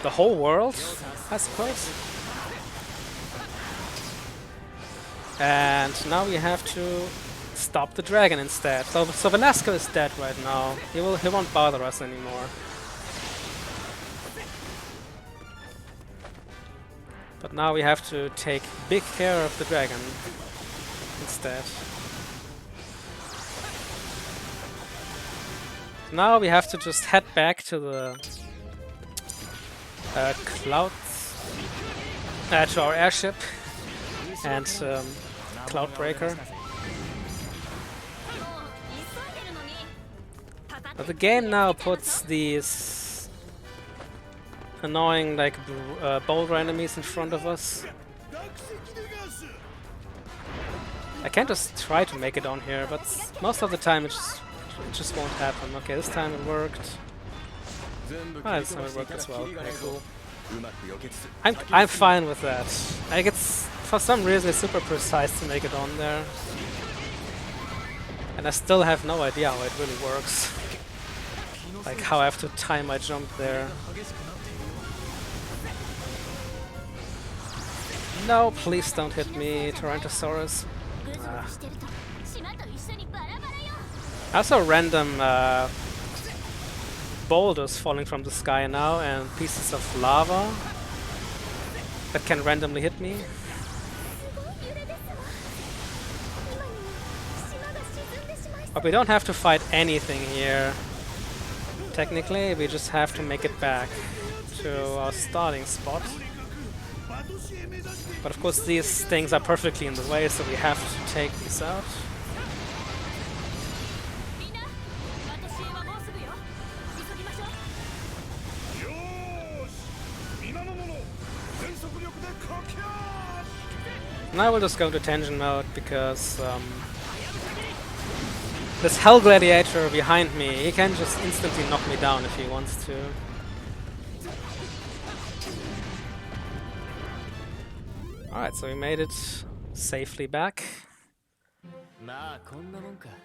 the whole world, I suppose. And now we have to stop the dragon instead. So Velasco is dead right now. He won't bother us anymore. But now we have to take big care of the dragon instead. Now we have to just head back to the clouds, to our airship and Cloudbreaker. But the game now puts these annoying, like, boulder enemies in front of us. I can just try to make it on here, but most of the time it just won't happen. Okay, this time it worked. Ah, this time it worked as well. Okay, cool. I'm fine with that. Like, it's for some reason it's super precise to make it on there, and I still have no idea how it really works. Like how I have to time my jump there. No, please don't hit me, Tyrannosaurus. Also random boulders falling from the sky now and pieces of lava that can randomly hit me. But we don't have to fight anything here. Technically, we just have to make it back to our starting spot. But of course these things are perfectly in the way, so we have to take these out. Now we'll just go to tension mode because this Hell Gladiator behind me, he can just instantly knock me down if he wants to. Alright, so we made it safely back.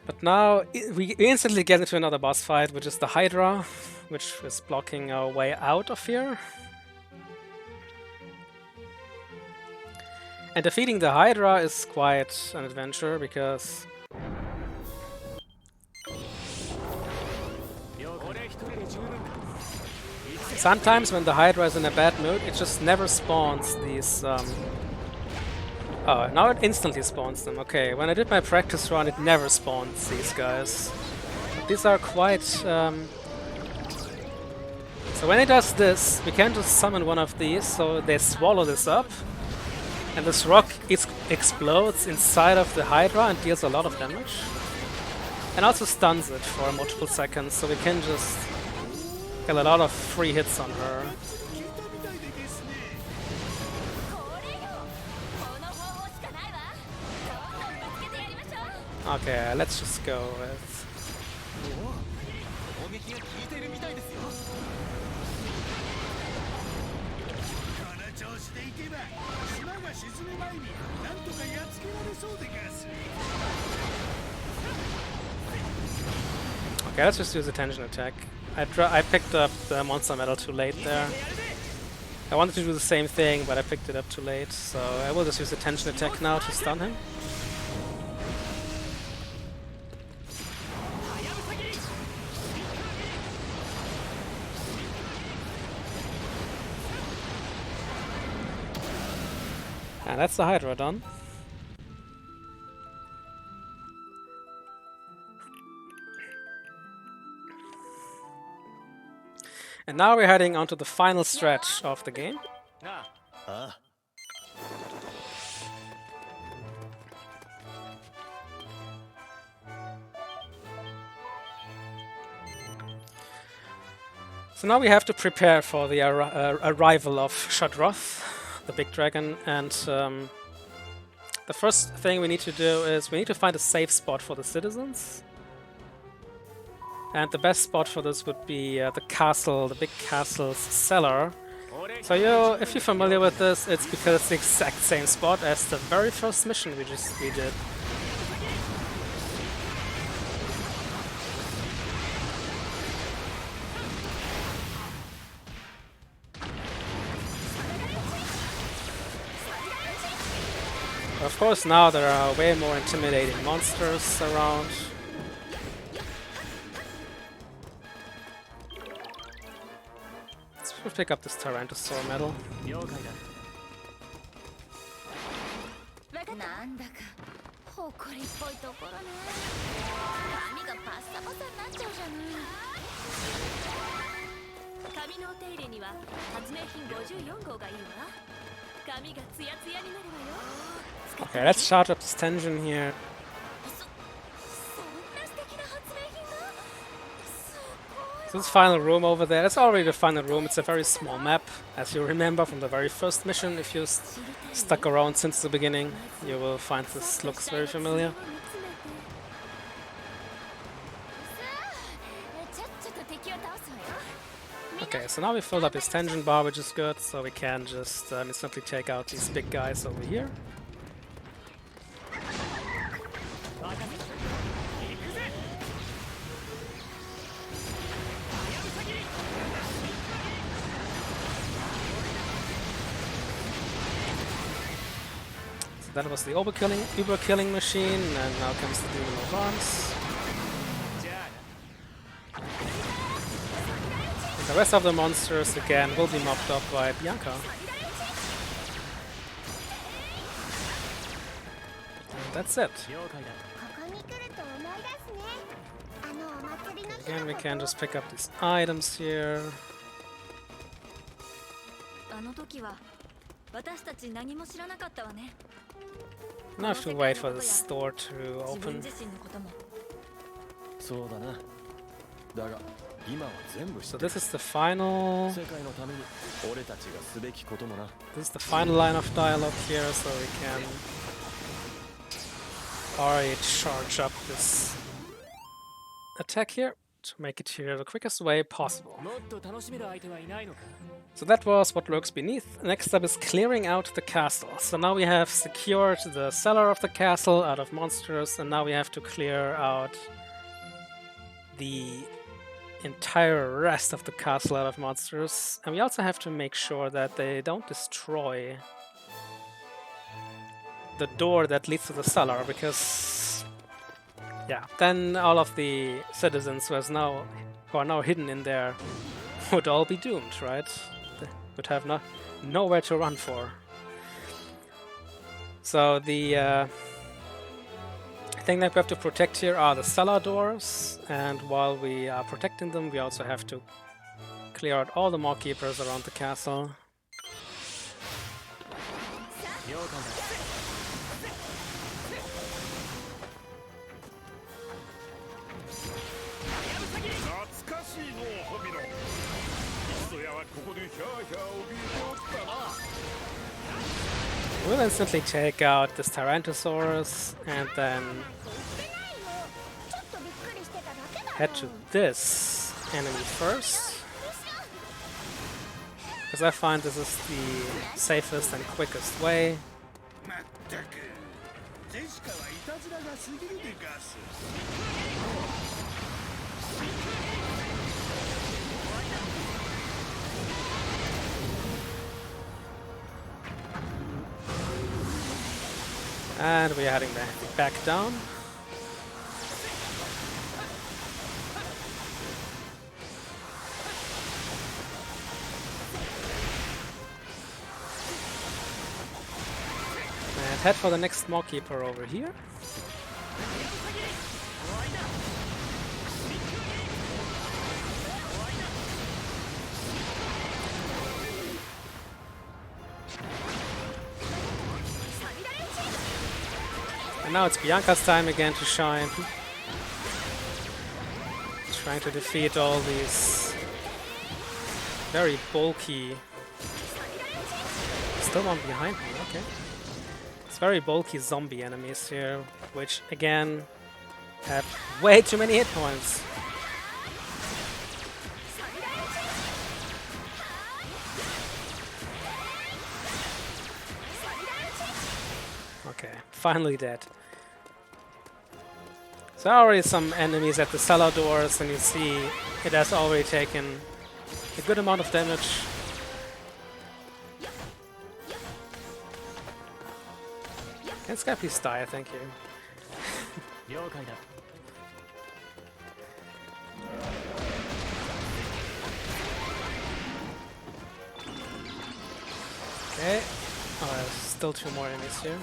But now we instantly get into another boss fight, which is the Hydra, which is blocking our way out of here. And defeating the Hydra is quite an adventure, because sometimes when the Hydra is in a bad mood, it just never spawns these... Oh, now it instantly spawns them. Okay, when I did my practice run, it never spawns these guys. But these are quite... So when it does this, we can just summon one of these, so they swallow this up. And this rock explodes inside of the Hydra and deals a lot of damage. And also stuns it for multiple seconds, so we can just get a lot of free hits on her. Okay, let's just go with... Okay, let's just use a tension attack. I picked up the monster medal too late there. I wanted to do the same thing, but I picked it up too late, so I will just use a tension attack now to stun him. And that's the Hydra done. And now we're heading onto the final stretch of the game. So now we have to prepare for the arrival of Shadroth, the big dragon, and the first thing we need to do is we need to find a safe spot for the citizens. And the best spot for this would be the castle, the big castle's cellar. So if you're familiar with this, it's because it's the exact same spot as the very first mission we did. Of course, now there are way more intimidating monsters around. Let's pick up this Tyrannosaur medal. Okay, let's charge up this tension here. So this final room over there, that's already the final room. It's a very small map, as you remember from the very first mission. If you stuck around since the beginning, you will find this looks very familiar. Okay, so now we filled up his tension bar, which is good, so we can just instantly take out these big guys over here. That was the Uber killing machine, and now comes the Demon of Arms. And the rest of the monsters, again, will be mopped up by Bianca. And that's it. Again, we can just pick up these items here. Now I have to wait for the store to open. So this is the final... This is the final line of dialogue here, so we can already charge up this attack here to make it here the quickest way possible. So that was what lurks beneath. Next up is clearing out the castle. So now we have secured the cellar of the castle out of monsters, and now we have to clear out the entire rest of the castle out of monsters. And we also have to make sure that they don't destroy the door that leads to the cellar, because yeah, then all of the citizens who are now hidden in there would all be doomed, right? They would have nowhere to run for. So the thing that we have to protect here are the cellar doors, and while we are protecting them, we also have to clear out all the mob keepers around the castle. We'll instantly take out this Tyrannosaurus and then head to this enemy first, because I find this is the safest and quickest way. And we're heading back down. And head for the next mob keeper over here. And now it's Bianca's time again to shine. Trying to defeat all these very bulky... Still one behind me, okay. It's very bulky zombie enemies here, which again have way too many hit points. Okay, finally dead. So already some enemies at the cellar doors, and you see it has already taken a good amount of damage. Can Sky please die? Thank you. Okay. Oh, there's still two more enemies here.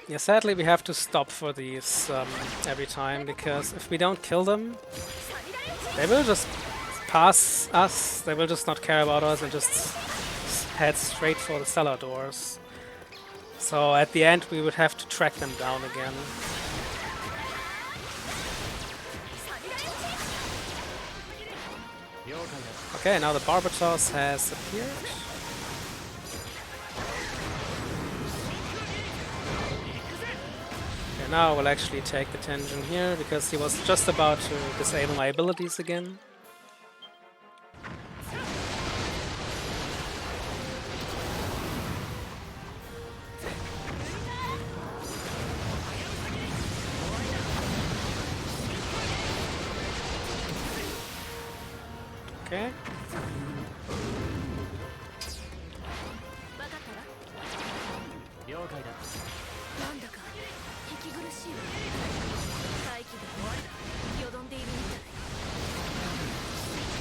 Yeah, sadly we have to stop for these every time, because if we don't kill them, they will just pass us, they will just not care about us and just head straight for the cellar doors. So at the end we would have to track them down again. Okay, now the Barbatos has appeared. Okay, now we'll actually take the Tenjin here, because he was just about to disable my abilities again. Okay.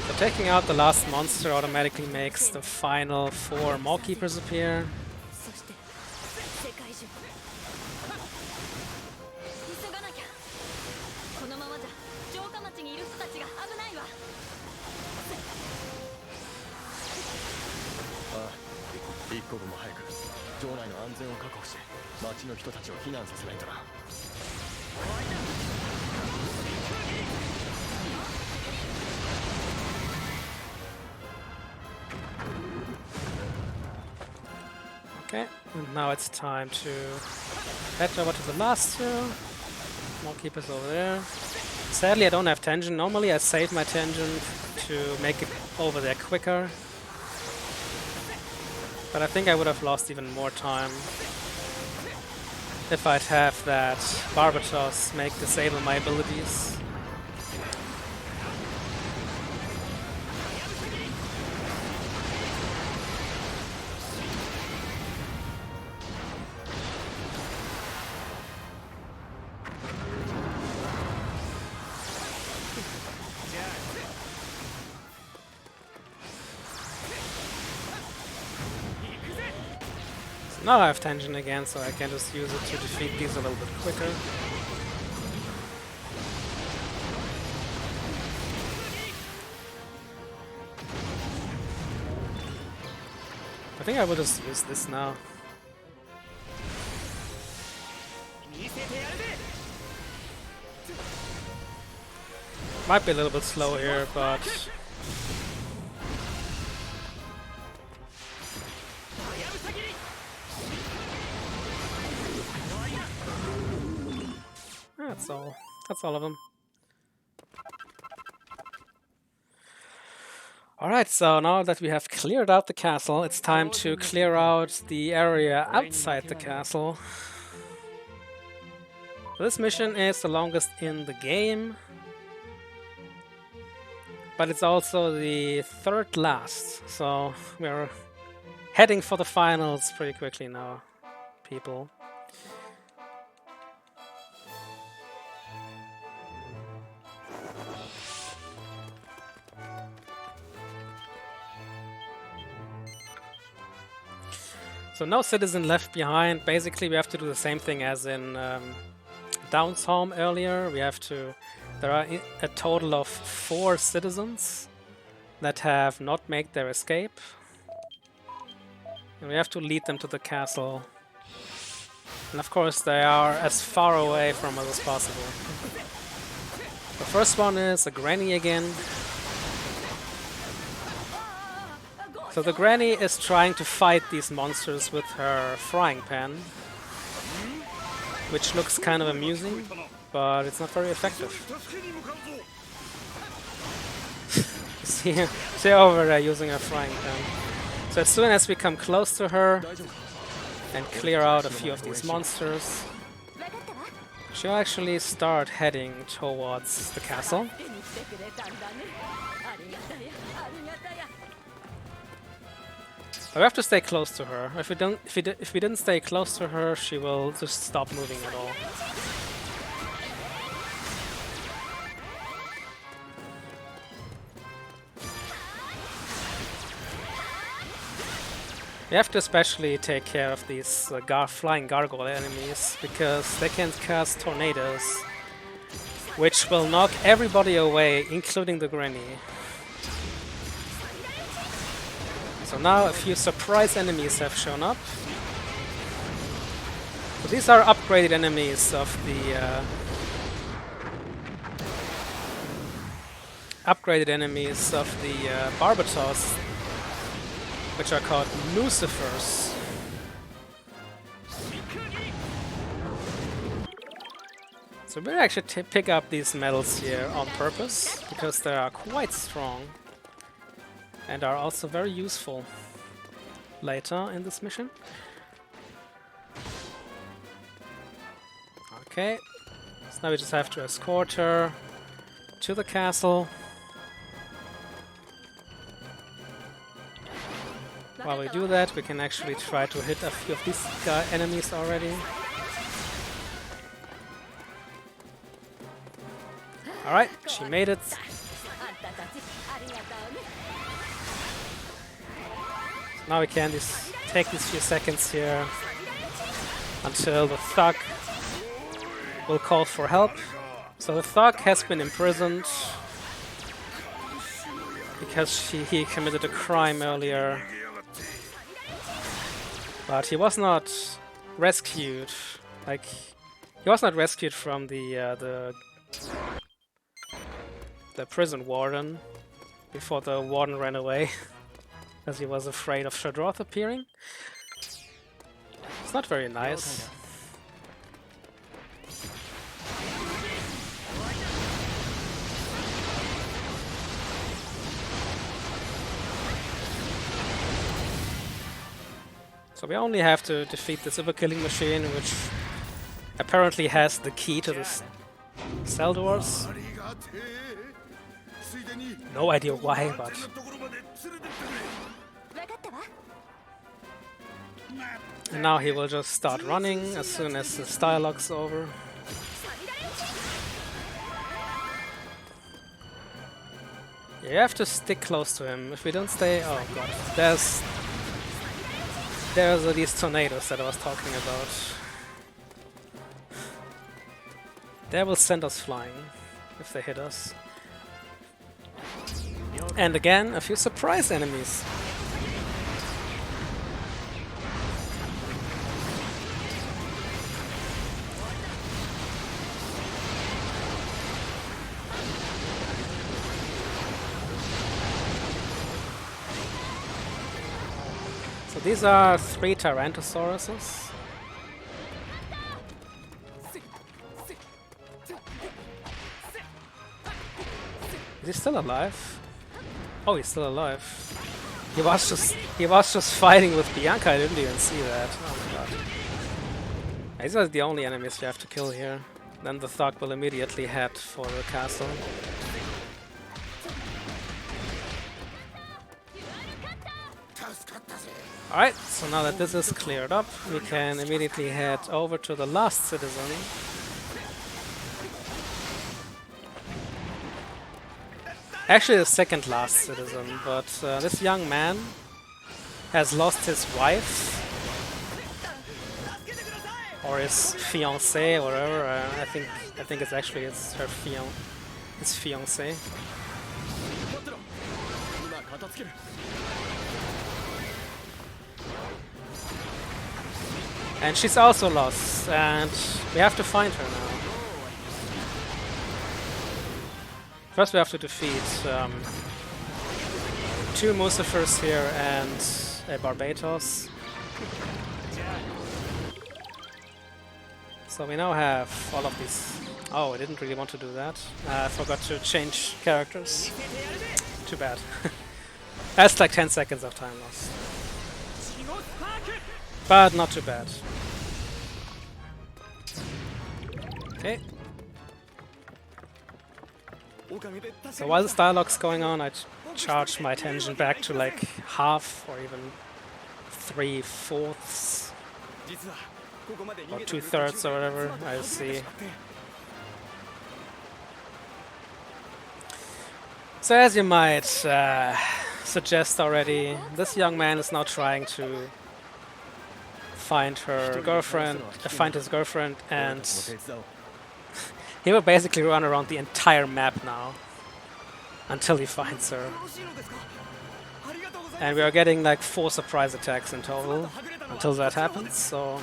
So taking out the last monster automatically makes the final 4 Maw Keepers appear. Okay, and now it's time to head over to the last 2. More keepers over there. Sadly, I don't have tension. Normally, I save my tension to make it over there quicker. But I think I would have lost even more time if I'd have that Barbatos make disable my abilities. Now I have tension again, so I can just use it to defeat these a little bit quicker. I think I will just use this now. Might be a little bit slow here, but that's all of them. Alright, so now that we have cleared out the castle, it's time to clear out the area outside the castle. This mission is the longest in the game, but it's also the third last, so we're heading for the finals pretty quickly now, people. So no citizen left behind. Basically, we have to do the same thing as in Down's home earlier. There are a total of 4 citizens that have not made their escape. And we have to lead them to the castle. And of course, they are as far away from us as possible. The first one is a granny again. So the granny is trying to fight these monsters with her frying pan, which looks kind of amusing, but it's not very effective. See over there using her frying pan. So as soon as we come close to her and clear out a few of these monsters, she'll actually start heading towards the castle. We have to stay close to her. If we didn't stay close to her, she will just stop moving at all. We have to especially take care of these flying gargoyle enemies, because they can cast tornadoes, which will knock everybody away, including the granny. So now a few surprise enemies have shown up. So these are upgraded enemies of the Barbatos, which are called Lucifers. So we'll actually pick up these medals here on purpose, because they are quite strong. And are also very useful later in this mission. Okay, so now we just have to escort her to the castle. While we do that, we can actually try to hit a few of these enemies already. Alright, she made it. Now we can just take these few seconds here until the thug will call for help. So the thug has been imprisoned because he committed a crime earlier, but he was not rescued. Like, he was not rescued from the prison warden before the warden ran away. Because he was afraid of Shadroth appearing. It's not very nice. So we only have to defeat the super killing machine, which apparently has the key to the cell doors. No idea why, but... And now he will just start running as soon as the dialogue's over. You have to stick close to him. If we don't stay... Oh god. There's these tornadoes that I was talking about. They will send us flying if they hit us. And again, a few surprise enemies. So these are 3 Tyrantosauruses. Is he still alive? Oh, he's still alive. He was just fighting with Bianca. I didn't even see that. Oh my god. These are the only enemies you have to kill here. Then the thug will immediately head for the castle. Alright, so now that this is cleared up, we can immediately head over to the last citizen. Actually the second last citizen, but this young man has lost his wife. Or his fiancée, or whatever. I think it's actually his fiancée. And she's also lost, and we have to find her now. First we have to defeat 2 Lucifers here and a Barbatos. So we now have all of these. Oh, I didn't really want to do that. I forgot to change characters. Too bad. That's like 10 seconds of time lost. But not too bad. Okay. So while this dialogue's going on, I charge my attention back to like half or even 3/4 or 2/3 or whatever I see. So as you might suggest already, this young man is now trying to find his girlfriend, and he will basically run around the entire map now until he finds her. And we are getting like 4 surprise attacks in total until that happens, so...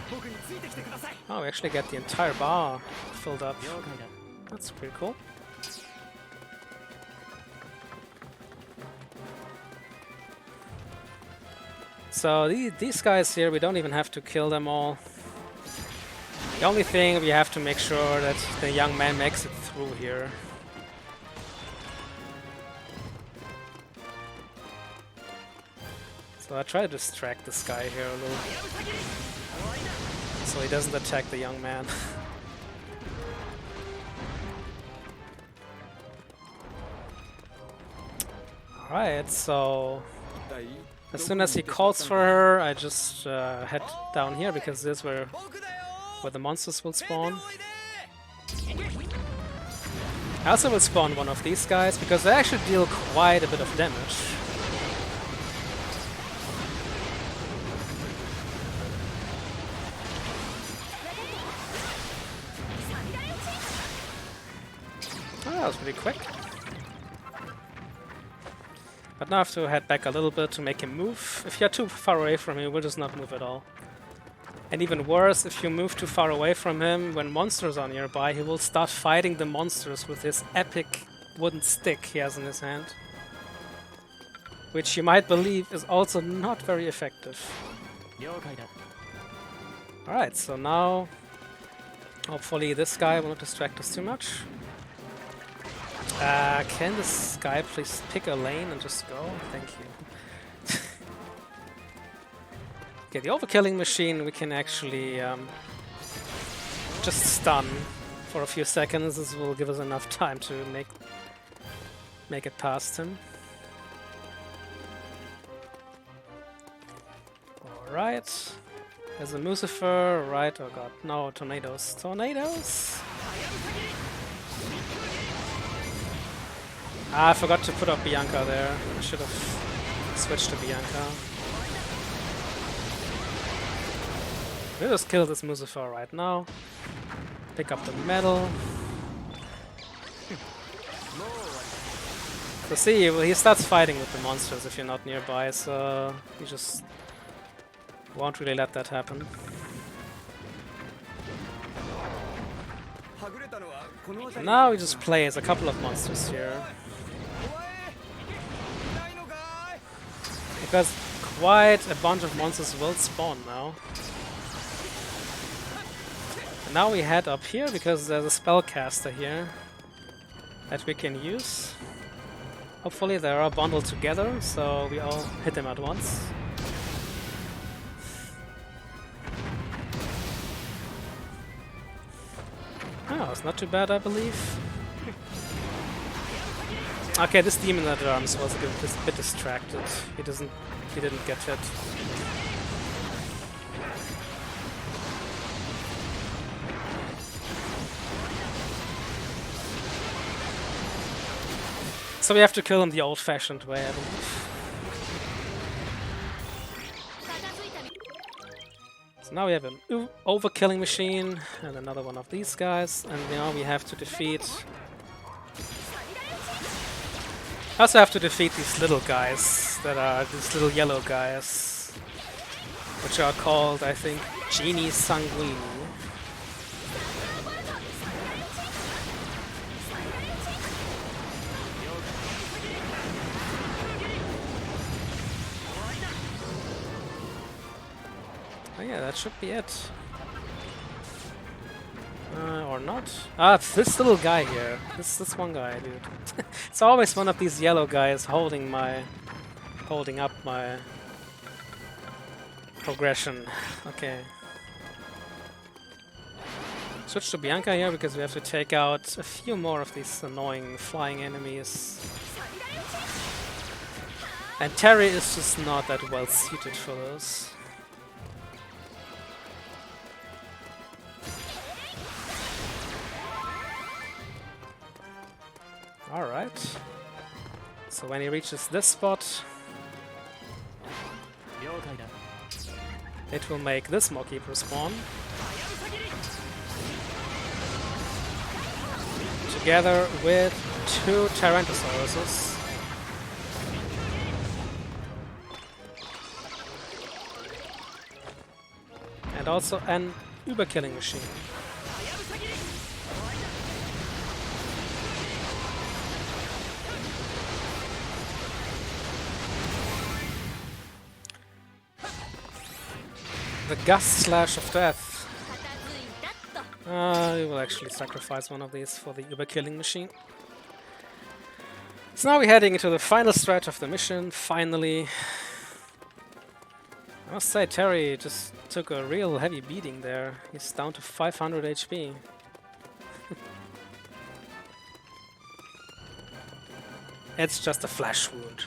Oh, we actually get the entire bar filled up. That's pretty cool. So these guys here, we don't even have to kill them all. The only thing, we have to make sure that the young man makes it through here. So I try to distract this guy here a little, so he doesn't attack the young man. Alright, so as soon as he calls for her, I just head down here, because this is where the monsters will spawn. I also will spawn one of these guys, because they actually deal quite a bit of damage. Oh, that was pretty quick. But now I have to head back a little bit to make him move. If you're too far away from him, he will just not move at all. And even worse, if you move too far away from him, when monsters are nearby, he will start fighting the monsters with his epic wooden stick he has in his hand. Which you might believe is also not very effective. Alright, so now hopefully this guy will not distract us too much. Can this guy please pick a lane and just go? Thank you. Okay, the overkilling machine we can actually just stun for a few seconds. This will give us enough time to make it past him. Alright. There's a Lucifer, right? Oh god, no, tornadoes. Tornadoes? Ah, I forgot to put up Bianca there. I should have switched to Bianca. We'll just kill this Lucifer right now. Pick up the medal. So see, well, he starts fighting with the monsters if you're not nearby, so you just won't really let that happen. Now we just play as a couple of monsters here. Because quite a bunch of monsters will spawn now. And now we head up here because there's a spellcaster here that we can use. Hopefully they are bundled together, so we all hit them at once. Oh, it's not too bad, I believe. Okay, this demon at arms was a bit distracted. He didn't get hit. So we have to kill him the old-fashioned way, I believe. So now we have an overkilling machine and another one of these guys, and now we have to defeat. I also have to defeat these little guys that are these little yellow guys, which are called, I think, Genie Sanguini. Yeah, that should be it. Or not. Ah, it's this little guy here. This one guy, dude. It's always one of these yellow guys holding up my progression. Okay. Switch to Bianca here because we have to take out a few more of these annoying flying enemies. And Terry is just not that well suited for those. Alright. So when he reaches this spot, it will make this Mockkeeper spawn. Together with 2 Tyrantosauruses. And also an Überkilling machine. The Gust Slash of Death. We will actually sacrifice one of these for the Überkilling machine. So now we're heading into the final stretch of the mission, finally. I must say, Terry just took a real heavy beating there. He's down to 500 HP. It's just a flesh wound.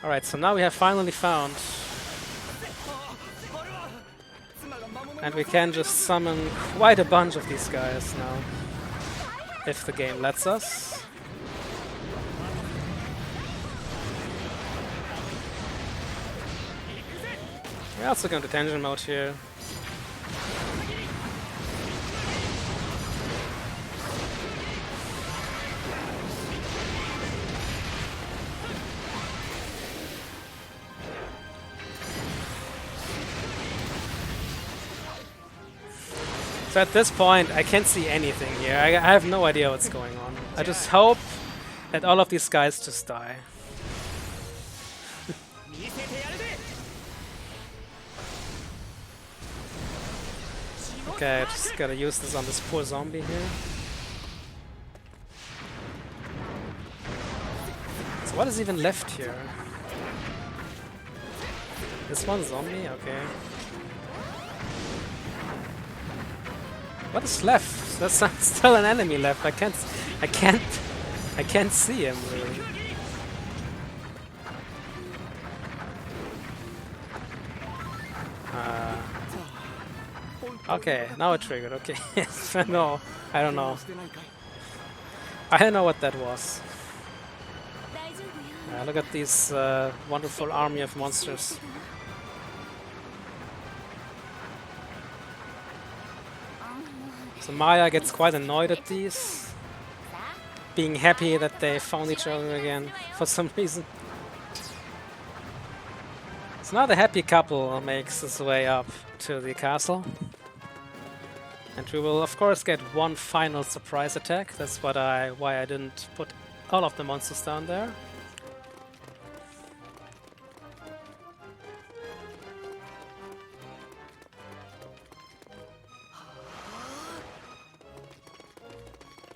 Alright, so now we have finally found. And we can just summon quite a bunch of these guys now, if the game lets us. We're also going to tension mode here. So at this point, I can't see anything here. I have no idea what's going on. I just hope that all of these guys just die. Okay, I just gotta use this on this poor zombie here. So what is even left here? This one's on me, okay. What is left? There's still an enemy left. I can't see him really. Okay, now it triggered. Okay, no, I don't know. I don't know what that was. Look at these wonderful army of monsters. So Maya gets quite annoyed at these, being happy that they found each other again for some reason. So now the happy couple makes his way up to the castle. And we will of course get one final surprise attack. That's why I didn't put all of the monsters down there.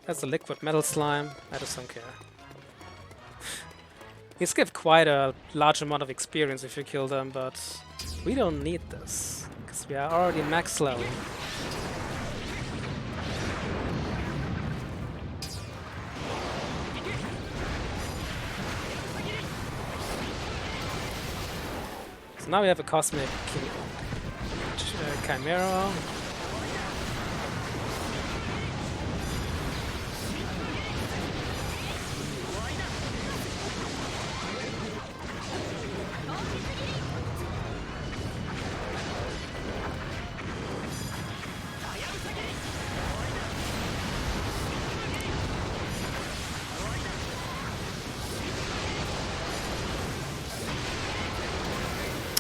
That's a liquid metal slime. I just don't care. These give quite a large amount of experience if you kill them, but we don't need this because we are already max level. So now we have a cosmic chimera.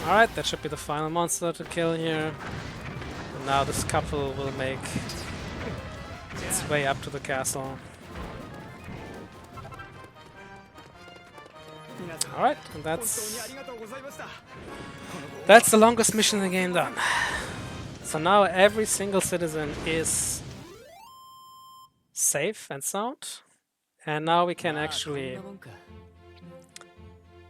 Alright, that should be the final monster to kill here. And now this couple will make its way up to the castle. Alright, and that's the longest mission in the game done. So now every single citizen is safe and sound. And now we can actually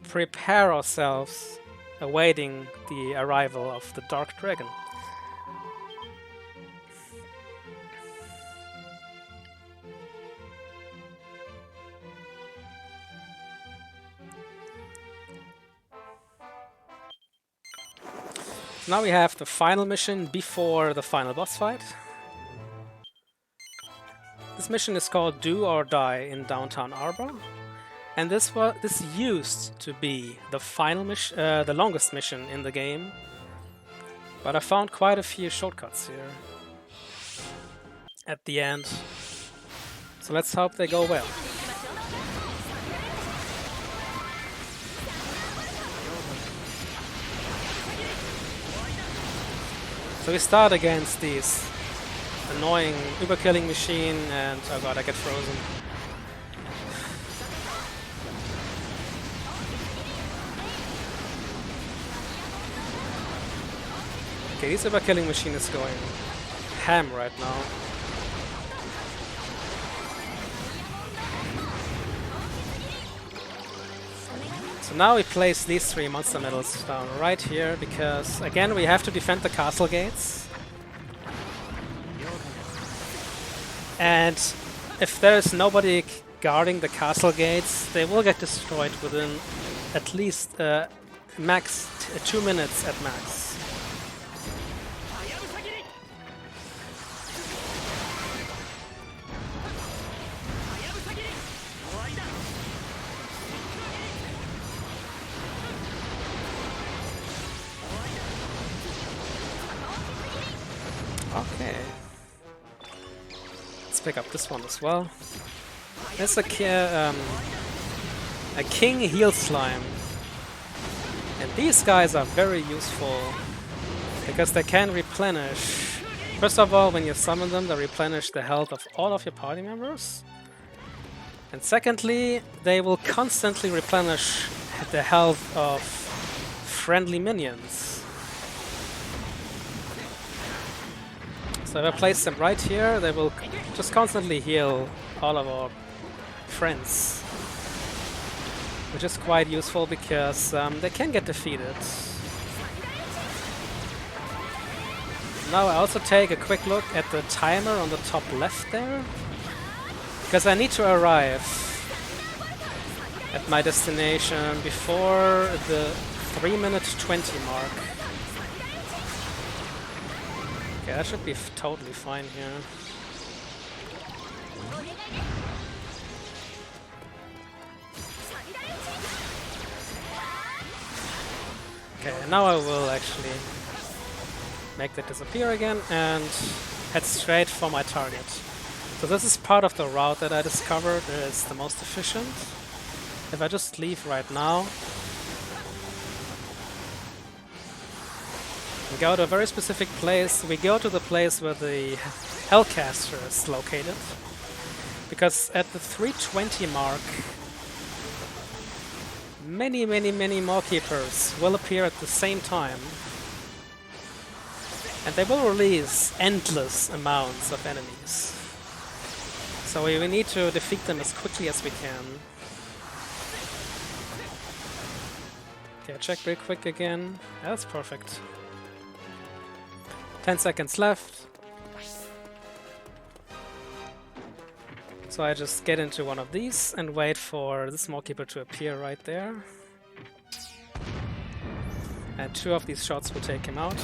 prepare ourselves awaiting the arrival of the Dark Dragon. Now we have the final mission before the final boss fight. This mission is called Do or Die in Downtown Arbor. And this used to be the final mission, the longest mission in the game, but I found quite a few shortcuts here at the end. So let's hope they go well. So we start against these annoying uber-killing machine, and oh god, I get frozen. Okay, this uber-killing machine is going ham right now. So now we place these three monster medals down right here, because again we have to defend the castle gates. And if there is nobody guarding the castle gates, they will get destroyed within at least max 2 minutes at max. Okay. Let's pick up this one as well. It's a king heal slime. And these guys are very useful because they can replenish. First of all, when you summon them, they replenish the health of all of your party members. And secondly, they will constantly replenish the health of friendly minions. So if I place them right here, they will just constantly heal all of our friends. Which is quite useful because they can get defeated. Now I also take a quick look at the timer on the top left there, because I need to arrive at my destination before the 3-minute 20 mark. Okay, that should be totally fine here. Okay, now I will actually make that disappear again and head straight for my target. So this is part of the route that I discovered is the most efficient. If I just leave right now and go to a very specific place, we go to the place where the Hellcaster is located. Because at the 320 mark, many more keepers will appear at the same time. And they will release endless amounts of enemies. So we need to defeat them as quickly as we can. Okay, check real quick again. That's perfect. 10 seconds left. So I just get into one of these and wait for the small keeper to appear right there. And 2 of these shots will take him out.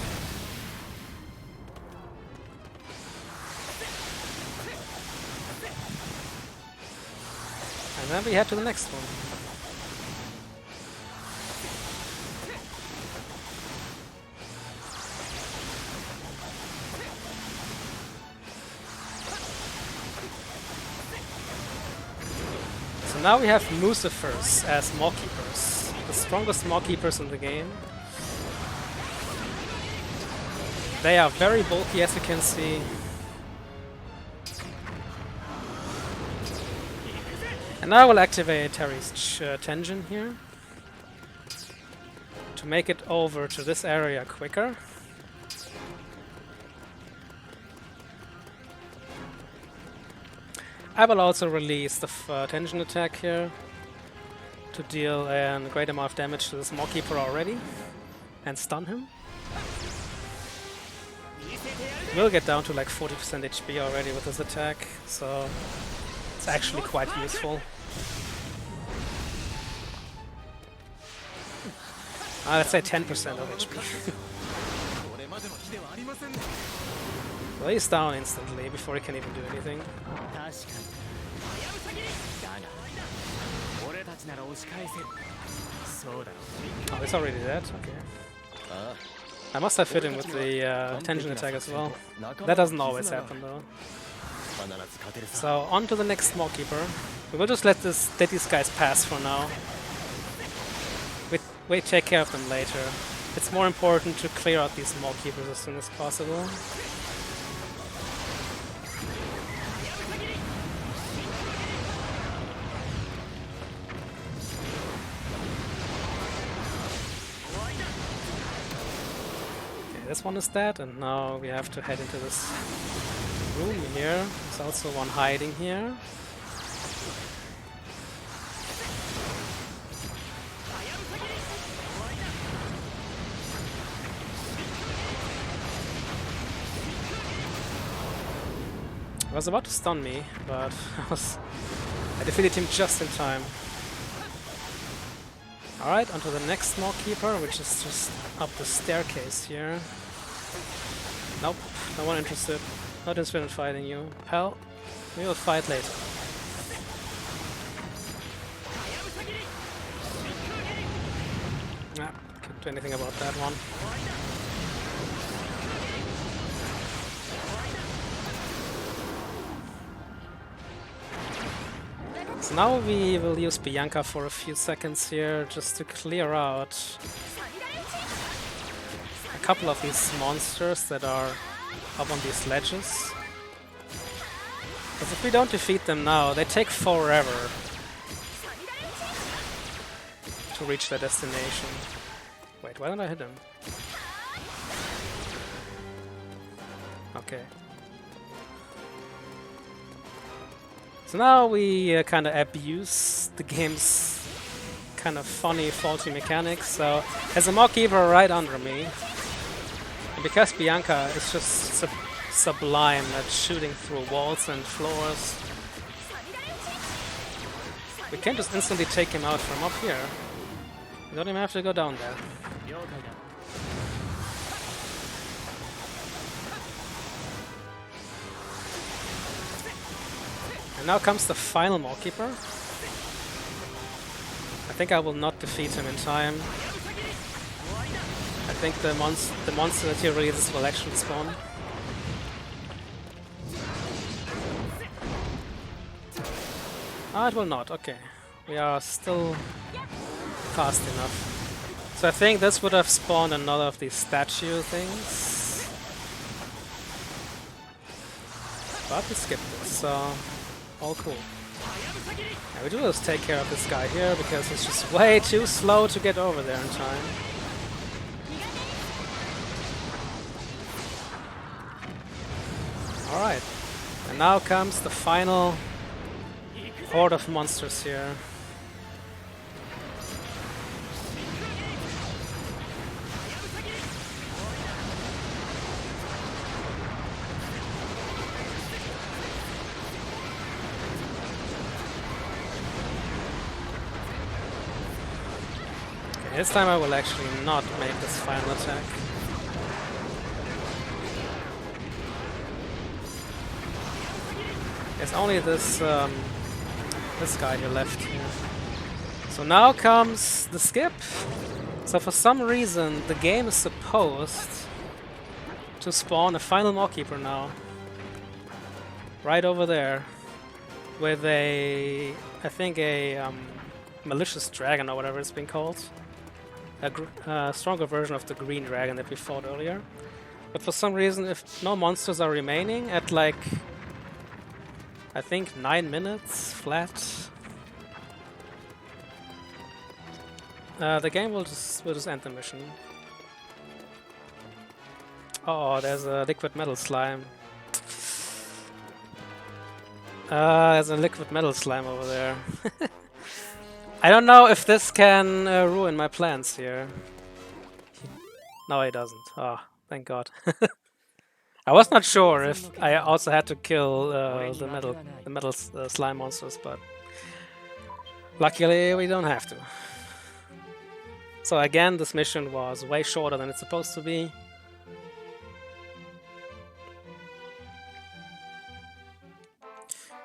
And then we head to the next one. So now we have Musafers as Maw-keepers, the strongest Maw-keepers in the game. They are very bulky, as you can see. And now I will activate Terry's Tension here to make it over to this area quicker. I will also release the Tension attack here to deal a great amount of damage to this Maw-keeper already and stun him. We'll get down to like 40% HP already with this attack, so it's actually quite useful. Let's say 10% of HP. Well, he's down instantly before he can even do anything. Oh, he's already dead? Okay. I must have hit him with the tension attack as well. That doesn't always happen though. So on to the next Maw-keeper. We will just let these guys pass for now. We take care of them later. It's more important to clear out these Maw-keepers as soon as possible. This one is dead, and now we have to head into this room here. There's also one hiding here. He was about to stun me, but I defeated him just in time. Alright, onto the next Maw-keeper, which is just up the staircase here. Nope, no one interested. Not interested in fighting you. Pal, we will fight later. Nah, can't do anything about that one. So now we will use Bianca for a few seconds here just to clear out a couple of these monsters that are up on these ledges. Because if we don't defeat them now, they take forever to reach their destination. Wait, why don't I hit him? Okay. So now we kind of abuse the game's kind of funny, faulty mechanics. So there's a Maw-keeper right under me. because Bianca is just sublime at shooting through walls and floors, we can just instantly take him out from up here. You don't even have to go down there. And now comes the final Mallkeeper. I think I will not defeat him in time. I think the monster that he releases will actually spawn. Ah, it will not. Okay. We are still fast enough. So I think this would have spawned another of these statue things. But we skipped it, so all cool. Yeah, we do just take care of this guy here because he's just way too slow to get over there in time. Alright. And now comes the final horde of monsters here. Okay, this time I will actually not make this final attack. There's only this this guy here left here. So now comes the skip. So for some reason the game is supposed to spawn a final Mallkeeper now. Right over there. With I think a malicious dragon or whatever it's been called. A stronger version of the green dragon that we fought earlier. But for some reason, if no monsters are remaining at like I think 9 minutes flat, the game will just end the mission. Oh, there's a liquid metal slime. There's a liquid metal slime over there. I don't know if this can ruin my plans here. No, it doesn't. Oh, thank God. I was not sure if I also had to kill the metal slime monsters, but luckily we don't have to. So again, this mission was way shorter than it's supposed to be.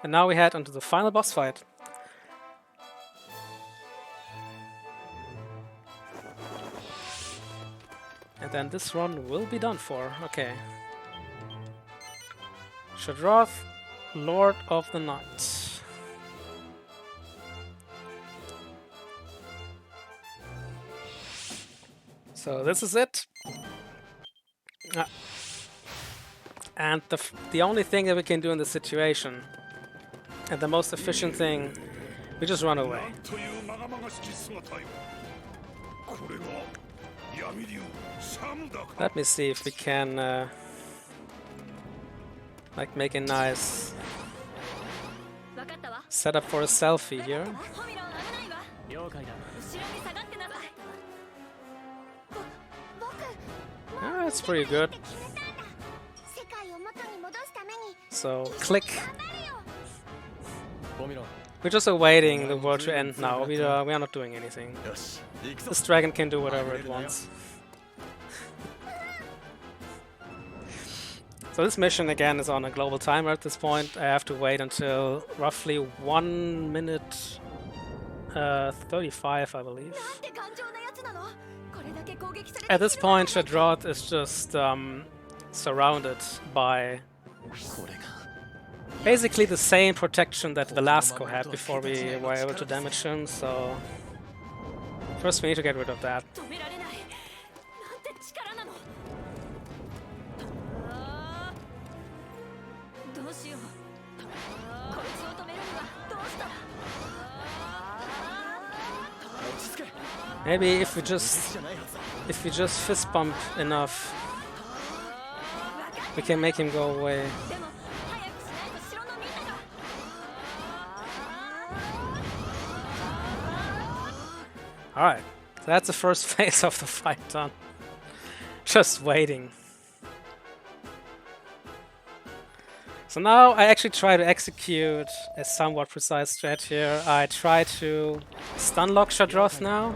And now we head onto the final boss fight. And then this run will be done for. Okay. Shadroth, Lord of the Night. So this is it. And the only thing that we can do in this situation, and the most efficient thing, we just run away. Let me see if we can like make a nice setup for a selfie here. Ah, it's pretty good. So click. We're just awaiting the world to end now. We are not doing anything. This dragon can do whatever it wants. So this mission again is on a global timer at this point. I have to wait until roughly 1 minute 35, I believe. At this point, Shadroth is just surrounded by basically the same protection that Velasco had before we were able to damage him, so first we need to get rid of that. Maybe if we just fist bump enough, we can make him go away. Alright, so that's the first phase of the fight done. Just waiting. So now I actually try to execute a somewhat precise strat here. I try to stun lock Shadroth now.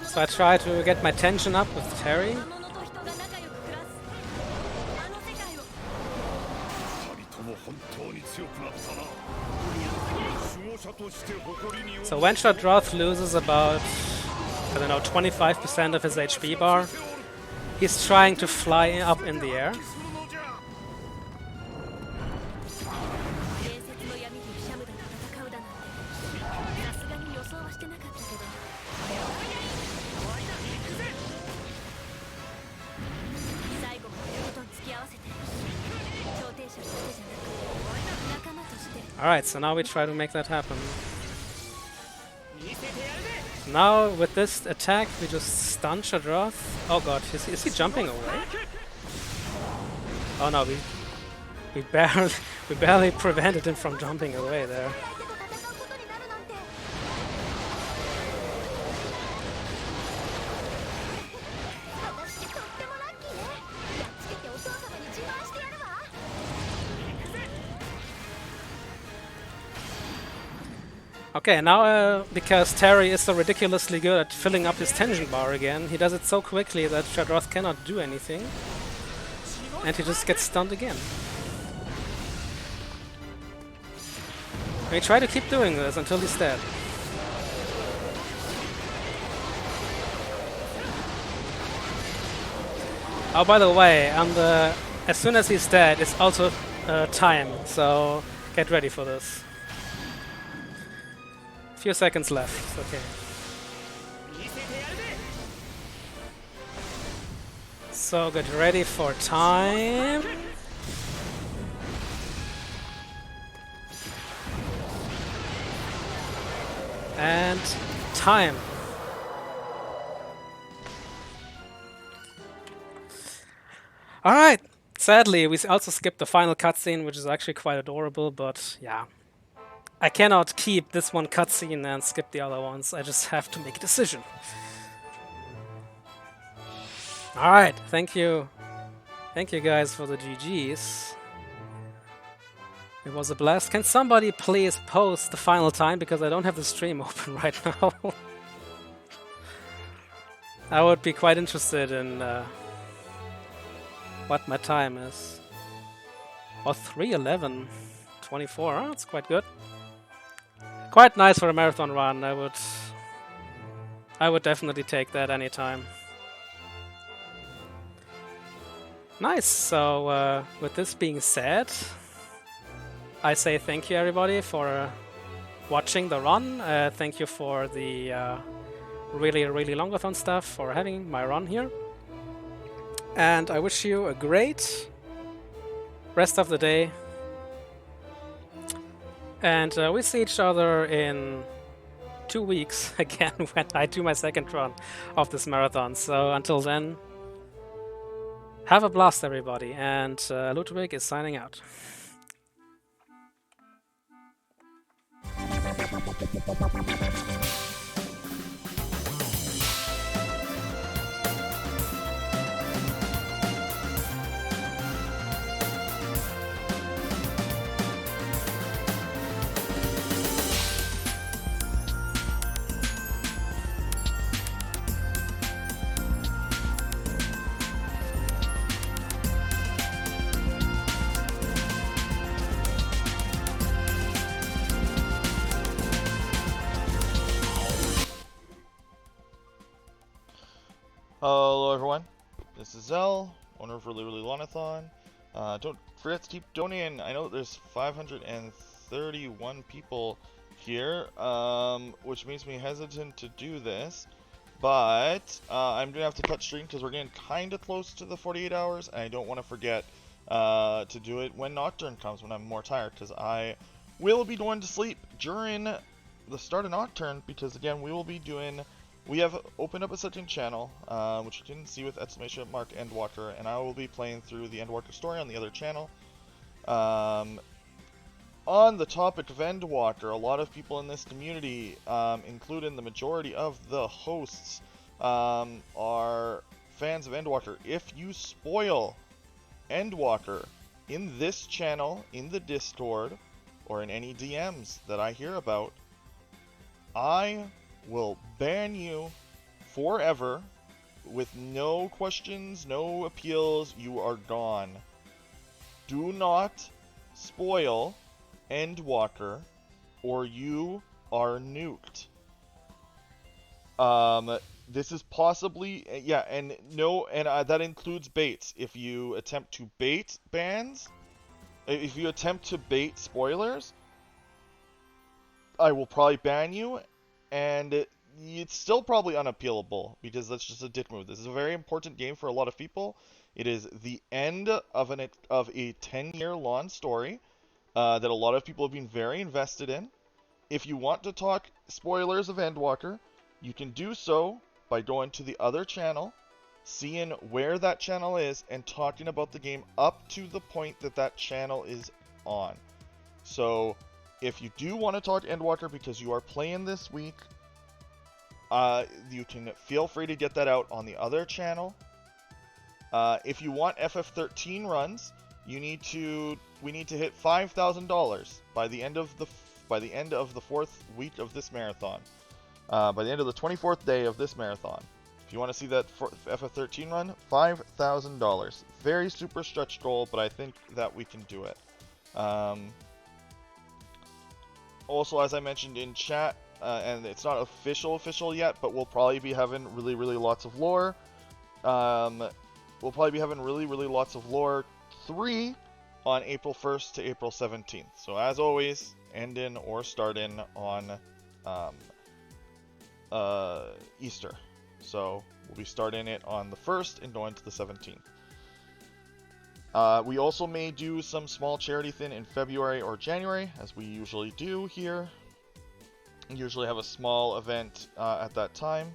So I try to get my tension up with Terry. So when Shadroth loses about, I don't know, 25% of his HP bar, he's trying to fly up in the air. Alright, so now we try to make that happen. Now with this attack we just stun Shadroth. Oh god, is he jumping away? Oh no, we barely prevented him from jumping away there. Okay, now because Terry is so ridiculously good at filling up his tension bar again, he does it so quickly that Shadroth cannot do anything. And he just gets stunned again. We try to keep doing this until he's dead. Oh, by the way, as soon as he's dead, it's also time, so get ready for this. Few seconds left, okay. So get ready for time. And time. Alright, sadly we also skipped the final cutscene, which is actually quite adorable, but yeah. I cannot keep this one cutscene and skip the other ones, I just have to make a decision. Alright, thank you. Thank you guys for the GGs. It was a blast. Can somebody please post the final time, because I don't have the stream open right now. I would be quite interested in what my time is. Oh, 3:11:24. Oh, that's quite good. Quite nice for a marathon run. I would definitely take that anytime. Nice. So with this being said, I say thank you everybody for watching the run. Thank you for the really longathon stuff, for having my run here. And I wish you a great rest of the day. And we see each other in 2 weeks again when I do my second run of this marathon. So until then, have a blast everybody, and Ludwig is signing out. Hello everyone, this is Zell, owner of Really Lonathon. Don't forget to keep donating. I know there's 531 people here, which makes me hesitant to do this, but I'm gonna have to cut stream because we're getting kind of close to the 48 hours, and I don't want to forget to do it when Nocturne comes, when I'm more tired, because I will be going to sleep during the start of Nocturne, because again we have opened up a setting channel, which you can see with !Endwalker, and I will be playing through the Endwalker story on the other channel. On the topic of Endwalker, a lot of people in this community, including the majority of the hosts, are fans of Endwalker. If you spoil Endwalker in this channel, in the Discord, or in any DMs that I hear about, I will ban you forever with no questions, no appeals. You are gone. Do not spoil Endwalker or you are nuked. This is possibly, yeah, and no, and that includes baits. If you attempt to bait bans, if you attempt to bait spoilers, I will probably ban you, and it's still probably unappealable because that's just a dick move. This is a very important game for a lot of people. It is the end of a 10-year long story that a lot of people have been very invested in. If you want to talk spoilers of Endwalker, you can do so by going to the other channel, seeing where that channel is, and talking about the game up to the point that that channel is on. So, if you do want to talk Endwalker because you are playing this week, you can feel free to get that out on the other channel. If you want FF13 runs, we need to hit $5,000 by the end of the 4th week of this marathon. By the end of the 24th day of this marathon. If you want to see that FF13 run, $5,000. Very super stretch goal, but I think that we can do it. Also, as I mentioned in chat, and it's not official yet, but we'll probably be having really lots of lore. We'll probably be having really lots of lore 3 on April 1st to April 17th. So as always, ending or starting on Easter. So we'll be starting it on the 1st and going to the 17th. We also may do some small charity thing in February or January, as we usually do here. We usually have a small event at that time.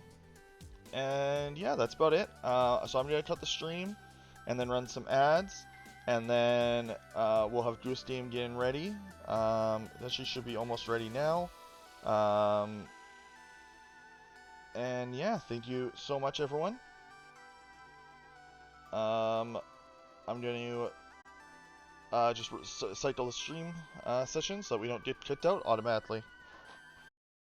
And yeah, that's about it. So I'm going to cut the stream and then run some ads. And then we'll have Goose Game getting ready. She should be almost ready now. And yeah, thank you so much, everyone. I'm going to just cycle the stream session so that we don't get kicked out automatically.